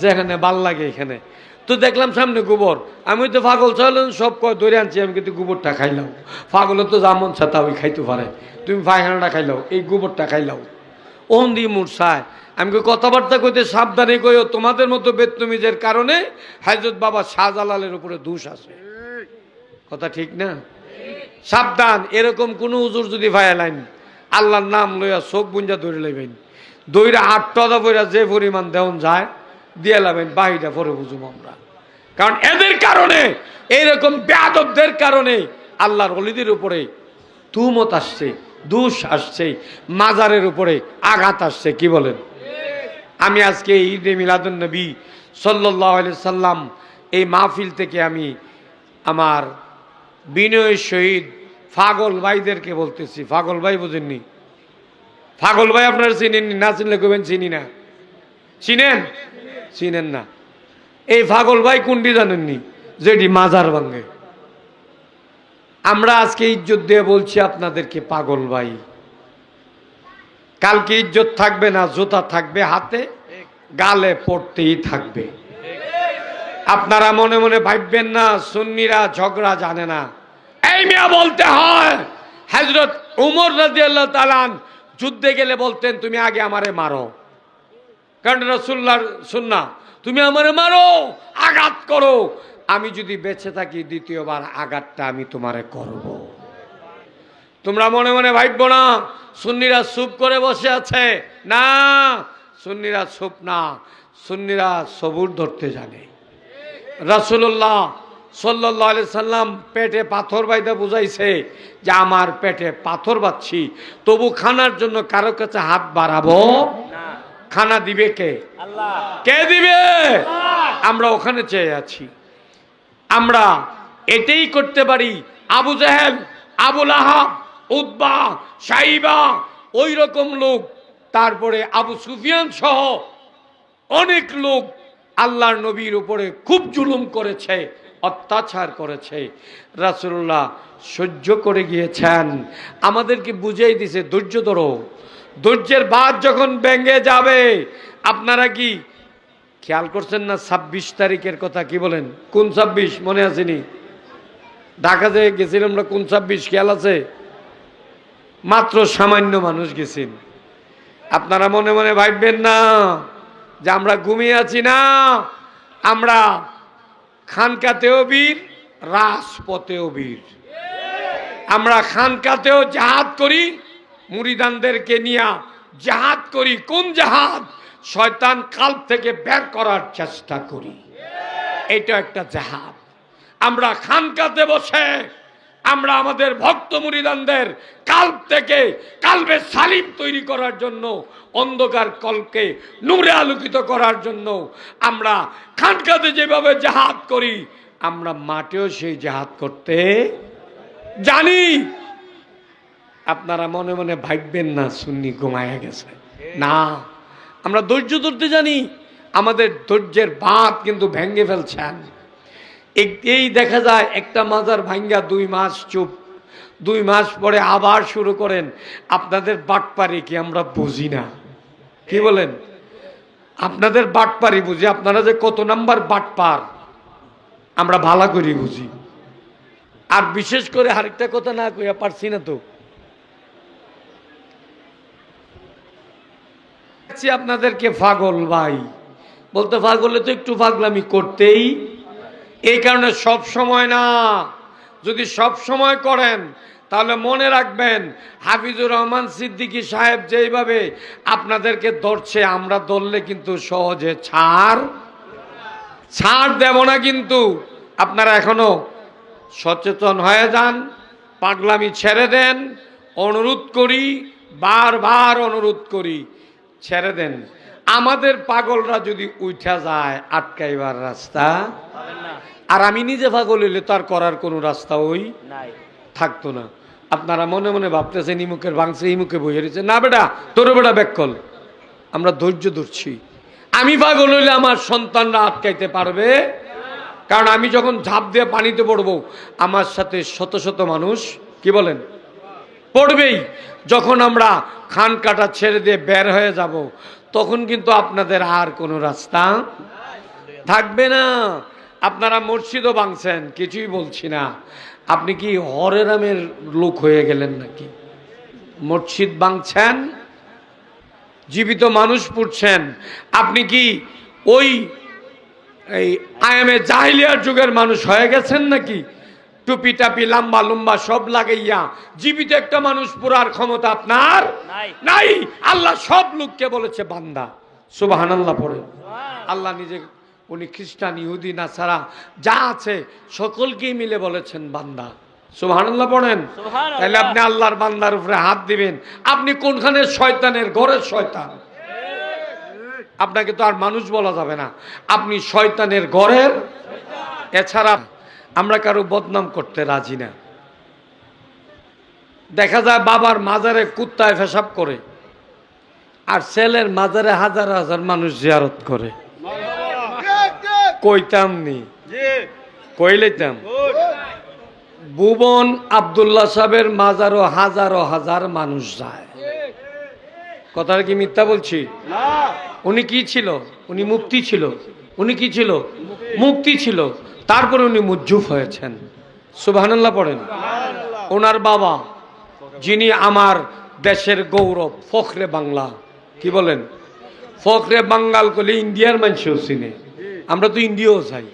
যেখানে ভাল লাগে এখানে। তো দেখলাম সামনে গোবর, আমি তো পাগল ছাগল সব কয় ধরে আনছি, আমি কিন্তু গোবরটা খাইলাম। পাগলের তো যেমন ছাতা ওই খাইতে পারে, তুমি পায়খানাটা খাইলাও, এই গোবরটা খাইলাও। ওন দিয়ে মূর্ছায় আমি কথাবার্তা কইতে সাবধানে কইও, তোমাদের মতো বেদতমিজের কারণে হযরত বাবা শাহজালালের উপরে দোষ আছে। কথা ঠিক না? সাবধান, এরকম কোন হুজুর যদি ভাইলাইন আল্লাহর নাম লইয়া চোখ বুঞ্জা ধরে লইবেন, দইরা আটটা পয়রা যে পরিমাণ দেওয়ান যায় দিয়ে লাবেন, বাহিটা পরে বুঝুম আমরা। কারণ এদের কারণে, এইরকম বেয়াদবদের কারণে আল্লাহর ওলিদের উপরে তুহমত আসছে, দোষ আসছে, মাজারের উপরে আঘাত আসছে। কি বলেন? আমি আজকে ঈদে মিলাদুন নবী সাল্লাল্লাহু আলাইহি সাল্লাম এই মাহফিল থেকে আমি আমার বিনয়ের সহিত পাগল ভাইদেরকে বলতেছি। পাগল ভাই বুঝেননি? পাগল ভাই আপনারা চিনেন না? চিনলে কবেন চিনি না। চিনেন? চিনেন না? এই পাগল ভাই কোনটি জানেননি? যেটি মাজার ভাঙ্গে। আমরা আজকে ইজ্জত দিয়ে বলছি আপনাদেরকে পাগল ভাই। কালকে ইজ্জত থাকবে না, জুতা থাকবে হাতে, গালে পড়তেই থাকবে। আপনারা মনে মনে ভাববেন না সুন্নিরা ঝগড়া জানে না। এই মিয়া বলতে হয়, হযরত উমর রাদিয়াল্লাহু তাআলা যুদ্ধে গেলে বলতেন তুমি আগে আমারে মারো, কারণ রাসূলুল্লাহর সুন্নাহ, তুমি আমারে মারো, আঘাত করো, আমি যদি বেঁচে থাকি দ্বিতীয়বার আঘাতটা আমি তোমারে করব। তোমরা মনে মনে ভাববো না সুন্নিরা চুপ করে বসে আছে। না, সুন্নিরা চুপ না, সুন্নিরা সবুর ধরতে জানে। রাসূলুল্লাহ সাল্লাল্লাহু আলাইহি সাল্লাম পেটে পাথর বাইদা বুঝাইছে যে আমার পেটে পাথর বাঁধছি, তবু খানার জন্য কারো কাছে হাত বাড়াবো না। খানা দিবে কে? আল্লাহ। কে দিবে? আমরা ওখানে চেয়ে আছি। আমরা এটাই করতে পারি। আবু জাহেল, আবু লাহাব, উতবা, সাইবা, ওই রকম লোক, তারপরে আবু সুফিয়ান সহ অনেক লোক আল্লাহর নবীর উপরে খুব জুলুম করেছে, অত্যাচার করেছে, রাসূলুল্লাহ সহ্য করে গিয়েছেন, আমাদেরকে বুঝিয়ে দিছে ধৈর্য ধরো। ধৈর্যের বাদ যখন ভেঙে যাবে, আপনারা কি খেয়াল করছেন না ২৬ তারিখের কথা? কি বলেন? কোন ২৬ মনে আসেনি? ঢাকা যে গেছিলাম আমরা, কোন ২৬ খেয়াল আছে? মাত্র সামান্য মানুষ গেছেন। আপনারা মনে মনে ভাববেন না যে আমরা ঘুমিয়ে আছি, না, আমরা খানকাতেও বীর, রাজপথেও বীর। আমরা খানকাতেও জাহাদ করি, মুরিদানদেরকে নিয়ে জাহাদ করি। কোন জাহাদ? শয়তান কাল্প থেকে বের করার চেষ্টা করি, এটা একটা জাহাদ। আমরা খানকাতে বসে আমরা আমাদের ভক্ত মুরিদানদের কাল্প থেকে কালবে সালিম তৈরি করার জন্য, অন্ধকার কলকে নূরে আলোকিত করার জন্য আমরা খানকাতে যেভাবে জাহাদ করি, আমরা মাঠেও সেই জাহাদ করতে জানি। আপনারা মনে মনে ভাববেন না সুন্নি ঘুমায়া গেছে, না, আমরা ধৈর্য ধরতে জানি। আমাদের ধৈর্যের বাঁধ কিন্তু ভেঙে ফেলছেন। এই দেখা যায় একটা মাজার ভাঙ্গা ২ মাস চুপ, ২ মাস পরে আবার শুরু করেন। আপনাদের বাটপারি কি আমরা বুঝি না? কি বলেন? আপনাদের বাটপারি বুঝি। আপনারা যে কত নাম্বার বাটপার আমরা ভালো করে বুঝি। আর বিশেষ করে আরেকটা কথা না কইয়া পারছি না তো, আপনাদেরকে পাগল ভাই বলতে, পাগলে তো একটু পাগলামি করতেই। এই কারণে সব সময় না, যদি সব সময় করেন তাহলে মনে রাখবেন হাফিজুর রহমান সিদ্দিকী সাহেব যেইভাবে আপনাদেরকে ধরছে, আমরা ধরলে কিন্তু সহজে ছাড় দেব না। কিন্তু আপনারা এখনো সচেতন হয়ে যান, পাগলামি ছেড়ে দেন। অনুরোধ করি, বারবার অনুরোধ করি, ছেড়ে দেন। আমাদের পাগলরা যদি উঠা যায়, আটকাইবার রাস্তা, আর আমি নিজে পাগল হইলে তার করার কোনো রাস্তা ওই থাকতো না। আপনারা মনে মনে ভাবতেছেন ইমুকের ভাঙছে, ইমুকে বইয়ে রয়েছে। না বেটা, তোর বেটা ব্যাকল। আমরা ধৈর্য ধরছি। আমি পাগল হইলে আমার সন্তানরা আটকাইতে পারবে? কারণ আমি যখন ঝাঁপ দিয়ে পানিতে পড়বো, আমার সাথে শত শত মানুষ কি বলেন পড়বেই। যখন আমরা খান কাটা ছেড়ে দিয়ে বের হয়ে যাব, তখন কিন্তু আপনাদের আর কোনো রাস্তা থাকবে না। আপনারা মসজিদও ভাঙছেন, কিছুই বলছি না। আপনি কি হরে রামের লোক হয়ে গেলেন নাকি? মসজিদ ভাঙছেন, জীবিত মানুষ পুড়ছেন। আপনি কি ওই আয়ামে জাহিলিয়ার যুগের মানুষ হয়ে গেছেন নাকি? টুপি টাপি লম্বা লম্বা সব লাগাইয়া জীবিত একটা মানুষ পুরার ক্ষমতা আপনার নাই। আল্লাহ সব লোককে বলেছে বান্দা। সুবহানাল্লাহ পড়ে। আল্লাহ নিজে, উনি খ্রিস্টান, ইহুদি, নাসারা যা আছে সকলকেই মিলে বলেছেন বান্দা। সুবহানাল্লাহ পড়েন। তাহলে আপনি আল্লাহর বান্দার উপরে হাত দিবেন, আপনি কোনখানে শয়তানের ঘরের শয়তান? আপনাকে তো আর মানুষ বলা যাবে না, আপনি শয়তানের ঘরের। এছাড়া আমরা কারো বদনাম করতে রাজি না। দেখা যায় বাবার মাজারে কুত্তায় পেশাব করে, আর ছেলের মাজারে হাজার হাজার মানুষ জিয়ারত করে। কইতাম নি, কইলাম ভুবন আব্দুল্লাহ সাহেবের মাজারও হাজারো হাজার মানুষ যায়। কথাটা কি মিথ্যা বলছি? উনি কি ছিল? উনি মুফতি ছিল। উনি কি ছিল? মুফতি ছিল। তারপরে উনি মুজ্জুব হয়েছেন। সুবহানাল্লাহ পড়েন। ওনার বাবা, যিনি আমার দেশের গৌরব, ফখরে বাংলা, কি বলেন? ফখরে বাঙ্গাল কইলে ইন্ডিয়ার মানুষও চিনে, আমরা তো ইন্ডিয়াও চাই।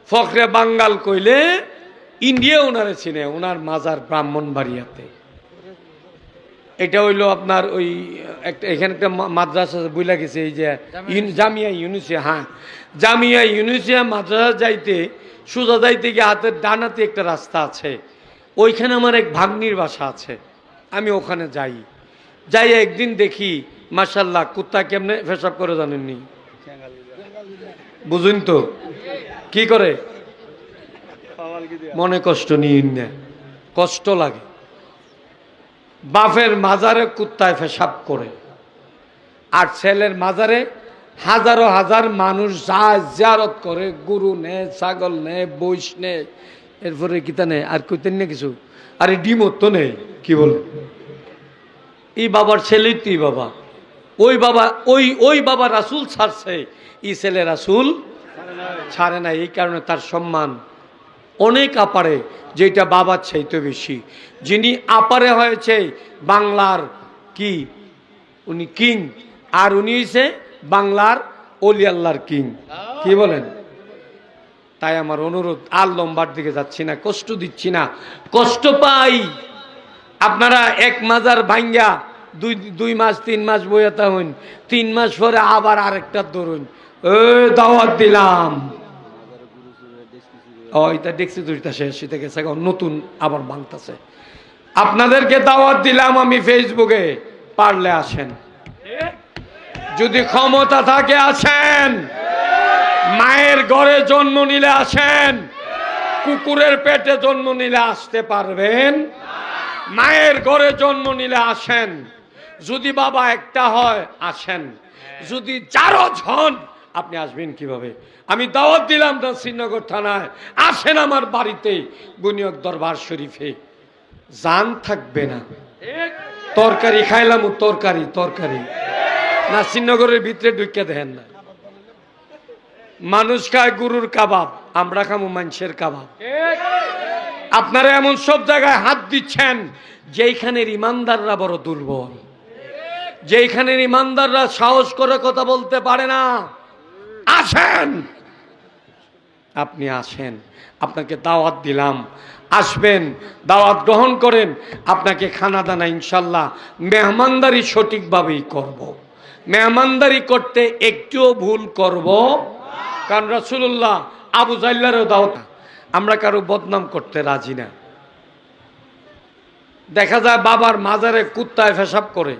ফখরে বাঙ্গাল কইলে ইন্ডিয়া ওনারে চিনে। ওনার মাজার ব্রাহ্মণবাড়িয়াতে। এটা হইল আপনার ওই একটা, এখানে একটা মাদ্রাসা বইলা গেছে, এই যে জামিয়া ইউনুসিয়া। হ্যাঁ, জামিয়া ইউনুসিয়া মাদ্রাসা যাইতে, সোজা যাইতে গিয়ে হাতের ডানাতে একটা রাস্তা আছে, ওইখানে আমার এক ভাগ্নির বাসা আছে। আমি ওখানে যাই একদিন দেখি মাশাআল্লাহ কুত্তা কেমনে পেশাব করে জানেননি? বুঝুন তো কি করে? মনে কষ্ট নিন না, কষ্ট লাগে। বাপের মাজারে কুত্তায় পেশাব করে, আর ছেলের মাজারে হাজারো হাজার মানুষ যায় জিয়ারত করে, গরু নেয়, ছাগল নেয়, বইস নেয়, এরপরে কিতা নেয় আর কইতেন না কিছু, আরে ডিমও তো নেই, কি বলে এই বাবার ছেলেই তুই বাবা, ওই বাবা ওই বাবা রাসূল ছাড়ছে, এই ছেলে রাসূল ছাড়ে না। এই কারণে তার সম্মান অনেক আপারে, যেটা বাবার চাইতে বেশি। যিনি আপারে হয়েছে বাংলার কি, উনি কিং, আর উনি হয়েছে বাংলার অলি আল্লাহর কিং, কি বলেন? তাই আমার অনুরোধ, আর লম্বার দিকে যাচ্ছি না, কষ্ট দিচ্ছি না, কষ্ট পাই। আপনারা এক মাজার ভাঙ্গা দুই মাস 3 মাস বইয়াতা হইন, 3 মাস পরে আবার আরেকটা ধরুন, দাওয়াত দিলাম, এটা দেখছি দুইটা শেষ হইতে গেছে, নতুন আবার ভাঙতেছে। আপনাদেরকে দাওয়াত দিলাম আমি ফেসবুকে, পারলে আসেন, যদি ক্ষমতা থাকে আসেন, মায়ের ঘরে জন্ম নিলে আসেন, কুকুরের পেটে জন্ম নিলে আসতে পারবেন? মায়ের ঘরে জন্ম নিলে আসেন, যদি বাবা একটা হয় আসেন, যদি 4 জন আপনি আসবেন কিভাবে? আমি দাওয়াত দিলাম না শ্রীনগর থানায়, আসেন আমার বাড়িতে বুনিয়ক দরবার শরীফে, জান থাকবে না, তরকারি খাইলাম, তরকারি না, শ্রীনগরের ভিতরে ঢুকে দেখেন না, মানুষ খায় গরুর কাবাব, আমরা খামু মানুষের কাবাব। আপনারা এমন সব জায়গায় হাত দিচ্ছেন যেইখানের ইমানদাররা বড় দুর্বল, যেইখানের ইমানদাররা সাহস করে কথা বলতে পারে না। আসেন, আপনি আসেন, আপনাকে দাওয়াত দিলাম, আসবেন, দাওয়াত গ্রহণ করেন, আপনাকে খানা দানা ইনশাল্লাহ মেহমানদারি সঠিকভাবেই করব। মেহমানদারি করতে একটুও ভুল করব, কারণ রাসূলুল্লাহ আবু জাহলেরও দাওয়াত, আমরা কারো বদনাম করতে রাজি না। দেখা যায় বাবার মাজারে কুত্তায় পেশাব করে,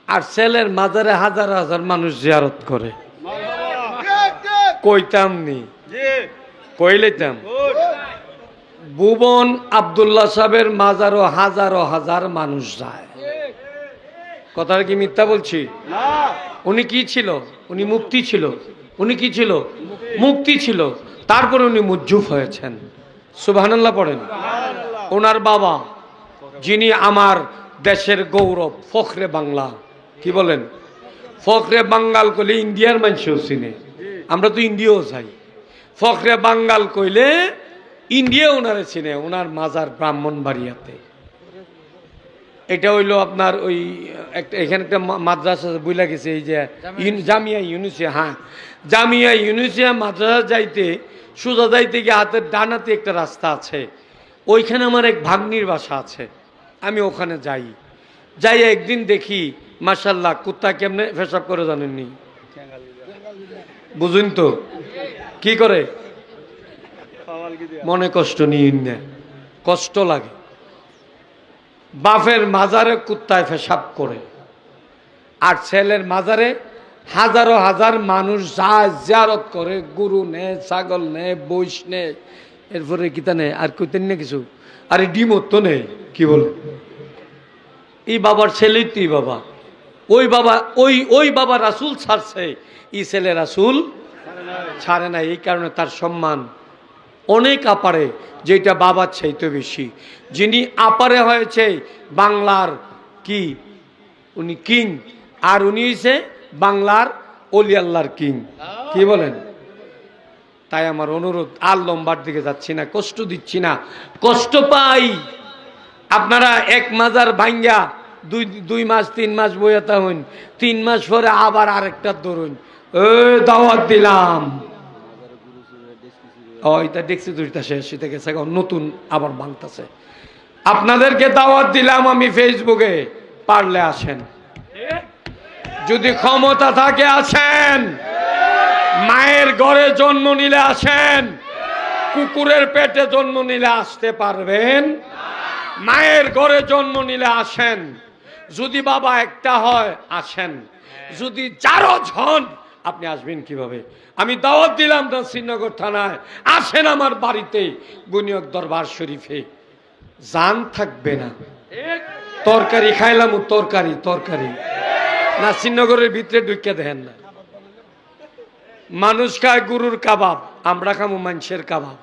আর ছেলের মাজারে হাজার হাজার মানুষ জিয়ারত করে। কইতাম নি, কইলেতাম, ভুবন আব্দুল্লাহ সাহেবের মাজারও হাজারো হাজার মানুষ যায়। কথাটা কি মিথ্যা বলছি? উনি কি ছিল? উনি মুফতি ছিল। উনি কি ছিল? মুফতি ছিল। তারপরে উনি মুজ্জুব হয়েছেন। সুবহানাল্লাহ পড়েন। ওনার বাবা, যিনি আমার দেশের গৌরব, ফখরে বাংলা, কি বলেন? ফখরে বাঙ্গাল কইলে ইন্ডিয়ার মানুষও চিনে, আমরা তো ইন্ডিয়াও যাই। ফখরে বাঙ্গাল কইলে ইন্ডিয়া ওনারে চিনে। ওনার মাজার ব্রাহ্মণবাড়িয়াতে। এটা হইলো আপনার ওই একটা, এখানে একটা মাদ্রাসা বইলা গেছে, এই যে জামিয়া ইউনুসিয়া, হ্যাঁ জামিয়া ইউনুসিয়া মাদ্রাসা যাইতে, সোজা যাইতে গিয়ে হাতের ডানাতে একটা রাস্তা আছে, ওইখানে আমার এক ভাগ্নির বাসা আছে। আমি ওখানে যাই একদিন দেখি মাশাআল্লাহ কুত্তা কেমনে পেশাব করে জানেননি? বুঝুন তো কি করে? মনে কষ্ট নিয়ে না, কষ্ট লাগে। বাপের মাজারে কুত্তায় পেশাব করে, আর ছেলের মাজারে হাজারো হাজার মানুষ যায় জিয়ারত করে, গরু নেয়, ছাগল নেয়, বইস নেয়, এরপরে কিতা নেয় আর কইতেন না কিছু, আরে ডিমও তো নেই, কি বলে এই বাবার ছেলেই তুই বাবা, ওই বাবা রাসূল ছাড়ছে, এই ছেলে রাসূল ছাড়ে না। এই কারণে তার সম্মান অনেক আপারে, যেটা বাবার চাইতে বেশি। যিনি আপারে হয়েছে বাংলার কি, উনি কিং, আর উনি হয়েছে বাংলার অলি আল্লাহর কিং, কি বলেন? তাই আমার অনুরোধ, আর লম্বার দিকে যাচ্ছি না, কষ্ট দিচ্ছি না, কষ্ট পাই। আপনারা এক মাজার ভাঙ্গা দুই মাস 3 মাস বইয়াতা হইন, 3 মাস পরে আবার আরেকটা ধরুন, দাওয়াত দিলাম, এটা দেখছি দুইটা শেষ হইতে গেছে, নতুন আবার ভাঙতেছে। আপনাদেরকে দাওয়াত দিলাম আমি ফেসবুকে, পারলে আসেন, যদি ক্ষমতা থাকে আসেন, মায়ের ঘরে জন্ম নিলে আসেন, কুকুরের পেটে জন্ম নিলে আসতে পারবেন? মায়ের ঘরে জন্ম নিলে আসেন, যদি বাবা একটা হয় আসেন, যদি 4 জন আপনি আসবেন কিভাবে? আমি দাওয়াত দিলাম না শ্রীনগর থানায়, আসেন আমার বাড়িতে বুনিয়ক দরবার শরীফে, জান থাকবে না, তরকারি খাইলাম, তরকারি না, শ্রীনগরের ভিতরে ঢুকে দেখেন না, মানুষ খায় গরুর কাবাব, আমরা খাবো মানুষের কাবাব।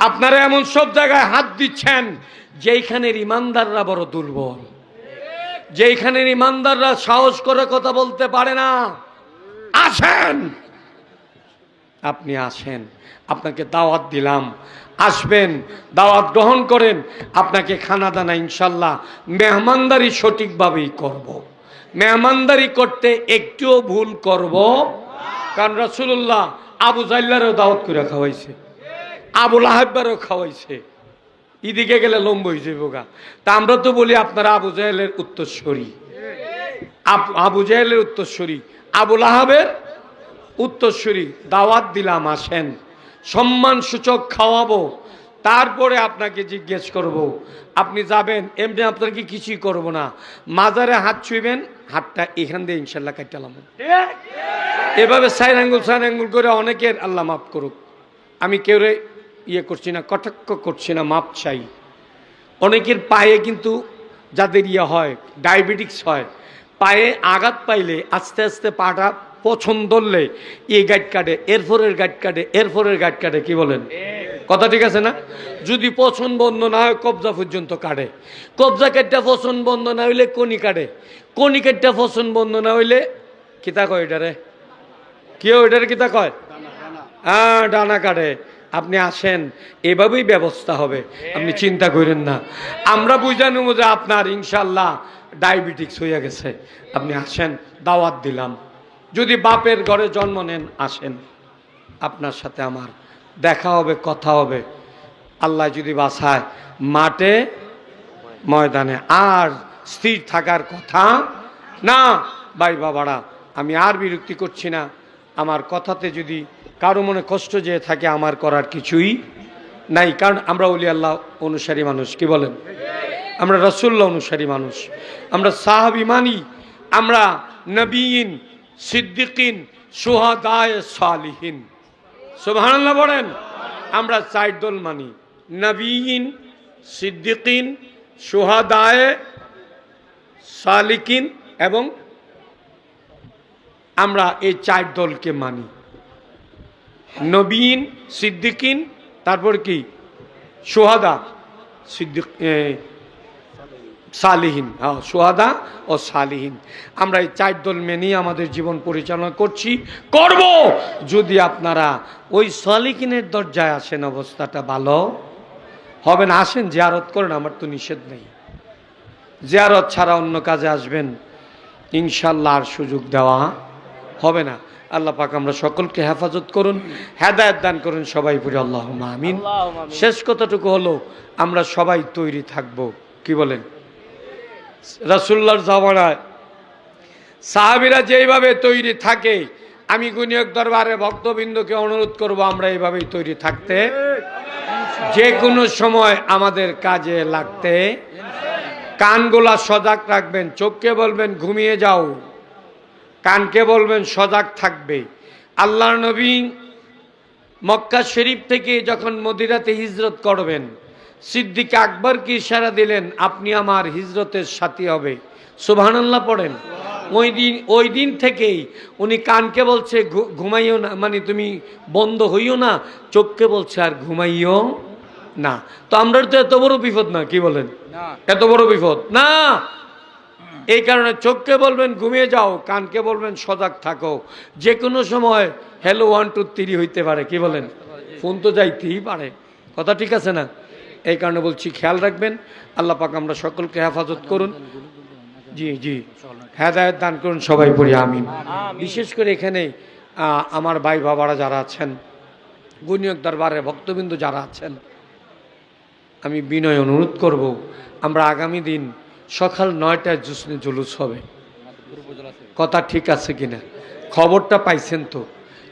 আপনারা এমন সব জায়গায় হাত দিচ্ছেন যেইখানের ইমানদাররা বড় দুর্বল, যেইখানের ইমানদাররা সাহস করে কথা বলতে পারে না। আসেন, আপনি আসেন, আপনাকে দাওয়াত দিলাম, আসবেন, দাওয়াত গ্রহণ করেন। আপনাকে খানা দানা ইনশাল্লাহ মেহমানদারি সঠিকভাবেই করব। মেহমানদারি করতে একটুও ভুল করব, কারণ রাসূলুল্লাহ আবু জাহলেরও দাওয়াত করে খাওয়াইছে, আবু লাহাবেরও খাওয়াইছে। এদিকে গেলে লম্ব হয়ে যাবে গা। তা আমরা তো বলি আপনারা আবু জাহলের উত্তরসূরি, আবু জাহলের উত্তরসূরি, আবু লাহাবের উত্তরসূরি। দাওয়াত দিলাম, আসেন, সম্মান সূচক খাওয়াবো, তারপরে আপনাকে জিজ্ঞেস করব। আপনি যাবেন, এমনি আপনাকে কিছুই করব না। মাজারে হাত ছুঁইবেন, হাতটা এখান দিয়ে ইনশাল্লাহ কাটলাম। এভাবে সাইড আঙ্গুল করে অনেকের আল্লাহ মাফ করুক, আমি কেউ ইয়ে করছি না, কটাক্ষ করছি না, মাপ চাই। অনেকের পায়ে কিন্তু যাদের ইয়ে হয়, ডায়াবেটিক্স হয়, পায়ে আঘাত পাইলে আস্তে আস্তে পাটা পছন্দ ধরলে এই গাইড কাটে, এরপরের গাইড কাটে, এরপরের গাইড কাটে। কি বলেন? কথা ঠিক আছে না? যদি পছন্দ বন্ধ না হয় কবজা পর্যন্ত কাটে, কবজা কাটটা পছন্দ বন্ধ না হইলে কনি কাটে, কনি কাটটা পছন্দ বন্ধ না হইলে কিতা কয় এটারে, কেউ এটারে কিতা কয়? হ্যাঁ, ডানা কাটে। আপনি আসেন, এভাবেই ব্যবস্থা হবে, আপনি চিন্তা করেন না। আমরা বুঝানো যে আপনার ইনশাল্লাহ ডায়াবেটিক্স হয়ে গেছে। আপনি আসেন, দাওয়াত দিলাম। যদি বাপের ঘরে জন্ম নেন, আসেন, আপনার সাথে আমার দেখা হবে, কথা হবে। আল্লাহ যদি বাঁচায়, মাঠে ময়দানে। আর স্থির থাকার কথা না। ভাই বাবারা, আমি আর বিরক্তি করছি না। আমার কথাতে যদি কারো মনে কষ্ট যেয়ে থাকে, আমার করার কিছুই নাই, কারণ আমরা ওলি আল্লাহ অনুসারী মানুষ। কি বলেন? আমরা রাসূলুল্লাহ অনুসারী মানুষ, আমরা সাহাবী মানি, আমরা নবীন, সিদ্দিকিন, শুহাদায়ে সালিহিন। সুবহানাল্লাহ বলেন। আমরা চার দল মানি, নবীন, সিদ্দিকিন, শুহাদায়ে সালিকিন, এবং আমরা এই চার দলকে মানি। নবীন, সিদ্দিকিন, তারপর কি? শুহাদা, সিদ্দিক, সালিহিন। হ্যাঁ, শুহাদা ও সালিহিন। আমরা এই চার দল মেনেই আমাদের জীবন পরিচালনা করছি, করব। যদি আপনারা ওই সালিহিনের দরজায় আসেন, অবস্থাটা ভালো হবে না। আসেন, জিয়ারত করেন, আমার তো নিষেধ নেই। জিয়ারত ছাড়া অন্য কাজে আসবেন, ইনশাল্লাহ আর সুযোগ দেওয়া হবে না। আল্লাহ পাক আমরা সকলকে হেফাজত করুন, হেদায়েত দান করুন, সবাই পড়ি আল্লাহুম্মা আমিন। শেষ কথাটুকু হলো, আমরা সবাই তৈরি থাকব। কি বলেন? রাসূলুল্লাহর জামানায় সাহাবীরা যেইভাবে তৈরি থাকে, আমি গুনিয়ক দরবারে ভক্তবৃন্দকে অনুরোধ করব, আমরা এইভাবেই তৈরি থাকতে, যে কোনো সময় আমাদের কাজে লাগতে। কানগুলা সজাগ রাখবেন, চোখকে বলবেন ঘুমিয়ে যাও, কানকে বলবেন সজাগ থাকবে। আল্লাহর নবী মক্কা শরীফ থেকে যখন মদিনাতে হিজরত করবেন, সিদ্দিক আকবরকে ইশারা দিলেন, আপনি আমার হিজরতের সাথী হবে। সুবহানাল্লাহ পড়েন। ওই দিন থেকেই উনি কানকে বলছে ঘুমাইও না, মানে তুমি বন্ধ হইও না, চোখকে বলছে আর ঘুমাইও না। তো আমরা তো এত বড় বিপদ না। কি বলেন? এত বড় বিপদ না। এই কারণে চোখকে বলবেন ঘুমিয়ে যাও, কানকে বলবেন সজাগ থাকো। যে কোনো সময় হ্যালো 1 2 3 হইতে পারে। কি বলেন? ফোন তো যাইতেই পারে। কথা ঠিক আছে না? এই কারণে বলছি, খেয়াল রাখবেন। আল্লাহ পাক আমরা সকলকে হেফাজত করুন। জি জি, হেদায়েত দান করুন, সবাই পড়ি আমিন। বিশেষ করে এখানে আমার ভাই বাবারা যারা আছেন, গুনিয়ক দরবারের ভক্তবৃন্দ যারা আছেন, আমি বিনয় অনুরোধ করব, আমরা আগামী দিন সকাল 9টায় জুসনে জুলুস হবে। কথা ঠিক আছে কিনা? খবরটা পাইছেন তো?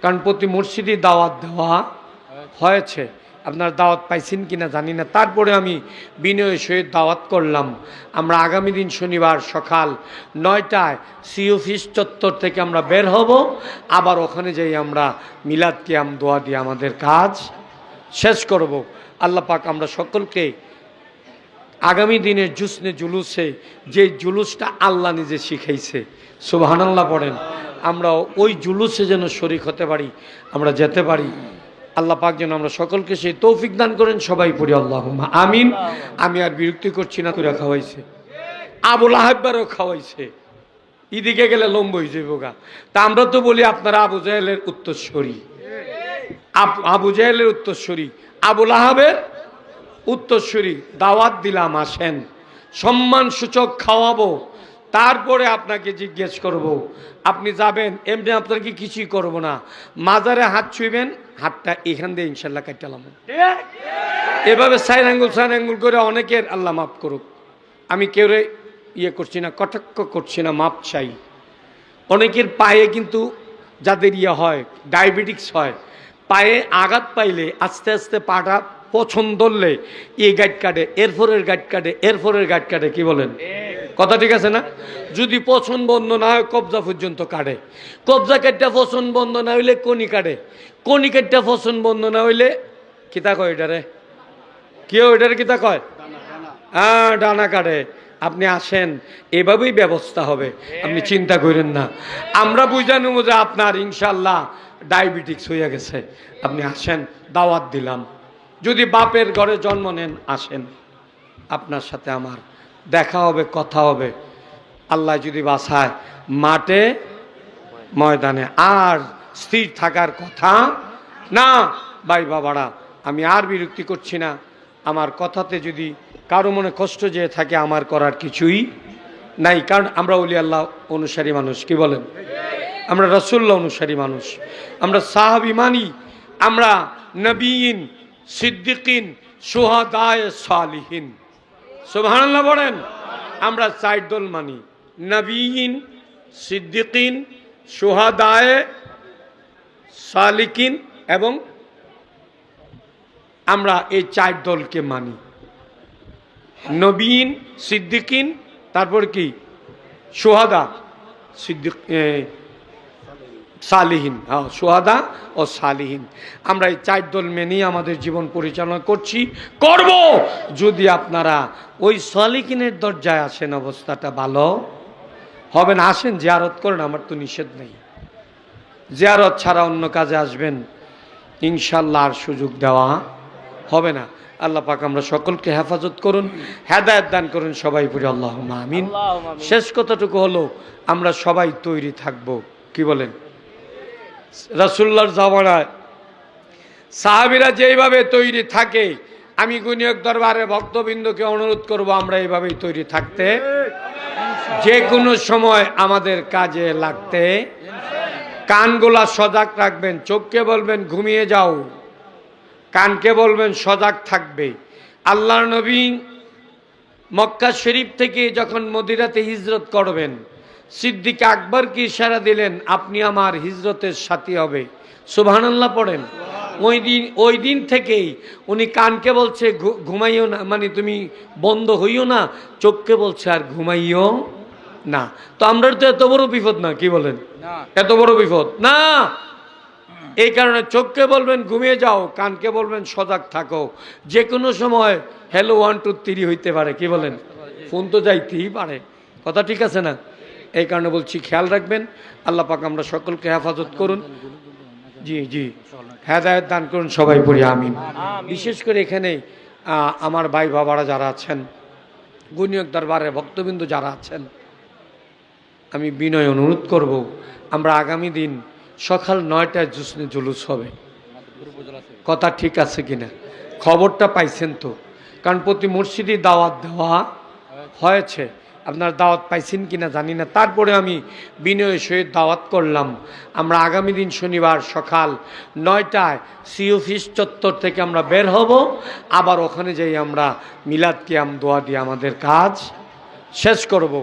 কারণ প্রতি মসজিদে দাওয়াত দেওয়া হয়েছে, আপনার দাওয়াত পাইছেন কিনা জানি না। তারপরে আমি বিনয়ের সহিত দাওয়াত করলাম, আমরা আগামী দিন শনিবার সকাল 9টায় সি অফিস চত্বর থেকে আমরা বের হব। আবার ওখানে যাই আমরা মিলাদ কিয়াম দোয়া দিয়ে আমাদের কাজ শেষ করব। আল্লাহ পাক আমরা সকলকে আগামী দিনের জুসনে জুলুসে, যে জুলুসটা আল্লাহ নিজে শিখাইছে, সুবহানাল্লাহ পড়েন, আমরা ওই জুলুসে যেন শরীক হতে পারি, আমরা যেতে পারি। আল্লাহ পাক যেন আমরা সকলকে সেই তৌফিক দান করেন। সবাই পড়ি আল্লাহুম্মা আমিন। আমি আর বিরক্তি করছি না, করে খাওয়াইছে, আবুল আহাব্বারও খাওয়াইছে, এদিকে গেলে লম্ব হয়ে যাইব গা। তা আমরা তো বলি আপনারা আবু জাহেলের উত্তরসূরি, আবু জাহেলের উত্তরসূরি, আবুল আহাবের উত্তরসূরি। দাওয়াত দিলাম, আসেন, সম্মান সূচক খাওয়াবো, তারপরে আপনাকে জিজ্ঞেস করব, আপনি যাবেন, এমনি আপনাকে কিছুই করব না। মাজারে হাত ছুঁইবেন, হাতটা এখান দিয়ে ইনশাল্লাহ কাটালাম। এভাবে সাইড আঙ্গুল করে অনেকের আল্লাহ মাফ করুক, আমি কেউ ইয়ে করছি না, কটাক্ষ করছি না, মাপ চাই। অনেকের পায়ে কিন্তু যাদের ইয়ে হয়, ডায়াবেটিক্স হয়, পায়ে আঘাত পাইলে আস্তে আস্তে পাটা পছন্দ ধরলে এই গাইড কাটে, এরপরের গাইড কাটে, এরপরের গাইড কাটে, কি বলেন? কথা ঠিক আছে না? যদি পছন্দ বন্ধ না হয় কবজা পর্যন্ত কাটে, কবজা কাটটা পছন্দ বন্ধ না হইলে কনি কাটে, কনি কাটটা পছন্দ বন্ধ না হইলে কিতা কয় এটারে, কেউ এটারে কিতা কয়? হ্যাঁ, ডানা কাটে। আপনি আসেন, এভাবেই ব্যবস্থা হবে, আপনি চিন্তা করেন না। আমরা বুঝানো যে আপনার ইনশাল্লাহ ডায়াবেটিক্স হয়ে গেছে, আপনি আসেন, দাওয়াত দিলাম। যদি বাপের ঘরে জন্ম নেন, আসেন, আপনার সাথে আমার দেখা হবে, কথা হবে, আল্লাহ যদি বাঁচায়, মাঠে ময়দানে। আর স্থির থাকার কথা না। ভাই বাবারা, আমি আর বিরক্তি করছি না। আমার কথাতে যদি কারো মনে কষ্ট যেয়ে থাকে, আমার করার কিছুই নাই, কারণ আমরা ওলি আল্লাহ অনুসারী মানুষ, কি বলেন? আমরা রাসূলুল্লাহ অনুসারী মানুষ, আমরা সাহাবী মানি, আমরা নবীন, সিদ্দিকিন, শুহাদায়ে সালিহিন, সুবহানাল্লাহ বলেন। আমরা চার দল মানি, নবীন, সিদ্দিকিন, শুহাদায়ে সালিকিন, এবং আমরা এই চার দলকে মানি। নবীন, সিদ্দিকিন, তারপর কি? শুহাদা, সিদ্দিক, সালিহিন। হ্যাঁ, শুহাদা ও সালিহিন। আমরা এই চার দল মেনেই আমাদের জীবন পরিচালনা করছি, করব। যদি আপনারা ওই সালিহিনের দরজায় আসেন, অবস্থাটা ভালো হবে না। আসেন, জিয়ারত করেন, আমার তো নিষেধ নেই। জিয়ারত ছাড়া অন্য কাজে আসবেন, ইনশাল্লাহ আর সুযোগ দেওয়া হবে না। আল্লাহ পাক আমরা সকলকে হেফাজত করুন, হেদায়েত দান করুন। সবাই পড়ি আল্লাহুম্মা আমিন। শেষ কথাটুকু হলো, আমরা সবাই তৈরি থাকব, কি বলেন? রাসূলুল্লাহর জামানায় সাহাবীরা যেইভাবে তৈরি থাকে, আমি গুনিয়ক দরবারে ভক্তবৃন্দকে অনুরোধ করব, আমরা এইভাবেই তৈরি থাকতে, যে কোনো সময় আমাদের কাজে লাগতে। কানগুলা সজাগ রাখবেন, চোখকে বলবেন ঘুমিয়ে যাও, কানকে বলবেন সজাগ থাকবে। আল্লাহর নবী মক্কা শরীফ থেকে যখন মদিনাতে হিজরত করবেন, সিদ্দিক আকবরকে ইশারা দিলেন, আপনি আমার হিজরতের সাথী হবে। সুবহানাল্লাহ পড়েন। ওই দিন থেকেই উনি কানকে বলছে ঘুমাইও না, মানে তুমি বন্ধ হইও না, চোখকে বলছে আর ঘুমাইও না। তো আমরা তো এত বড় বিপদ না, কি বলেন? এত বড় বিপদ না। এই কারণে চোখকে বলবেন ঘুমিয়ে যাও, কানকে বলবেন সজাগ থাকো। যে কোনো সময় হ্যালো 1 2 3 হইতে পারে, কি বলেন? ফোন তো যাইতেই পারে, কথা ঠিক আছে না? এই কারণে বলছি, খেয়াল রাখবেন। আল্লাহ পাক আমরা সকলকে হেফাজত করুন, জি জি, হেদায়েত দান করুন। সবাই পড়ি আমিন। বিশেষ করে এখানে আমার ভাই বাবারা যারা আছেন, গুনিয়ক দরবারের ভক্তবৃন্দ যারা আছেন, আমি বিনয় অনুরোধ করব, আমরা আগামী দিন সকাল 9টায় জুলুস হবে, কথা ঠিক আছে কিনা? খবরটা পাইছেন তো? কারণ প্রতি মসজিদে দাওয়াত দেওয়া হয়েছে, আপনার দাওয়াত পাইছেন কিনা জানি না। তারপরে আমি বিনয়ের সহিত দাওয়াত করলাম, আমরা আগামী দিন শনিবার সকাল 9টায় সি অফিস চত্বর থেকে আমরা বের হব, আবার ওখানে যাই আমরা মিলাদ কিয়াম দোয়া দিয়ে আমাদের কাজ শেষ করব।